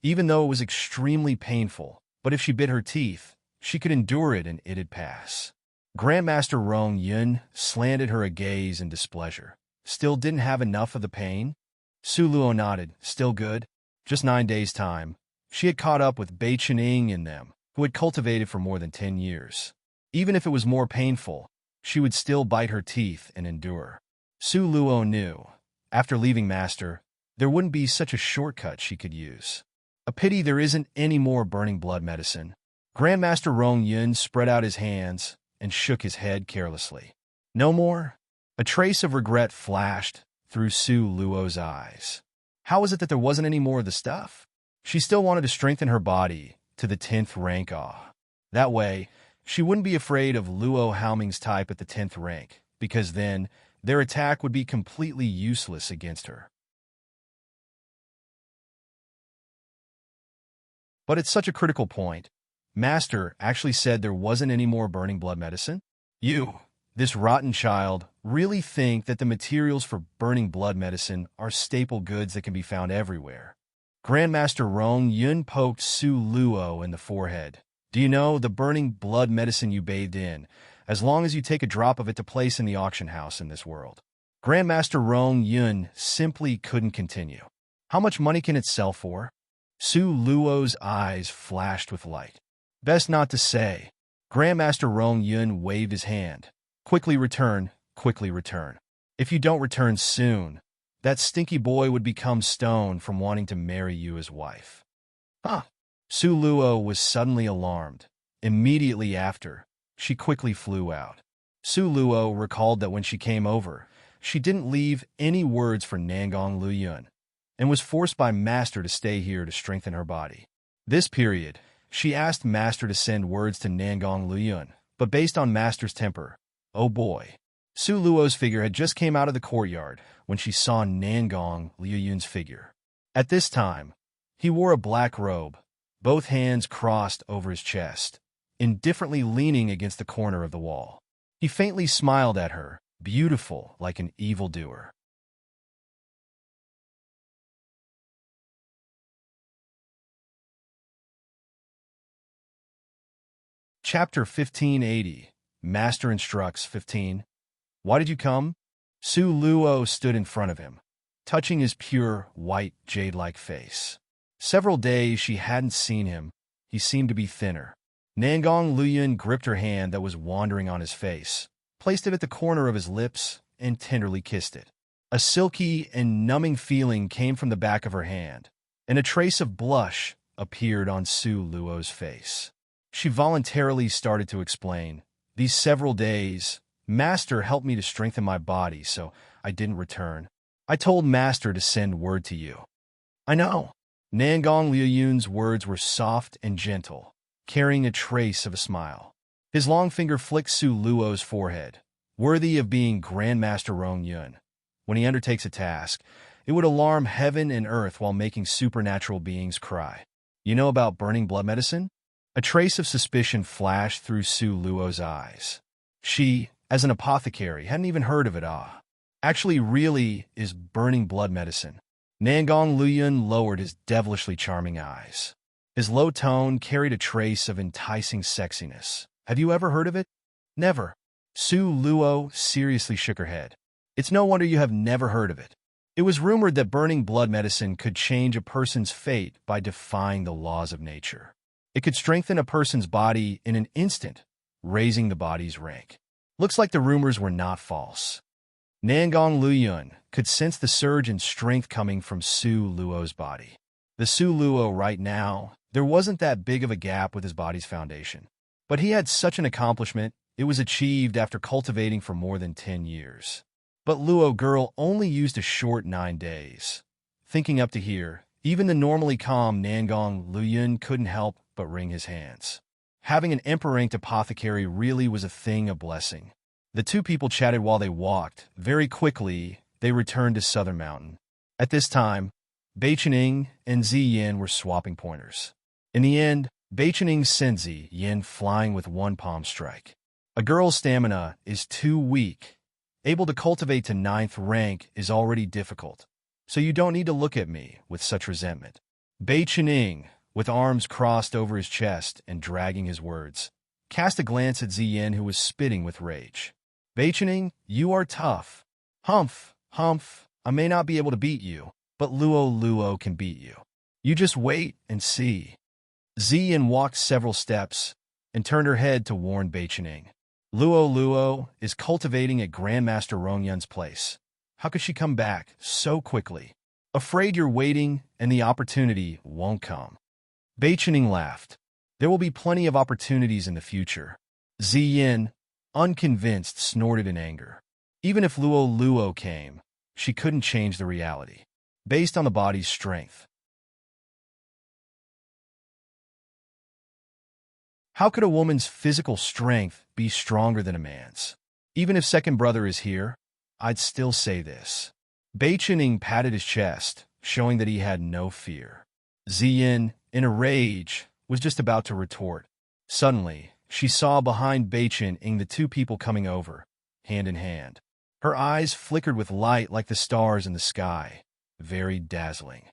even though it was extremely painful, but if she bit her teeth, she could endure it and it'd pass. Grandmaster Rong Yun slanted her a gaze in displeasure. Still didn't have enough of the pain? Su Luo nodded. Still good? Just 9 days' time. She had caught up with Bei Chening and them, who had cultivated for more than 10 years. Even if it was more painful, she would still bite her teeth and endure. Su Luo knew, after leaving Master, there wouldn't be such a shortcut she could use. A pity there isn't any more burning blood medicine. Grandmaster Rong Yun spread out his hands and shook his head carelessly. No more? A trace of regret flashed through Su Luo's eyes. How was it that there wasn't any more of the stuff? She still wanted to strengthen her body to the 10th rank. That way, she wouldn't be afraid of Luo Haoming's type at the 10th rank, because then their attack would be completely useless against her. But at such a critical point, Master actually said there wasn't any more burning blood medicine? You, this rotten child, really think that the materials for burning blood medicine are staple goods that can be found everywhere? Grandmaster Rong Yun poked Su Luo in the forehead. Do you know the burning blood medicine you bathed in, as long as you take a drop of it to place in the auction house in this world? Grandmaster Rong Yun simply couldn't continue. How much money can it sell for? Su Luo's eyes flashed with light. Best not to say. Grandmaster Rong Yun waved his hand. Quickly return, quickly return. If you don't return soon, that stinky boy would become stone from wanting to marry you as wife. Huh. Su Luo was suddenly alarmed. Immediately after, she quickly flew out. Su Luo recalled that when she came over, she didn't leave any words for Nangong Luyun, and was forced by Master to stay here to strengthen her body. This period, she asked Master to send words to Nangong Luyun, but based on Master's temper, oh boy. Su Luo's figure had just came out of the courtyard when she saw Nangong Luyun's figure. At this time, he wore a black robe, both hands crossed over his chest, indifferently leaning against the corner of the wall. He faintly smiled at her, beautiful like an evildoer. Chapter 1580. Master instructs 15. Why did you come? Su Luo stood in front of him, touching his pure, white, jade-like face. Several days she hadn't seen him. He seemed to be thinner. Nangong Luyun gripped her hand that was wandering on his face, placed it at the corner of his lips, and tenderly kissed it. A silky and numbing feeling came from the back of her hand, and a trace of blush appeared on Su Luo's face. She voluntarily started to explain. These several days, Master helped me to strengthen my body, so I didn't return. I told Master to send word to you. I know. Nangong Luyun's words were soft and gentle, carrying a trace of a smile. His long finger flicked Su Luo's forehead, worthy of being Grandmaster Rong Yun. When he undertakes a task, it would alarm heaven and earth while making supernatural beings cry. You know about burning blood medicine? A trace of suspicion flashed through Su Luo's eyes. She, as an apothecary, hadn't even heard of it. Actually, really is burning blood medicine. Nangong Luyun lowered his devilishly charming eyes. His low tone carried a trace of enticing sexiness. Have you ever heard of it? Never. Su Luo seriously shook her head. It's no wonder you have never heard of it. It was rumored that burning blood medicine could change a person's fate by defying the laws of nature. It could strengthen a person's body in an instant, raising the body's rank. Looks like the rumors were not false. Nangong Luyun could sense the surge in strength coming from Su Luo's body. The Su Luo right now, there wasn't that big of a gap with his body's foundation. But he had such an accomplishment, it was achieved after cultivating for more than 10 years. But Luo girl only used a short 9 days. Thinking up to here, even the normally calm Nangong Luyun couldn't help but wring his hands. Having an emperor-ranked apothecary really was a thing of blessing. The two people chatted while they walked. Very quickly, they returned to Southern Mountain. At this time, Beichening and Ziyin were swapping pointers. In the end, Beichening sent Ziyin flying with one palm strike. A girl's stamina is too weak. Able to cultivate to 9th rank is already difficult, so you don't need to look at me with such resentment. Beichening, with arms crossed over his chest and dragging his words, cast a glance at Ziyin, who was spitting with rage. Beichening, you are tough. Humph, humph, I may not be able to beat you, but Luo can beat you. You just wait and see. Ziyin walked several steps, and turned her head to warn Beichening. Luo is cultivating at Grandmaster Rongyun's place. How could she come back so quickly? Afraid you're waiting and the opportunity won't come. Beichening laughed. There will be plenty of opportunities in the future. Ziyin, unconvinced, snorted in anger. Even if Luo came, she couldn't change the reality. Based on the body's strength. How could a woman's physical strength be stronger than a man's? Even if second brother is here, I'd still say this. Beichening patted his chest, showing that he had no fear. Ziyin, in a rage, was just about to retort. Suddenly, she saw behind Beichening the two people coming over, hand in hand. Her eyes flickered with light like the stars in the sky. Very dazzling.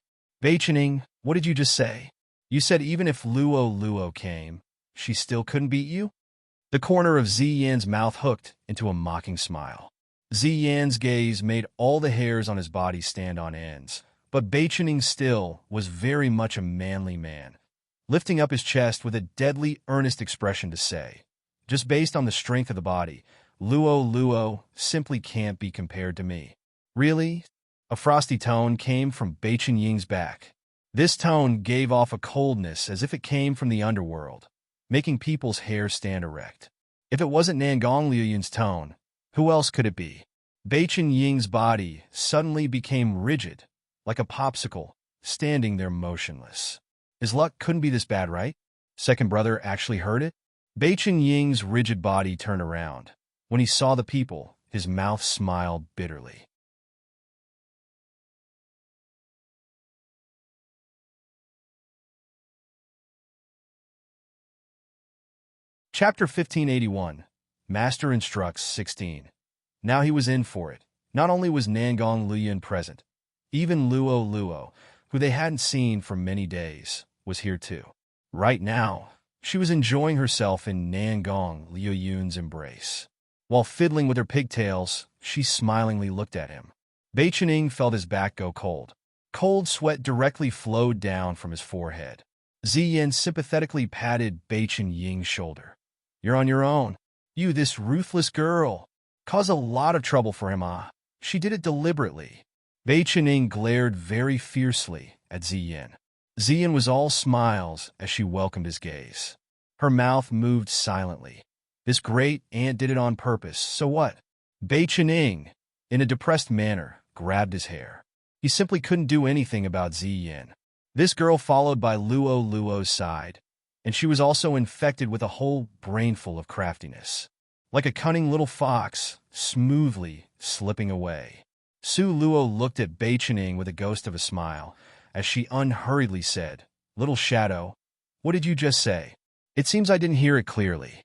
Beichening, what did you just say? You said even if Luo came, she still couldn't beat you? The corner of Ziyin's mouth hooked into a mocking smile. Ziyin's gaze made all the hairs on his body stand on ends, but Beichening still was very much a manly man, lifting up his chest with a deadly, earnest expression to say, just based on the strength of the body, Luo simply can't be compared to me. Really? A frosty tone came from Beichening's back. This tone gave off a coldness as if it came from the underworld, making people's hair stand erect. If it wasn't Nangong Liuyun's tone, who else could it be? Beichening's body suddenly became rigid, like a popsicle, standing there motionless. His luck couldn't be this bad, right? Second brother actually heard it? Beichening's rigid body turned around. When he saw the people, his mouth smiled bitterly. Chapter 1581. Master Instructs 16. Now he was in for it. Not only was Nangong Liyun present, even Luo, who they hadn't seen for many days, was here too. Right now, she was enjoying herself in Nangong Liyun's embrace. While fiddling with her pigtails, she smilingly looked at him. Beichening felt his back go cold. Cold sweat directly flowed down from his forehead. Ziyin sympathetically patted Beichening's shoulder. You're on your own. You, this ruthless girl. Caused a lot of trouble for him, ah. She did it deliberately. Beichening glared very fiercely at Ziyin. Ziyin was all smiles as she welcomed his gaze. Her mouth moved silently. This great aunt did it on purpose, so what? Beichening, in a depressed manner, grabbed his hair. He simply couldn't do anything about Ziyin. This girl followed by Luo's side, and she was also infected with a whole brainful of craftiness. Like a cunning little fox, smoothly slipping away. Su Luo looked at Beichening with a ghost of a smile, as she unhurriedly said, Little Shadow, what did you just say? It seems I didn't hear it clearly.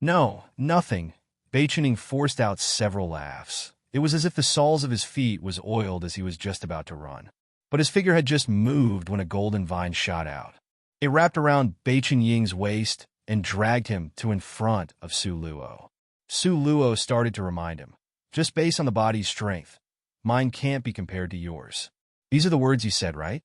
No, nothing. Beichening forced out several laughs. It was as if the soles of his feet was oiled as he was just about to run. But his figure had just moved when a golden vine shot out. It wrapped around Beichening's waist and dragged him to in front of Su Luo. Su Luo started to remind him, just based on the body's strength, mine can't be compared to yours. These are the words you said, right?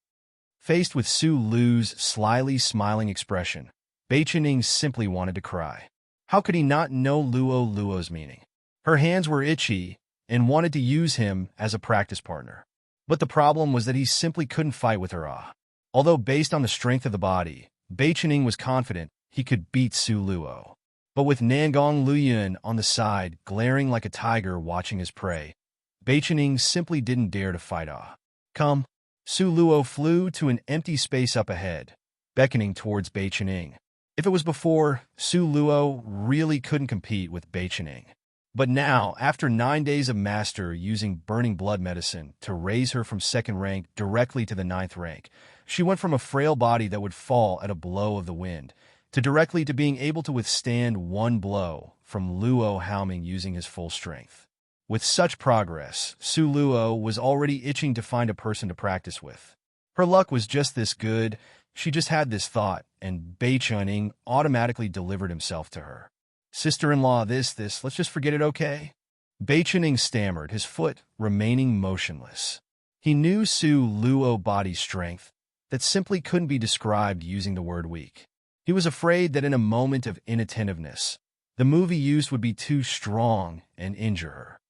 Faced with Su Lu's slyly smiling expression, Beichening simply wanted to cry. How could he not know Luo's meaning? Her hands were itchy and wanted to use him as a practice partner. But the problem was that he simply couldn't fight with her ah. Although based on the strength of the body, Beichening was confident he could beat Su Luo. But with Nangong Liyun on the side, glaring like a tiger watching his prey, Beichening simply didn't dare to fight ah. Come. Su Luo flew to an empty space up ahead, beckoning towards Beichening. If it was before, Su Luo really couldn't compete with Beichening. But now, after 9 days of Master using burning blood medicine to raise her from 2nd rank directly to the 9th rank, she went from a frail body that would fall at a blow of the wind to directly to being able to withstand one blow from Luo Haoming using his full strength. With such progress, Su Luo was already itching to find a person to practice with. Her luck was just this good, she just had this thought, and Beichening automatically delivered himself to her. Sister-in-law, this, let's just forget it, okay? Beichening stammered, his foot remaining motionless. He knew Su Luo body's strength that simply couldn't be described using the word weak. He was afraid that in a moment of inattentiveness, the move he used would be too strong and injure her.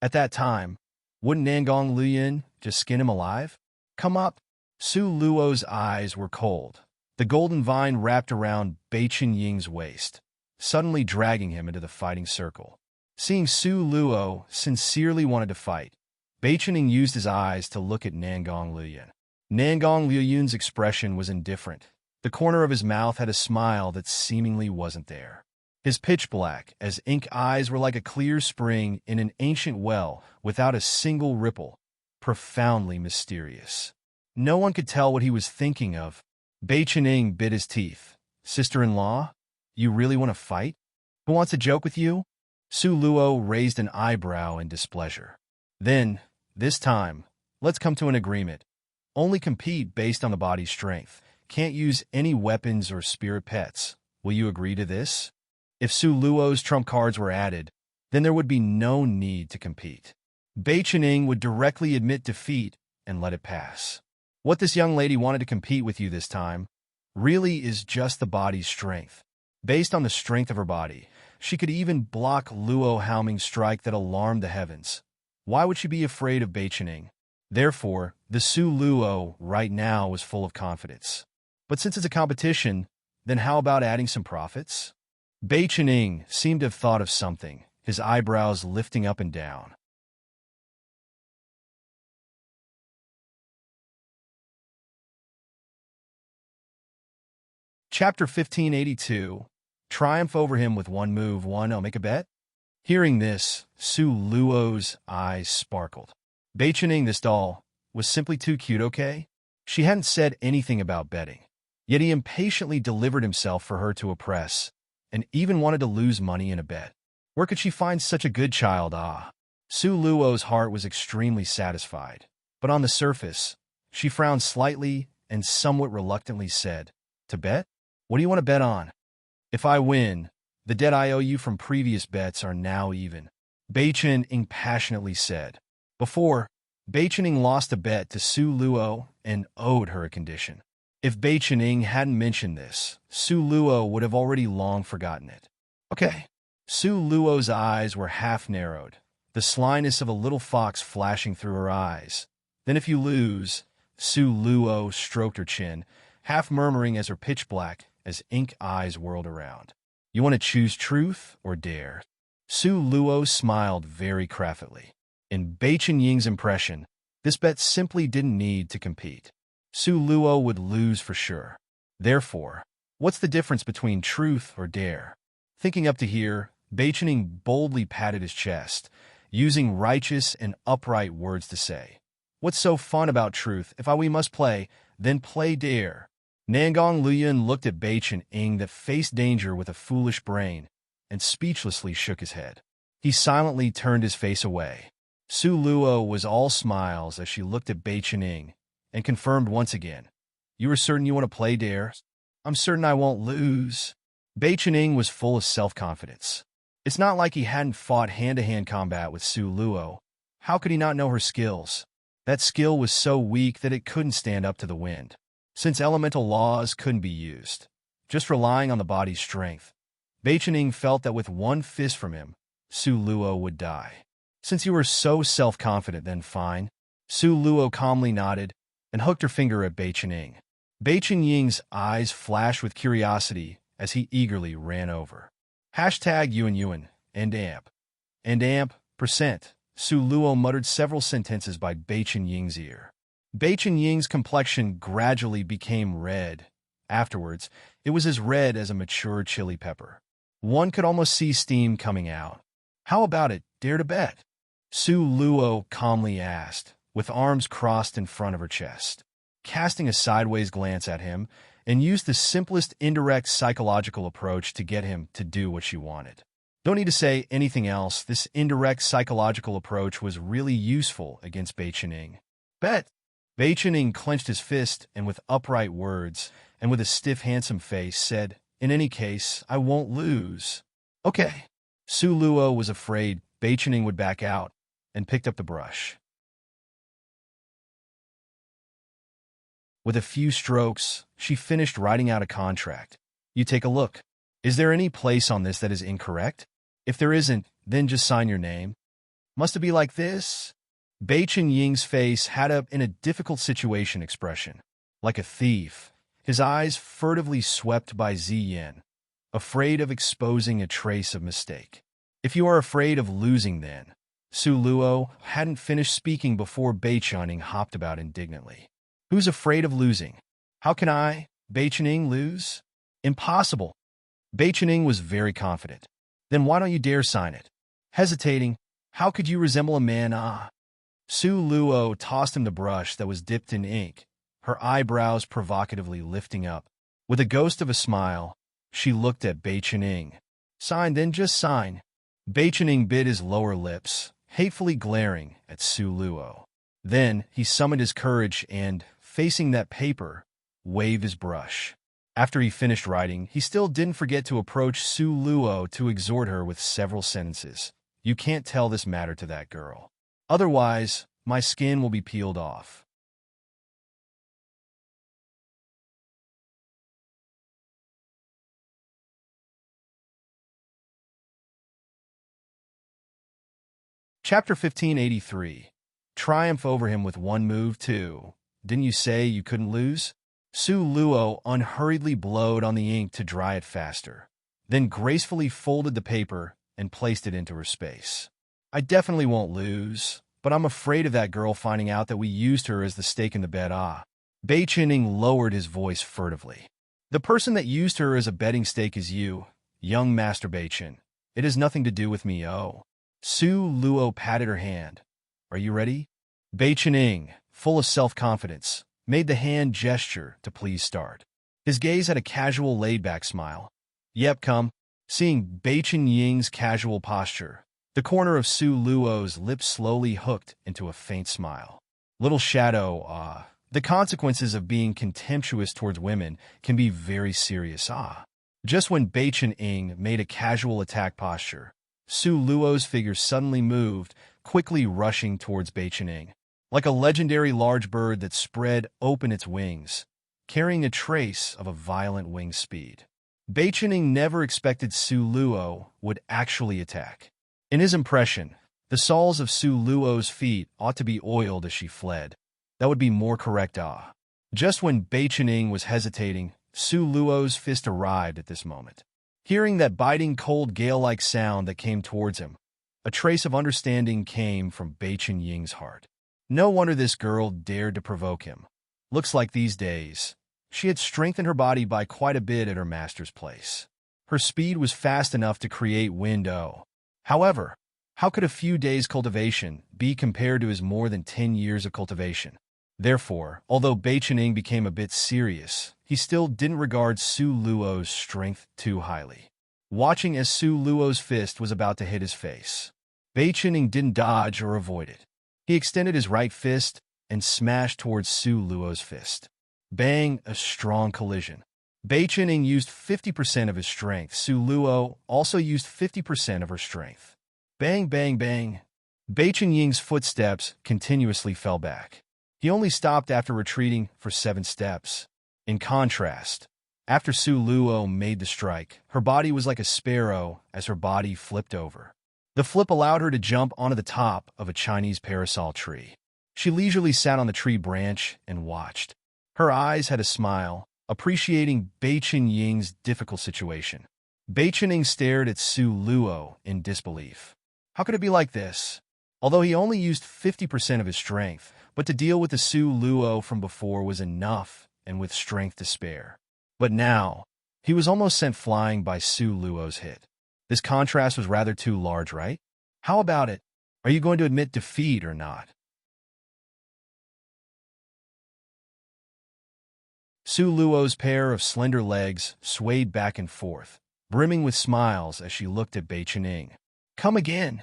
At that time, wouldn't Nangong Luoyun just skin him alive? Come up. Su Luo's eyes were cold. The golden vine wrapped around Bai Chen-ying's waist, suddenly dragging him into the fighting circle. Seeing Su Luo sincerely wanted to fight, Bai Chen-ying used his eyes to look at Nangong Luoyun. Nangong Luoyun's expression was indifferent. The corner of his mouth had a smile that seemingly wasn't there. His pitch-black as ink eyes were like a clear spring in an ancient well without a single ripple, profoundly mysterious. No one could tell what he was thinking of. Bai Chen-ying bit his teeth. Sister-in-law? You really want to fight? Who wants to joke with you? Su Luo raised an eyebrow in displeasure. Then, this time, let's come to an agreement. Only compete based on the body's strength. Can't use any weapons or spirit pets. Will you agree to this? If Su Luo's trump cards were added, then there would be no need to compete. Bai Chen-ying would directly admit defeat and let it pass. What this young lady wanted to compete with you this time really is just the body's strength. Based on the strength of her body, she could even block Luo Haoming's strike that alarmed the heavens. Why would she be afraid of Bai Chen-ying? Therefore, the Su Luo right now was full of confidence. But since it's a competition, then how about adding some profits? Bai Chen-ying seemed to have thought of something, his eyebrows lifting up and down. Chapter 1582. Triumph over him with one move, I'll make a bet? Hearing this, Su Luo's eyes sparkled. Bai Chen-ying, this doll, was simply too cute, okay? She hadn't said anything about betting, yet he impatiently delivered himself for her to oppress, and even wanted to lose money in a bet. Where could she find such a good child? Su Luo's heart was extremely satisfied, but on the surface, she frowned slightly and somewhat reluctantly said, To bet? What do you want to bet on? If I win, the debt I owe you from previous bets are now even, Bai Chen-ying passionately said. Before, Bai Chen-ying lost a bet to Su Luo and owed her a condition. If Bai Chen-ying hadn't mentioned this, Su Luo would have already long forgotten it. Okay. Su Luo's eyes were half narrowed, the slyness of a little fox flashing through her eyes. Then if you lose, Su Luo stroked her chin, half murmuring as her pitch-black as ink eyes whirled around. You want to choose truth or dare? Su Luo smiled very craftily. In Bai Chen-ying's impression, this bet simply didn't need to compete. Su Luo would lose for sure. Therefore, what's the difference between truth or dare? Thinking up to here, Bai Chen-ying boldly patted his chest, using righteous and upright words to say, What's so fun about truth? If we must play, then play dare. Nangong Luoyun looked at Bai Chen-ying that faced danger with a foolish brain, and speechlessly shook his head. He silently turned his face away. Su Luo was all smiles as she looked at Bai Chen-ying, and confirmed once again, You are certain you want to play dare? I'm certain I won't lose. Bai Chen-ying was full of self-confidence. It's not like he hadn't fought hand-to-hand combat with Su Luo. How could he not know her skills? That skill was so weak that it couldn't stand up to the wind. Since elemental laws couldn't be used, just relying on the body's strength, Bai Chen-ying felt that with one fist from him, Su Luo would die. Since you were so self-confident, then fine. Su Luo calmly nodded and hooked her finger at Bai Chen-ying. Bai Chen-ying's eyes flashed with curiosity as he eagerly ran over. Hashtag Yuan and amp, percent. Su Luo muttered several sentences by Bai Chen-ying's ear. Bai Chen-ying's complexion gradually became red. Afterwards, it was as red as a mature chili pepper. One could almost see steam coming out. How about it? Dare to bet? Su Luo calmly asked, with arms crossed in front of her chest. Casting a sideways glance at him, and used the simplest indirect psychological approach to get him to do what she wanted. Don't need to say anything else, this indirect psychological approach was really useful against Bai Chen-ying. Bet! Bai Chen-ying clenched his fist and with upright words, and with a stiff, handsome face, said, In any case, I won't lose. Okay. Su Luo was afraid Bai Chen-ying would back out, and picked up the brush. With a few strokes, she finished writing out a contract. You take a look. Is there any place on this that is incorrect? If there isn't, then just sign your name. Must it be like this? Beichen Ying's face had up in a difficult situation expression. Like a thief, his eyes furtively swept by Ziyin, afraid of exposing a trace of mistake. If you are afraid of losing then, Su Luo hadn't finished speaking before Beichen hopped about indignantly. Who's afraid of losing? How can I, Beichen, lose? Impossible. Beichen was very confident. Then why don't you dare sign it? Hesitating, how could you resemble a man? Su Luo tossed him the brush that was dipped in ink, her eyebrows provocatively lifting up. With a ghost of a smile, she looked at Beichen. Sign, then just sign. Beichen bit his lower lips, hatefully glaring at Su Luo. Then he summoned his courage and, facing that paper, waved his brush. After he finished writing, he still didn't forget to approach Su Luo to exhort her with several sentences. You can't tell this matter to that girl. Otherwise, my skin will be peeled off. Chapter 1583. Triumph over him with one move, too. Didn't you say you couldn't lose? Su Luo unhurriedly blowed on the ink to dry it faster, then gracefully folded the paper and placed it into her space. I definitely won't lose, but I'm afraid of that girl finding out that we used her as the stake in the bet. Beichen lowered his voice furtively. The person that used her as a betting stake is you, young Master Beichen. It has nothing to do with me. Su Luo patted her hand. Are you ready? Beichen, full of self-confidence, made the hand gesture to please start. His gaze had a casual laid-back smile. Yep, come. Seeing Beichen Ying's casual posture, the corner of Su Luo's lips slowly hooked into a faint smile. Little shadow, the consequences of being contemptuous towards women can be very serious. Just when Beichen made a casual attack posture, Su Luo's figure suddenly moved, quickly rushing towards Beichen. Like a legendary large bird that spread open its wings, carrying a trace of a violent wing speed. Beichen never expected Su Luo would actually attack. In his impression, the soles of Su Luo's feet ought to be oiled as she fled. That would be more correct. Just when Beichen was hesitating, Su Luo's fist arrived at this moment. Hearing that biting cold gale-like sound that came towards him, a trace of understanding came from Beichen Ying's heart. No wonder this girl dared to provoke him. Looks like these days, she had strengthened her body by quite a bit at her master's place. Her speed was fast enough to create wind. However, how could a few days' cultivation be compared to his more than 10 years of cultivation? Therefore, although Beichen became a bit serious, he still didn't regard Su Luo's strength too highly. Watching as Su Luo's fist was about to hit his face, Beichen didn't dodge or avoid it. He extended his right fist and smashed towards Su Luo's fist. Bang, a strong collision. Beichen used 50% of his strength. Su Luo also used 50% of her strength. Bang, bang, bang. Beichen Ying's footsteps continuously fell back. He only stopped after retreating for 7 steps. In contrast, after Su Luo made the strike, her body was like a sparrow as her body flipped over. The flip allowed her to jump onto the top of a Chinese parasol tree. She leisurely sat on the tree branch and watched. Her eyes had a smile, appreciating Beichen Ying's difficult situation. Beichen stared at Su Luo in disbelief. How could it be like this? Although he only used 50% of his strength, but to deal with the Su Luo from before was enough and with strength to spare. But now, he was almost sent flying by Su Luo's hit. This contrast was rather too large, right? How about it? Are you going to admit defeat or not? Su Luo's pair of slender legs swayed back and forth, brimming with smiles as she looked at Beichen. Come again.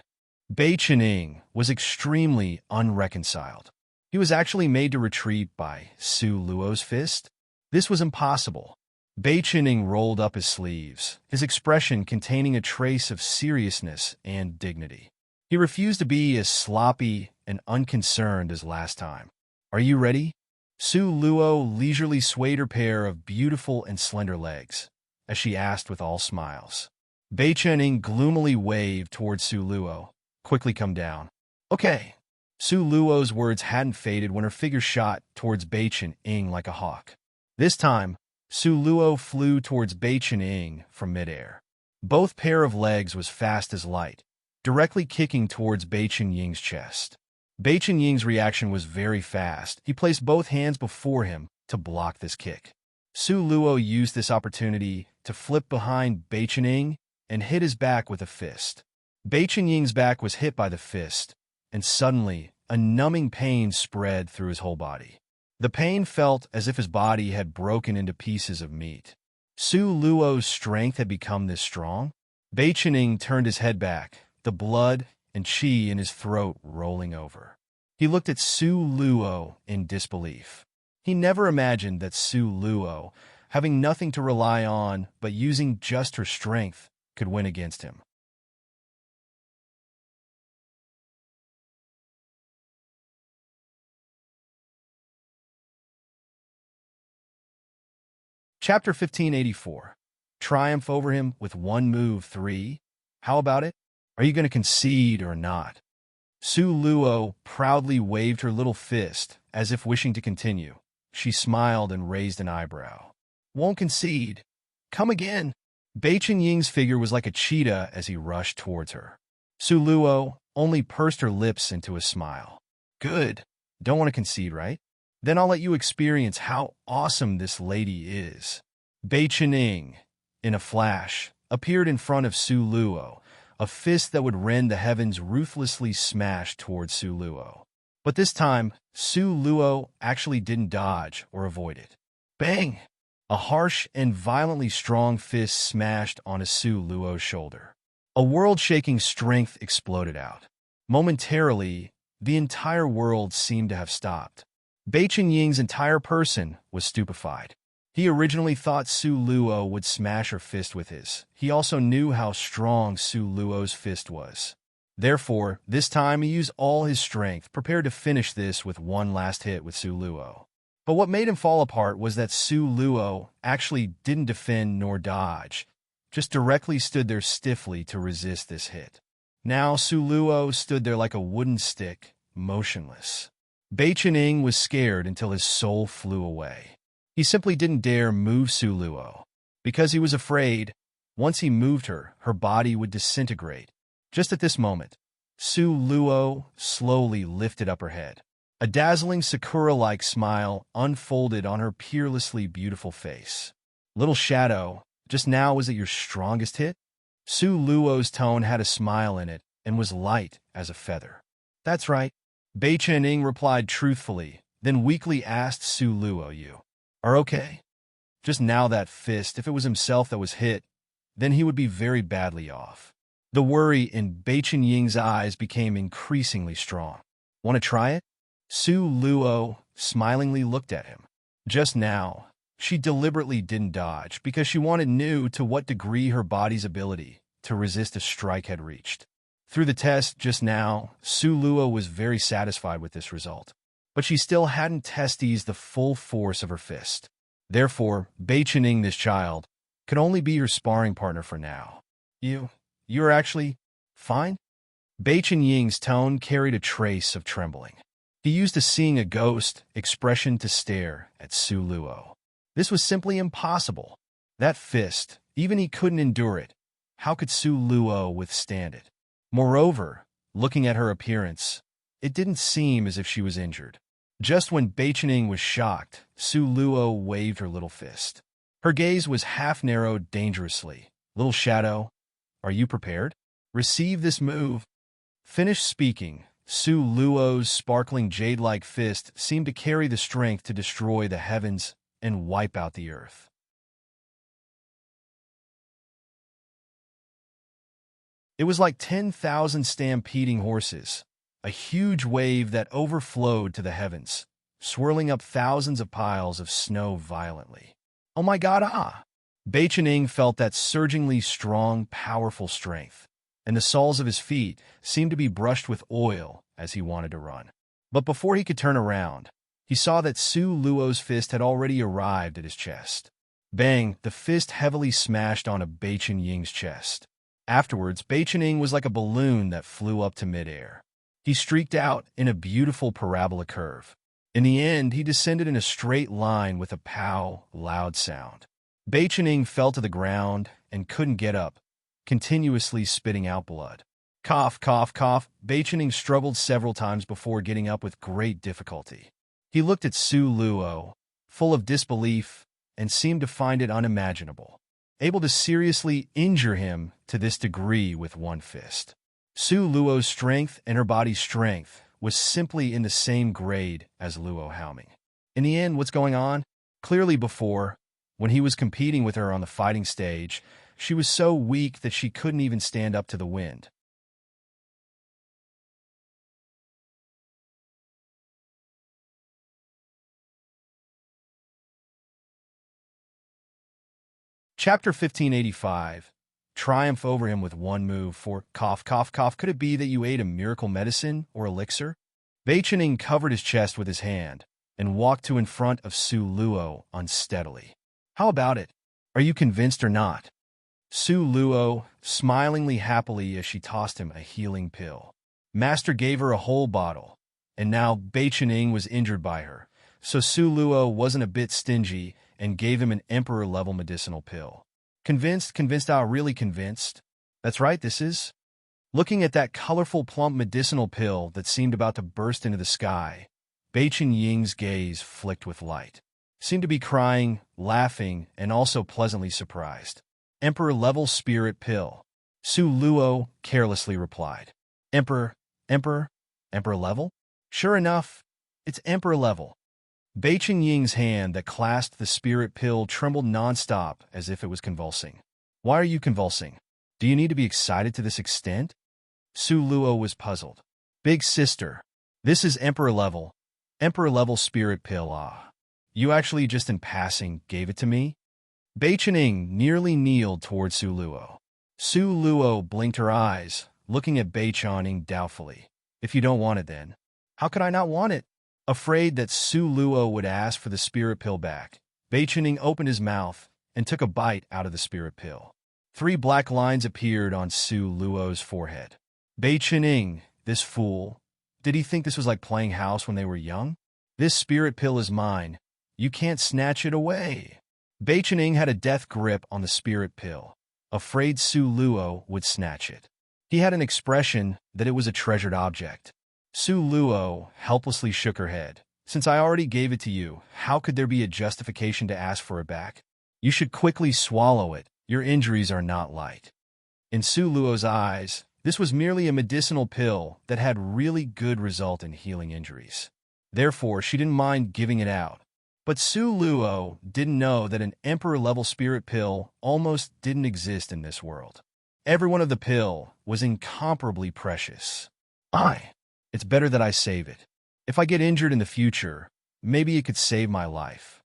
Beichen was extremely unreconciled. He was actually made to retreat by Su Luo's fist? This was impossible. Beichen rolled up his sleeves, his expression containing a trace of seriousness and dignity. He refused to be as sloppy and unconcerned as last time. Are you ready? Su Luo leisurely swayed her pair of beautiful and slender legs, as she asked with all smiles. Bei Chen gloomily waved towards Su Luo. Quickly come down. Okay. Su Luo's words hadn't faded when her figure shot towards Bei Chen like a hawk. This time, Su Luo flew towards Bei Chen from midair. Both pair of legs was fast as light, directly kicking towards Bei Chen-ying's chest. Bei Chen-ying's reaction was very fast. He placed both hands before him to block this kick. Su Luo used this opportunity to flip behind Bei Chen-ying and hit his back with a fist. Bei Chen-ying's back was hit by the fist, and suddenly, a numbing pain spread through his whole body. The pain felt as if his body had broken into pieces of meat. Su Luo's strength had become this strong. Bei Chen-ying turned his head back, the blood and qi in his throat rolling over. He looked at Su Luo in disbelief. He never imagined that Su Luo, having nothing to rely on but using just her strength, could win against him. Chapter 1584. Triumph over him with one move 3. How about it? Are you going to concede or not? Su Luo proudly waved her little fist, as if wishing to continue. She smiled and raised an eyebrow. Won't concede. Come again. Bei Chen-ying's figure was like a cheetah as he rushed towards her. Su Luo only pursed her lips into a smile. Good. Don't want to concede, right? Then I'll let you experience how awesome this lady is. Bei Chen-ying, in a flash, appeared in front of Su Luo, a fist that would rend the heavens ruthlessly smashed towards Su Luo. But this time, Su Luo actually didn't dodge or avoid it. Bang! A harsh and violently strong fist smashed onto Su Luo's shoulder. A world-shaking strength exploded out. Momentarily, the entire world seemed to have stopped. Bei Chen-ying's entire person was stupefied. He originally thought Su Luo would smash her fist with his. He also knew how strong Su Luo's fist was. Therefore, this time he used all his strength, prepared to finish this with one last hit with Su Luo. But what made him fall apart was that Su Luo actually didn't defend nor dodge, just directly stood there stiffly to resist this hit. Now Su Luo stood there like a wooden stick, motionless. Bei Chen-ying was scared until his soul flew away. He simply didn't dare move Su Luo. Because he was afraid, once he moved her, her body would disintegrate. Just at this moment, Su Luo slowly lifted up her head. A dazzling sakura-like smile unfolded on her peerlessly beautiful face. Little Shadow, just now was it your strongest hit? Su Luo's tone had a smile in it and was light as a feather. That's right. Bei Chen-ying replied truthfully, then weakly asked Su Luo, you are okay? Just now that fist, if it was himself that was hit, then he would be very badly off. The worry in Bei Chen-ying's eyes became increasingly strong. Want to try it? Su Luo smilingly looked at him. Just now, she deliberately didn't dodge because she wanted knew to what degree her body's ability to resist a strike had reached. Through the test just now, Su Luo was very satisfied with this result. But she still hadn't tested the full force of her fist. Therefore, Bei Chen-ying, this child, could only be her sparring partner for now. You're actually fine? Bei Chen-ying's tone carried a trace of trembling. He used a seeing a ghost expression to stare at Su Luo. This was simply impossible. That fist, even he couldn't endure it. How could Su Luo withstand it? Moreover, looking at her appearance, it didn't seem as if she was injured. Just when Bei Chen-ying was shocked, Su Luo waved her little fist. Her gaze was half-narrowed dangerously. Little Shadow, are you prepared? Receive this move. Finished speaking, Su Luo's sparkling jade-like fist seemed to carry the strength to destroy the heavens and wipe out the earth. It was like 10,000 stampeding horses, a huge wave that overflowed to the heavens, swirling up thousands of piles of snow violently. Oh my God, ah! Bei Chen-ying felt that surgingly strong, powerful strength, and the soles of his feet seemed to be brushed with oil as he wanted to run. But before he could turn around, he saw that Su Luo's fist had already arrived at his chest. Bang! The fist heavily smashed onto Bai Chen-ying's chest. Afterwards, Bai Chen-ying was like a balloon that flew up to midair. He streaked out in a beautiful parabola curve. In the end, he descended in a straight line with a pow, loud sound. Bai Chen-ying fell to the ground and couldn't get up, continuously spitting out blood. Cough, cough, cough. Bai Chen-ying struggled several times before getting up with great difficulty. He looked at Su Luo, full of disbelief, and seemed to find it unimaginable, able to seriously injure him to this degree with one fist. Su Luo's strength and her body's strength was simply in the same grade as Luo Haoming. In the end, what's going on? Clearly before, when he was competing with her on the fighting stage, she was so weak that she couldn't even stand up to the wind. Chapter 1585. Triumph over him with one move for cough, cough, cough. Could it be that you ate a miracle medicine or elixir? Bai Chen-ying covered his chest with his hand and walked to in front of Su Luo unsteadily. How about it? Are you convinced or not? Su Luo, smilingly happily as she tossed him a healing pill. Master gave her a whole bottle, and now Bai Chen-ying was injured by her, so Su Luo wasn't a bit stingy and gave him an emperor-level medicinal pill. Convinced, really convinced? That's right, this is. Looking at that colorful, plump medicinal pill that seemed about to burst into the sky, Bai Chen-ying's gaze flicked with light. Seemed to be crying, laughing, and also pleasantly surprised. Emperor-level spirit pill. Su Luo carelessly replied. Emperor level? Sure enough, it's emperor level. Bai Chen-ying's hand that clasped the spirit pill trembled nonstop as if it was convulsing. Why are you convulsing? Do you need to be excited to this extent? Su Luo was puzzled. Big sister, this is emperor level spirit pill. Ah. You actually just in passing gave it to me? Bai Chen-ying nearly kneeled toward Su Luo. Su Luo blinked her eyes, looking at Bai Chen-ying doubtfully. If you don't want it then, how could I not want it? Afraid that Su Luo would ask for the spirit pill back, Bai Chen-ying opened his mouth and took a bite out of the spirit pill. 3 black lines appeared on Su Luo's forehead. Bai Chen-ying, this fool. Did he think this was like playing house when they were young? This spirit pill is mine. You can't snatch it away. Bai Chen-ying had a death grip on the spirit pill, afraid Su Luo would snatch it. He had an expression that it was a treasured object. Su Luo helplessly shook her head. Since I already gave it to you, how could there be a justification to ask for it back? You should quickly swallow it. Your injuries are not light. In Su Luo's eyes, this was merely a medicinal pill that had really good result in healing injuries. Therefore, she didn't mind giving it out. But Su Luo didn't know that an emperor-level spirit pill almost didn't exist in this world. Every one of the pill was incomparably precious. It's better that I save it. If I get injured in the future, maybe it could save my life.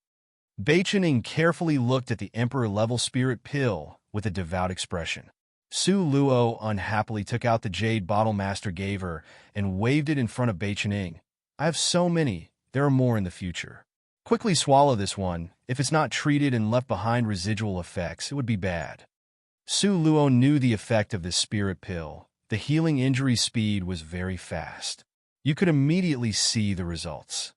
Bai Chen-ying carefully looked at the emperor-level spirit pill with a devout expression. Su Luo unhappily took out the jade bottle Master gave her and waved it in front of Bai Chen-ying. I have so many. There are more in the future. Quickly swallow this one. If it's not treated and left behind residual effects, it would be bad. Su Luo knew the effect of this spirit pill. The healing injury speed was very fast. You could immediately see the results.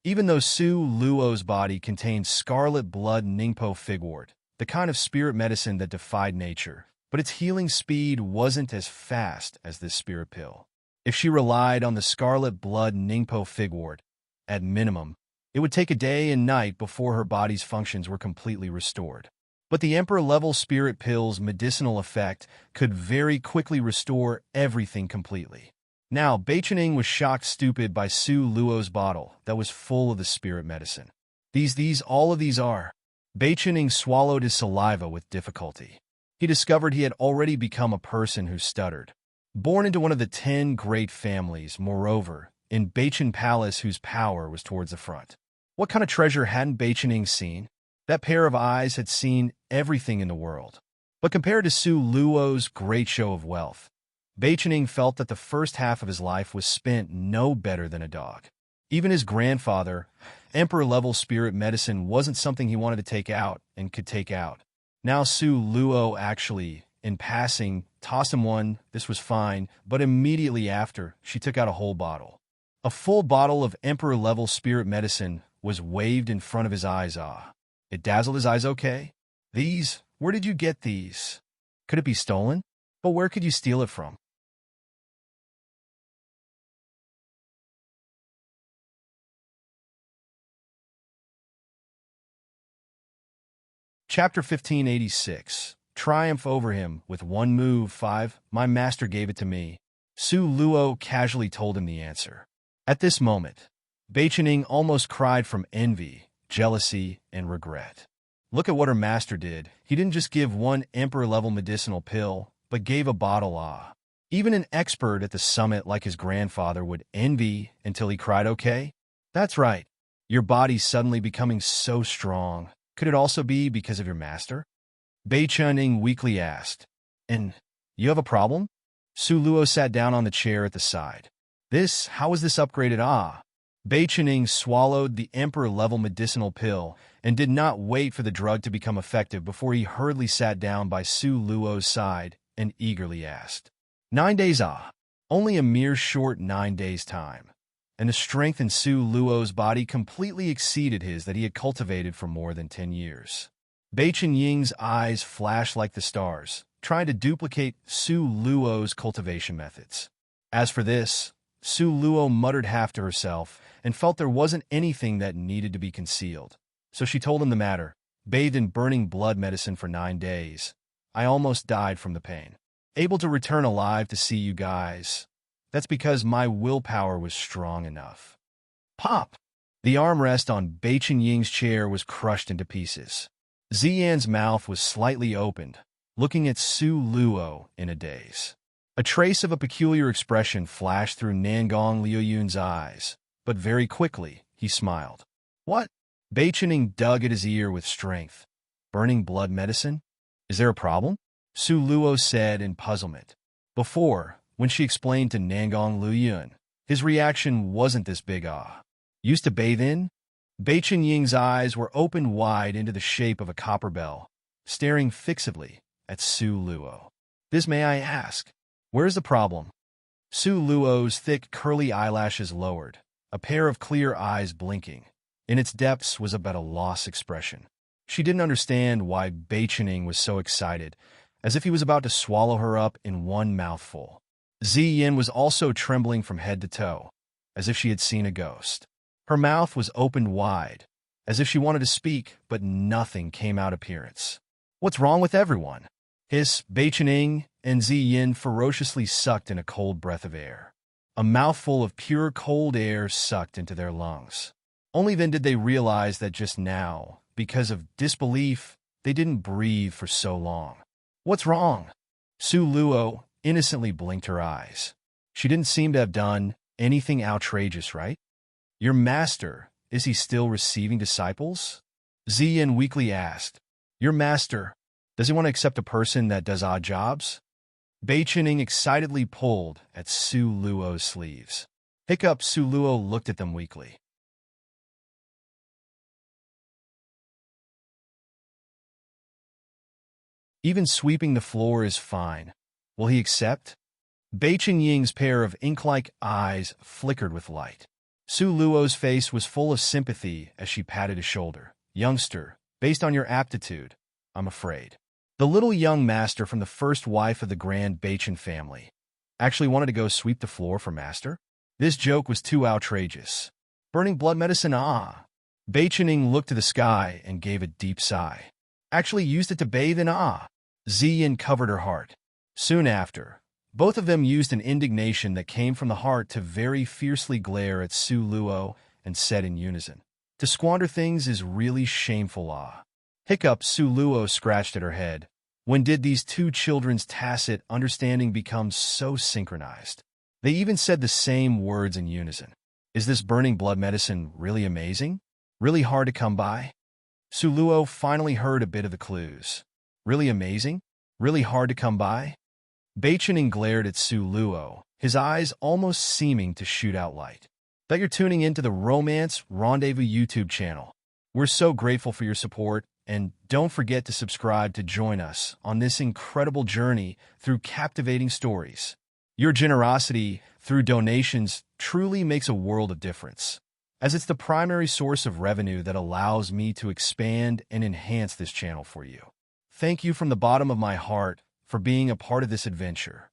Even though Su Luo's body contained scarlet blood Ningpo figwort, the kind of spirit medicine that defied nature, but its healing speed wasn't as fast as this spirit pill. If she relied on the scarlet blood Ningpo figwort, at minimum, it would take a day and night before her body's functions were completely restored. But the emperor-level spirit pill's medicinal effect could very quickly restore everything completely. Now, Bai Chen-ying was shocked stupid by Su Luo's bottle that was full of the spirit medicine. All of these are. Bai Chen-ying swallowed his saliva with difficulty. He discovered he had already become a person who stuttered. Born into one of the 10 great families, moreover, in Baichen Palace whose power was towards the front. What kind of treasure hadn't Bai Chen-ying seen? That pair of eyes had seen everything in the world. But compared to Su Luo's great show of wealth, Beichening felt that the first half of his life was spent no better than a dog. Even his grandfather, Emperor-level spirit medicine, wasn't something he wanted to take out and could take out. Now Su Luo actually, in passing, tossed him one. This was fine, but immediately after, she took out a whole bottle. A full bottle of Emperor-level spirit medicine was waved in front of his eyes. It dazzled his eyes. Okay. These? Where did you get these? Could it be stolen? But where could you steal it from? Chapter 1586. Triumph over him with one move. 5. My master gave it to me. Su Luo casually told him the answer. At this moment, Beichening almost cried from envy, jealousy, and regret. Look at what her master did. He didn't just give one emperor-level medicinal pill, but gave a bottle. Even an expert at the summit like his grandfather would envy until he cried. Okay? That's right. Your body's suddenly becoming so strong. Could it also be because of your master? Beichening weakly asked. And you have a problem? Su Luo sat down on the chair at the side. How is this upgraded? Beichening swallowed the emperor-level medicinal pill and did not wait for the drug to become effective before he hurriedly sat down by Su Luo's side and eagerly asked. 9 days. Only a mere short 9 days' time. And the strength in Su Luo's body completely exceeded his that he had cultivated for more than 10 years. Beichening's eyes flashed like the stars, trying to duplicate Su Luo's cultivation methods. As for this, Su Luo muttered half to herself and felt there wasn't anything that needed to be concealed. So she told him the matter. Bathed in burning blood medicine for 9 days. I almost died from the pain. Able to return alive to see you guys. That's because my willpower was strong enough. Pop! The armrest on Beichening's chair was crushed into pieces. Ziyan's mouth was slightly opened, looking at Su Luo in a daze. A trace of a peculiar expression flashed through Nangong Liuyun's eyes, but very quickly he smiled. What? Beichening dug at his ear with strength. Burning blood medicine? Is there a problem? Su Luo said in puzzlement. Before, when she explained to Nangong Liuyun, his reaction wasn't this big. Used to bathe in? Beichening's eyes were opened wide into the shape of a copper bell, staring fixedly at Su Luo. This, may I ask, where's the problem? Su Luo's thick curly eyelashes lowered, a pair of clear eyes blinking. In its depths was about a lost expression. She didn't understand why Beichening was so excited, as if he was about to swallow her up in one mouthful. Ziyin was also trembling from head to toe, as if she had seen a ghost. Her mouth was opened wide, as if she wanted to speak, but nothing came out appearance. What's wrong with everyone? Beichening and Ziyin ferociously sucked in a cold breath of air. A mouthful of pure cold air sucked into their lungs. Only then did they realize that just now, because of disbelief, they didn't breathe for so long. What's wrong? Su Luo innocently blinked her eyes. She didn't seem to have done anything outrageous, right? Your master, is he still receiving disciples? Ziyin weakly asked. Your master, does he want to accept a person that does odd jobs? Beichening excitedly pulled at Su Luo's sleeves. Hiccup. Su Luo looked at them weakly. Even sweeping the floor is fine. Will he accept? Beichening's pair of ink-like eyes flickered with light. Su Luo's face was full of sympathy as she patted his shoulder. Youngster, based on your aptitude, I'm afraid. The little young master from the first wife of the Grand Beichen family actually wanted to go sweep the floor for master? This joke was too outrageous. Burning blood medicine? Beichening looked to the sky and gave a deep sigh. Actually used it to bathe in? Ziyin covered her heart. Soon after, both of them used an indignation that came from the heart to very fiercely glare at Su Luo and said in unison, to squander things is really shameful. Hiccup. Su Luo scratched at her head. When did these two children's tacit understanding become so synchronized? They even said the same words in unison. Is this burning blood medicine really amazing? Really hard to come by? Su Luo finally heard a bit of the clues. Really amazing? Really hard to come by? Baichening glared at Su Luo, his eyes almost seeming to shoot out light. That you're tuning into the Romance Rendezvous YouTube channel. We're so grateful for your support, and don't forget to subscribe to join us on this incredible journey through captivating stories. Your generosity through donations truly makes a world of difference, as it's the primary source of revenue that allows me to expand and enhance this channel for you. Thank you from the bottom of my heart for being a part of this adventure.